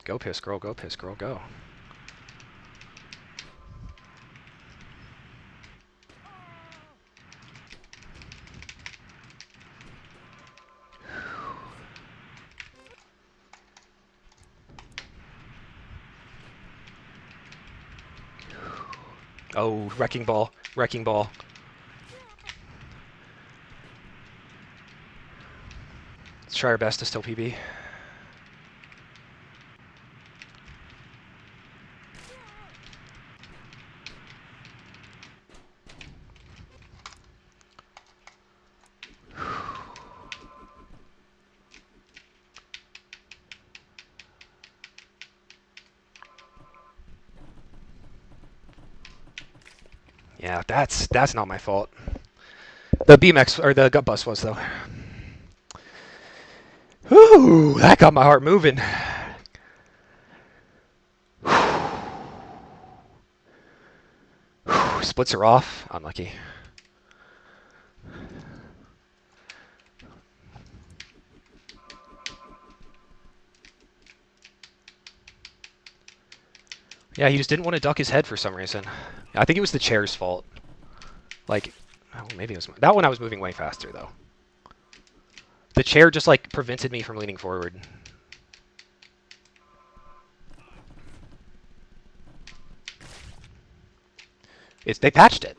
Go piss girl, go piss girl, go. Oh, wrecking ball, wrecking ball. Let's try our best to still PB. Yeah, that's not my fault. The BMX or the gut bus was though. Whew, that got my heart moving. Splits are off. Unlucky. Yeah, he just didn't want to duck his head for some reason. I think it was the chair's fault. Like, oh, maybe it was... That one I was moving way faster, though. The chair just, like, prevented me from leaning forward. They patched it.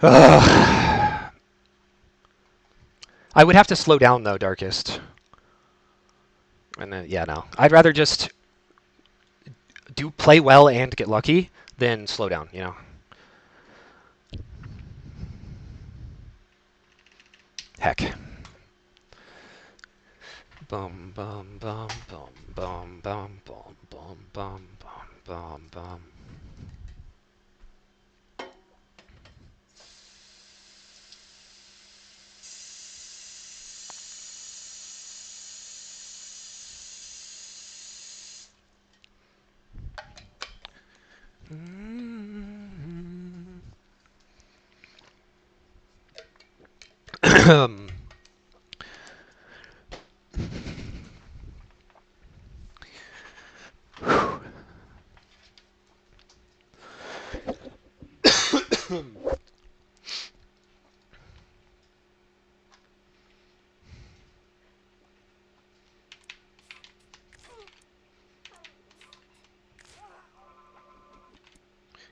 Ugh. I would have to slow down, though, Darkest. And then, yeah, no. I'd rather just play well and get lucky than slow down, you know? Heck. Bum, bum, bum, bum, bum, bum, bum, bum, bum, bum, bum, bum.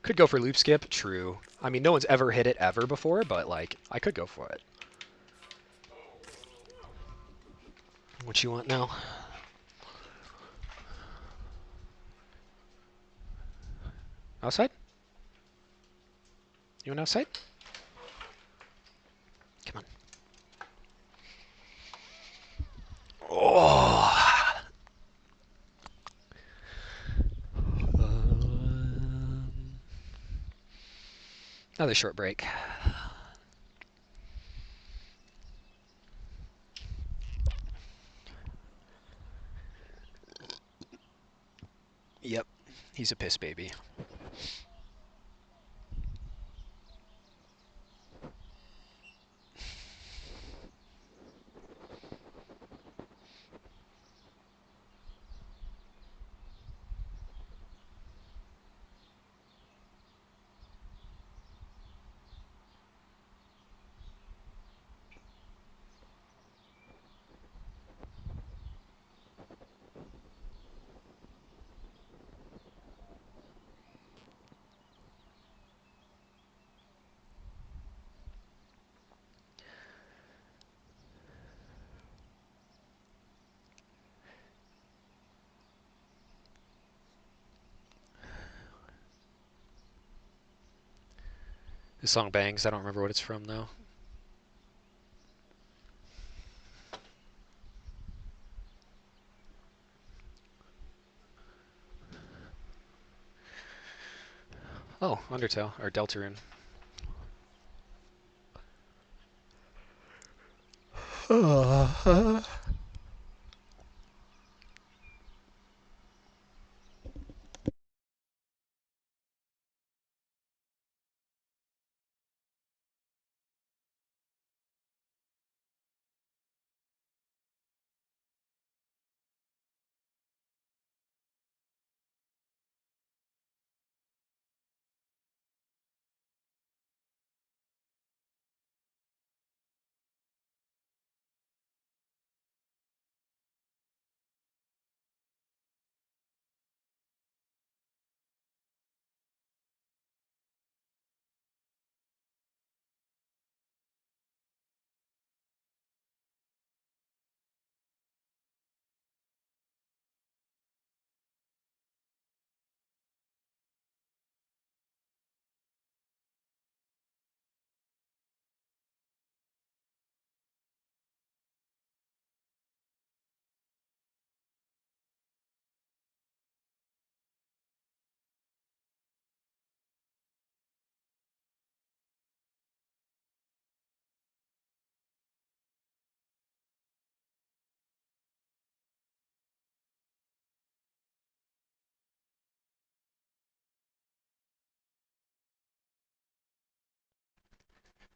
Could go for loop skip, true. I mean, no one's ever hit it ever before, but, like, I could go for it. What you want now? Outside? You want outside? Come on. Oh. Another short break. Yep, he's a piss baby. This song bangs. I don't remember what it's from though. Oh, Undertale or Deltarune.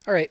All right.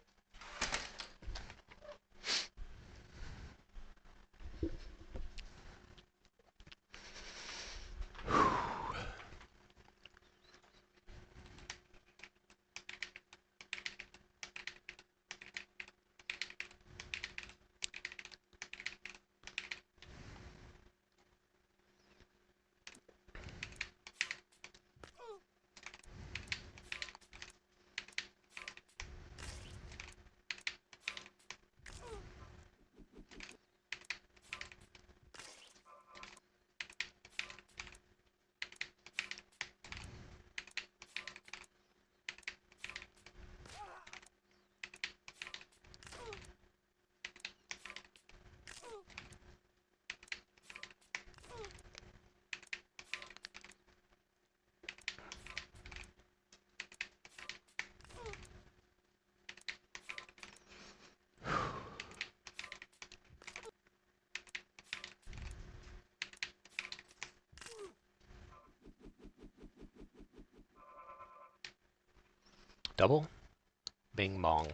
Double? Bing bong.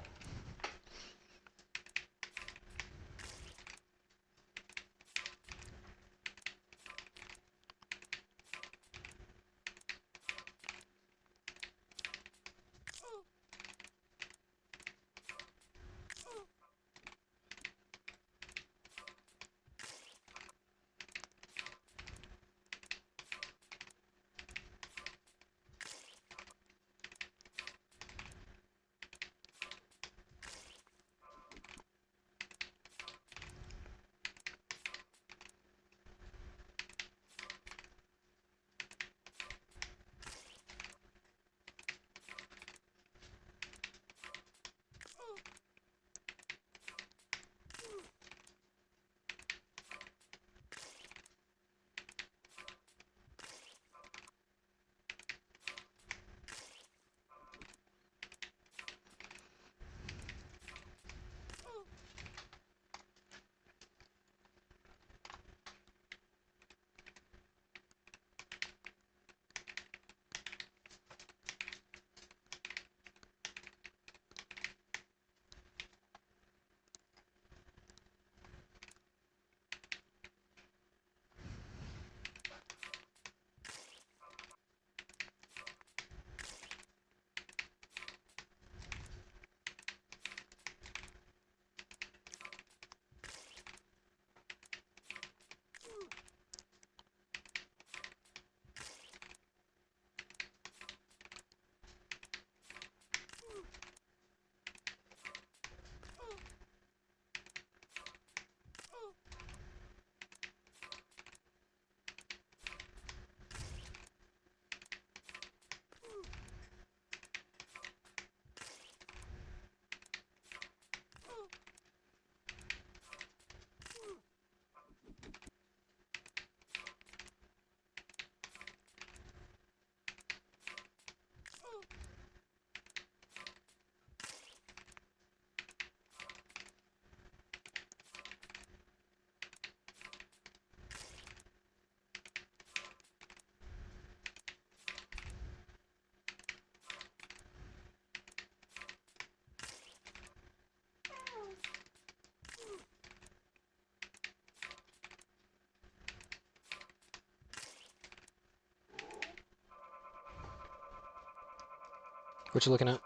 What you looking at?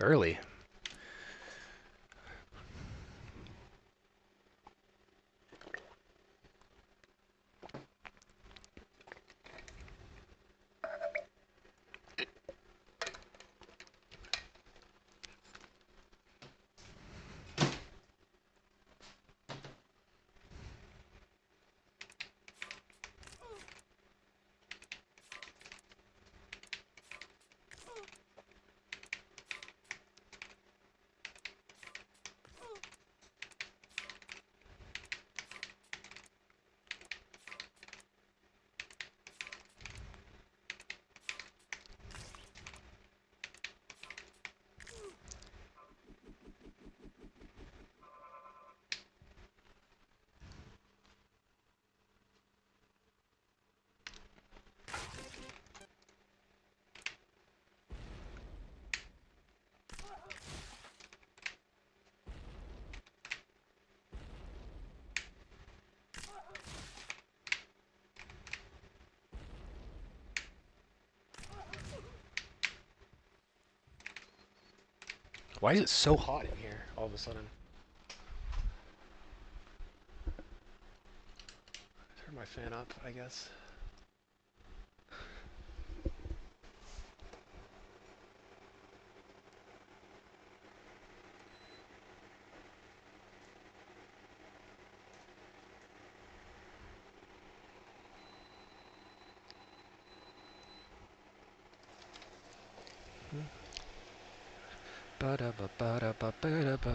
Early. Why is it so hot in here all of a sudden? Turn my fan up, I guess.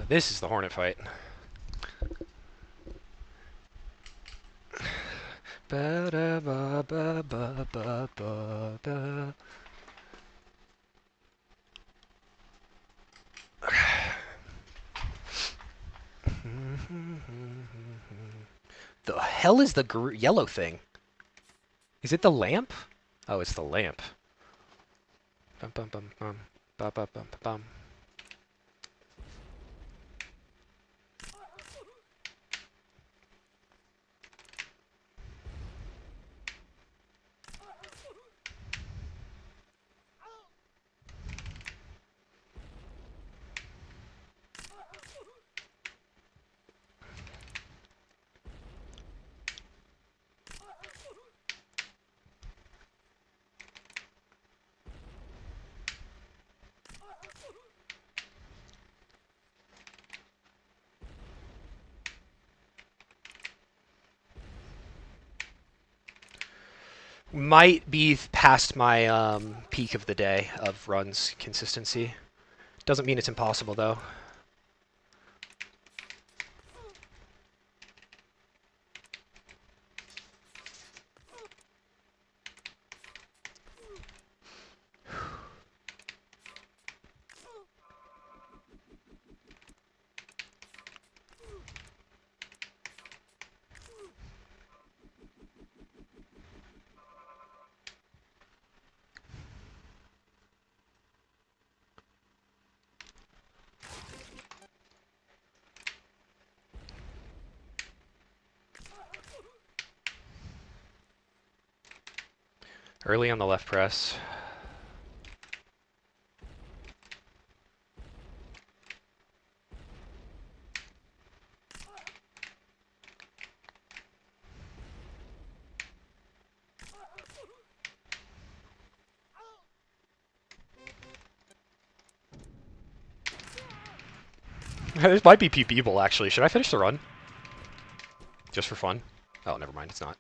This is the Hornet fight. The hell is the yellow thing? Is it the lamp? Oh, it's the lamp. Bum bum bum bum. Bum bum bum bum. Might be past my peak of the day of runs consistency. Doesn't mean it's impossible, though. Early on the left press. This might be PBable, actually. Should I finish the run? Just for fun? Oh, never mind, it's not.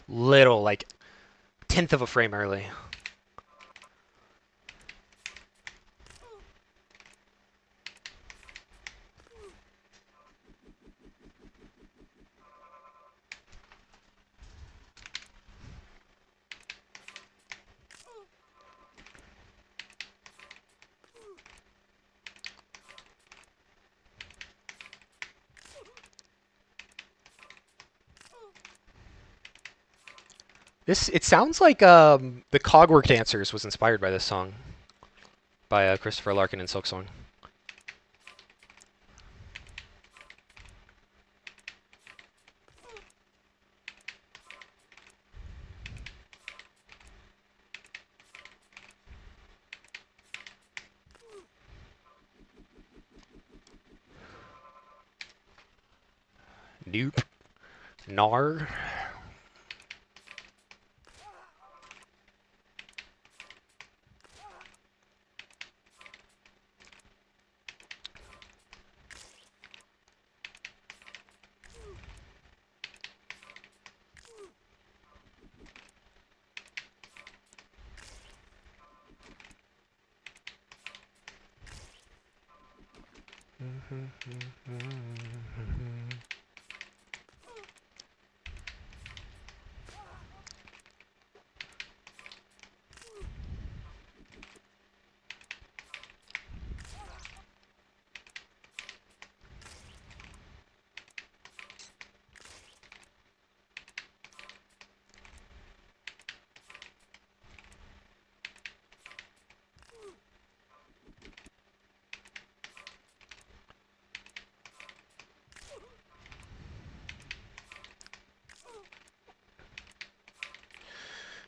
Little, like, 10th of a frame early. It sounds like the Cogwork Dancers was inspired by this song by Christopher Larkin and Silksong. Nope. Nar.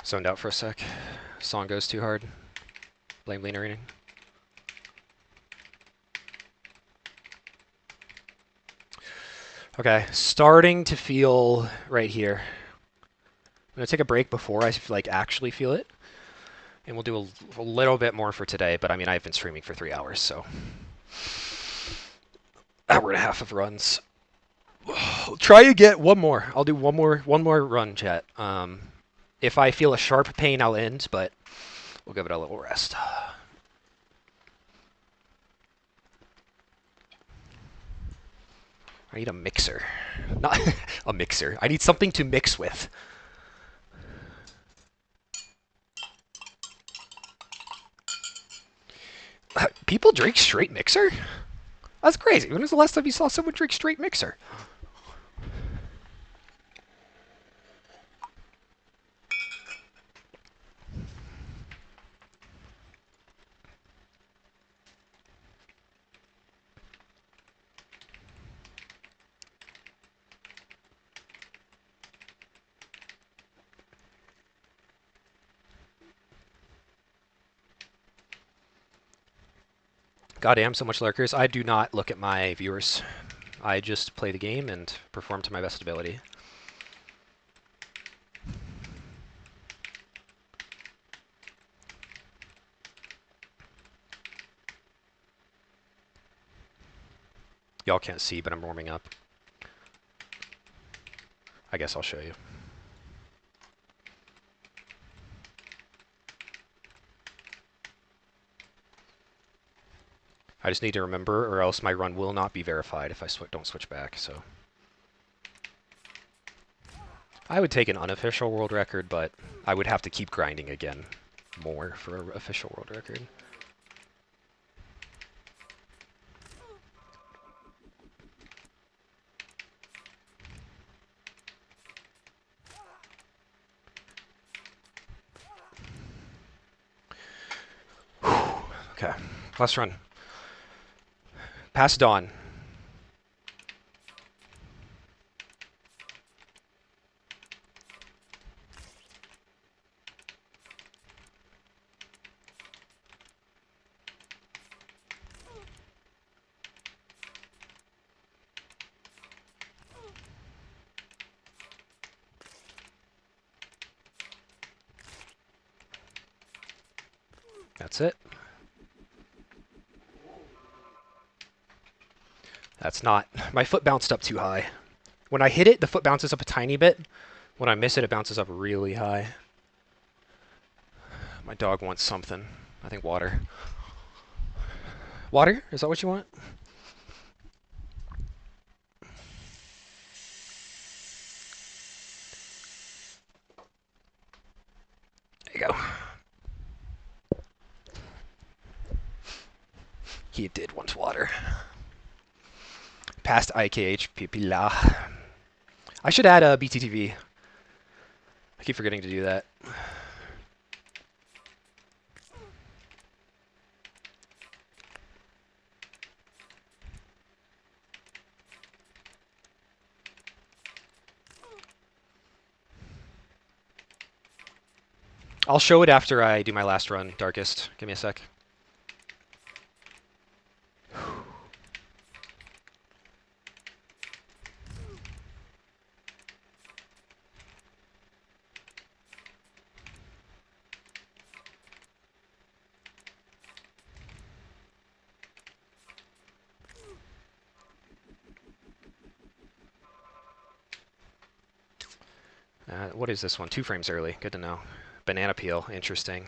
Zoned out for a sec. Song goes too hard. Blame Lena reading. Okay, starting to feel right here. I'm gonna take a break before I like actually feel it, and we'll do a little bit more for today. But I mean, I've been streaming for 3 hours, so hour and a half of runs. Try to get one more. I'll do one more run, chat. If I feel a sharp pain, I'll end, but we'll give it a little rest. I need a mixer. Not a mixer. I need something to mix with. People drink straight mixer? That's crazy. When was the last time you saw someone drink straight mixer? Goddamn, so much lurkers. I do not look at my viewers. I just play the game and perform to my best ability. Y'all can't see, but I'm warming up. I guess I'll show you. I just need to remember, or else my run will not be verified if I don't switch back, so. I would take an unofficial world record, but I would have to keep grinding again more for an official world record. Okay, last run. Past dawn. That's it. That's not... My foot bounced up too high. When I hit it, the foot bounces up a tiny bit. When I miss it, it bounces up really high. My dog wants something. I think water. Water? Is that what you want? There you go. He did want water. Past IKH Pipila. I should add a BTTV. I keep forgetting to do that. I'll show it after I do my last run, Darkest. Give me a sec. What is this one? 2 frames early. Good to know. Banana peel. Interesting.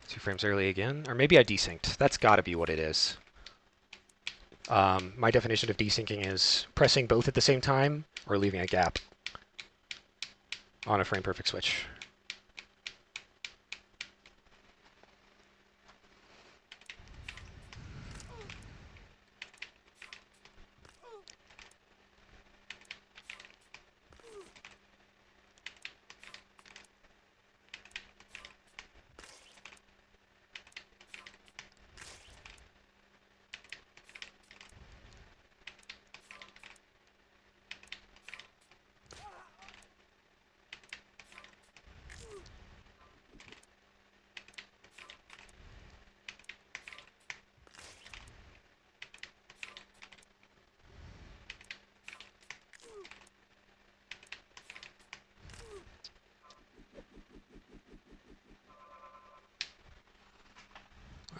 Two frames early again. Or maybe I desynced. That's got to be what it is. My definition of desyncing is pressing both at the same time or leaving a gap on a frame perfect switch.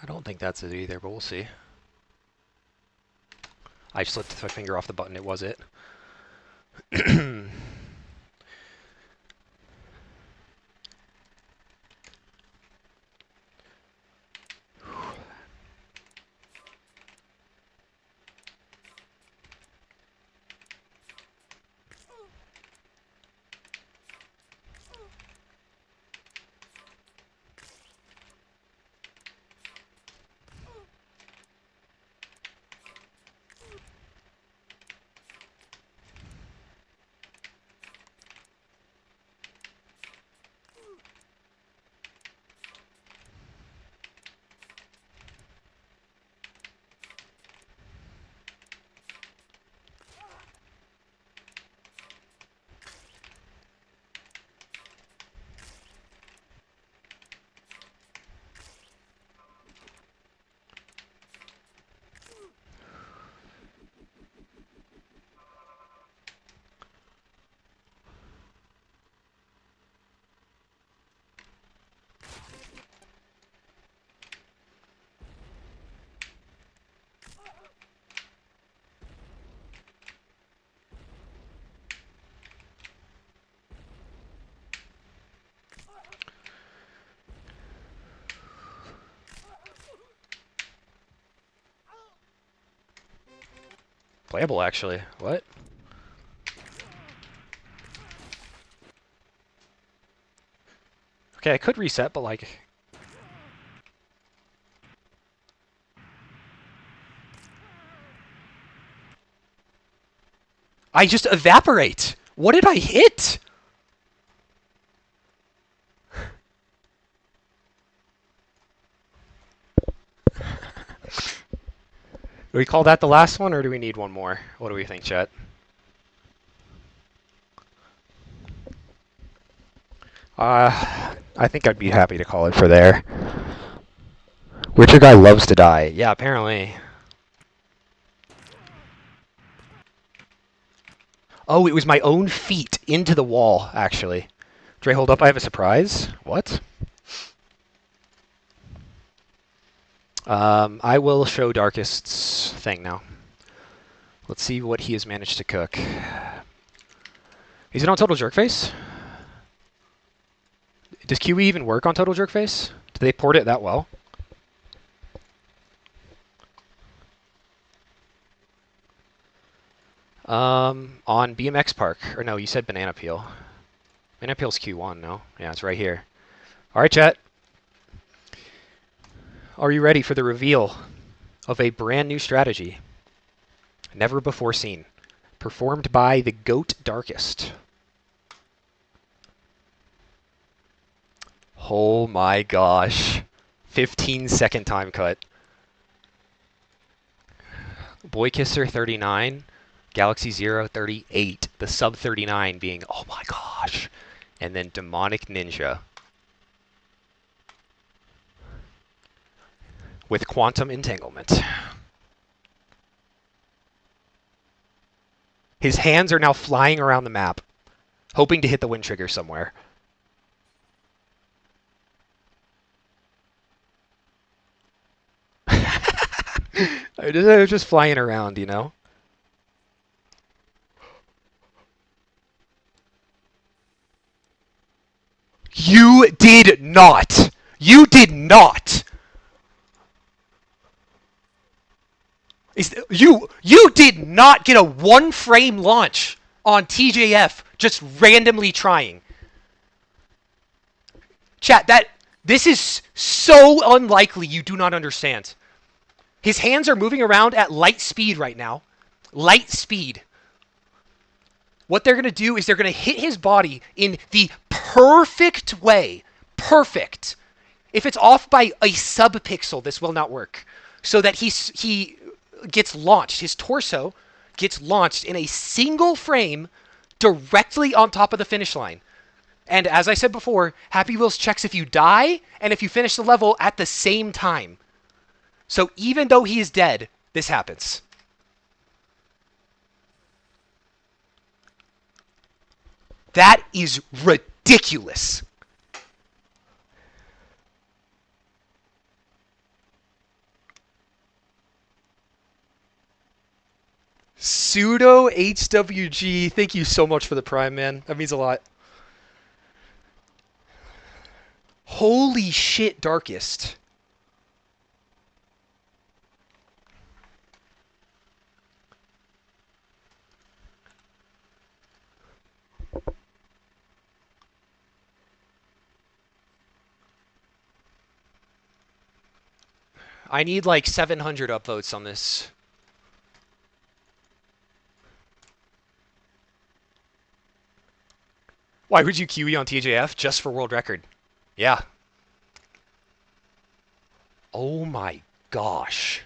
I don't think that's it either, but we'll see. I slipped my finger off the button. It was it. playable, actually. What? Okay, I could reset, but like... I just evaporate! What did I hit? Do we call that the last one, or do we need one more? What do we think, chat? I think I'd be happy to call it for there. Witcher guy loves to die. Yeah, apparently. Oh, it was my own feet into the wall, actually. Dre, hold up, I have a surprise. What? I will show Darkest's thing now. Let's see what he has managed to cook. Is it on Total Jerkface? Does QE even work on Total Jerkface? Do they port it that well? On BMX Park. Or no, you said Banana Peel. Banana Peel's Q1, no? Yeah, it's right here. Alright, chat. Are you ready for the reveal of a brand new strategy? Never before seen. Performed by the GOAT Darkest. Oh my gosh. 15-second time cut. Boy Kisser 39. Galaxy Zero 38. The sub 39 being, oh my gosh. And then Demonic Ninja. With Quantum Entanglement. His hands are now flying around the map, hoping to hit the wind trigger somewhere. They're just flying around, you know? You did not! You did not! You did not get a one-frame launch on TJF just randomly trying. Chat, this is so unlikely you do not understand. His hands are moving around at light speed right now. Light speed. What they're going to do is they're going to hit his body in the perfect way. Perfect. If it's off by a sub-pixel, this will not work. So that he gets launched. His torso gets launched in a single frame directly on top of the finish line. And as I said before, Happy Wheels checks if you die and if you finish the level at the same time. So even though he is dead, this happens. That is ridiculous. Pseudo HWG, thank you so much for the Prime, man. That means a lot. Holy shit, Darkest. I need like 700 upvotes on this. Why would you QE on TJF? Just for world record. Yeah. Oh my gosh.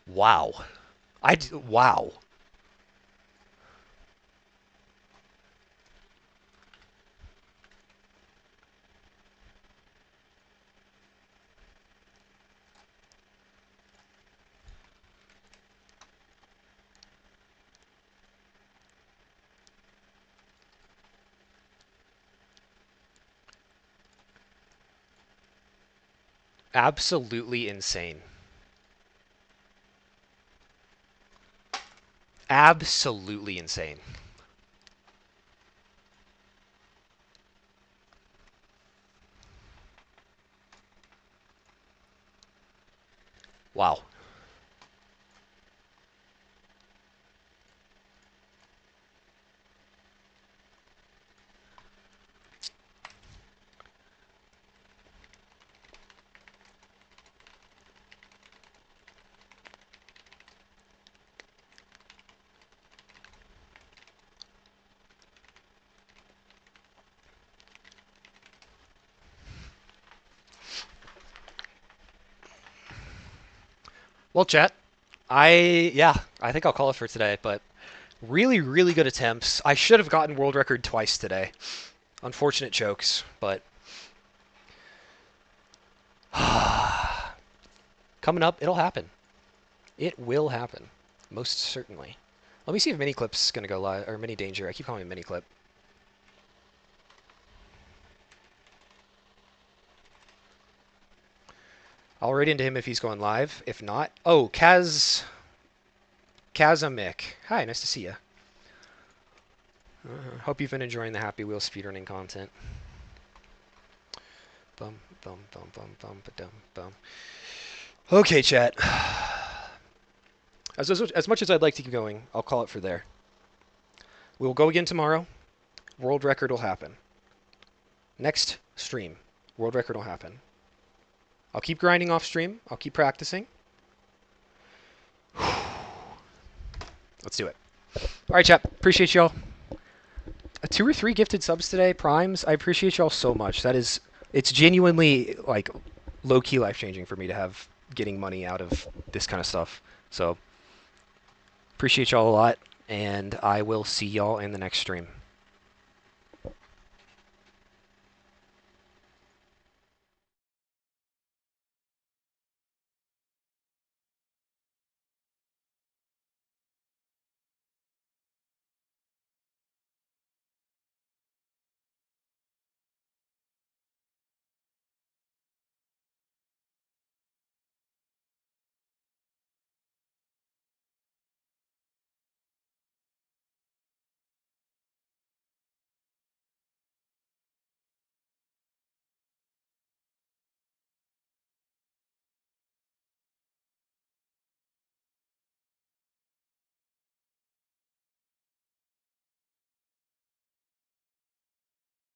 Wow. Wow. Absolutely insane. Absolutely insane. . . . . . . . . . . . . . . . . . . . . . . . . . . . . . . . . . . . . . . . . . . . . . . . . . . . . . . . . . . Well, chat, yeah, I think I'll call it for today, but really, really good attempts. I should have gotten world record twice today. Unfortunate chokes, but coming up, it'll happen. It will happen. Most certainly. Let me see if Mini Clip's gonna go live, or Mini Danger. I keep calling him Mini Clip. I'll write into him if he's going live. If not, oh, Kazamick. Hi, nice to see you. Hope you've been enjoying the Happy Wheel speedrunning content. Bum, bum, bum, bum, bum, ba-dum, bum. Okay, chat. As much as I'd like to keep going, I'll call it for there. We will go again tomorrow. World record will happen. Next stream, world record will happen. I'll keep grinding off stream. I'll keep practicing. Let's do it. All right, chat. Appreciate y'all. 2 or 3 gifted subs today, primes. I appreciate y'all so much. It's genuinely like low-key life-changing for me to have getting money out of this kind of stuff. So appreciate y'all a lot, and I will see y'all in the next stream.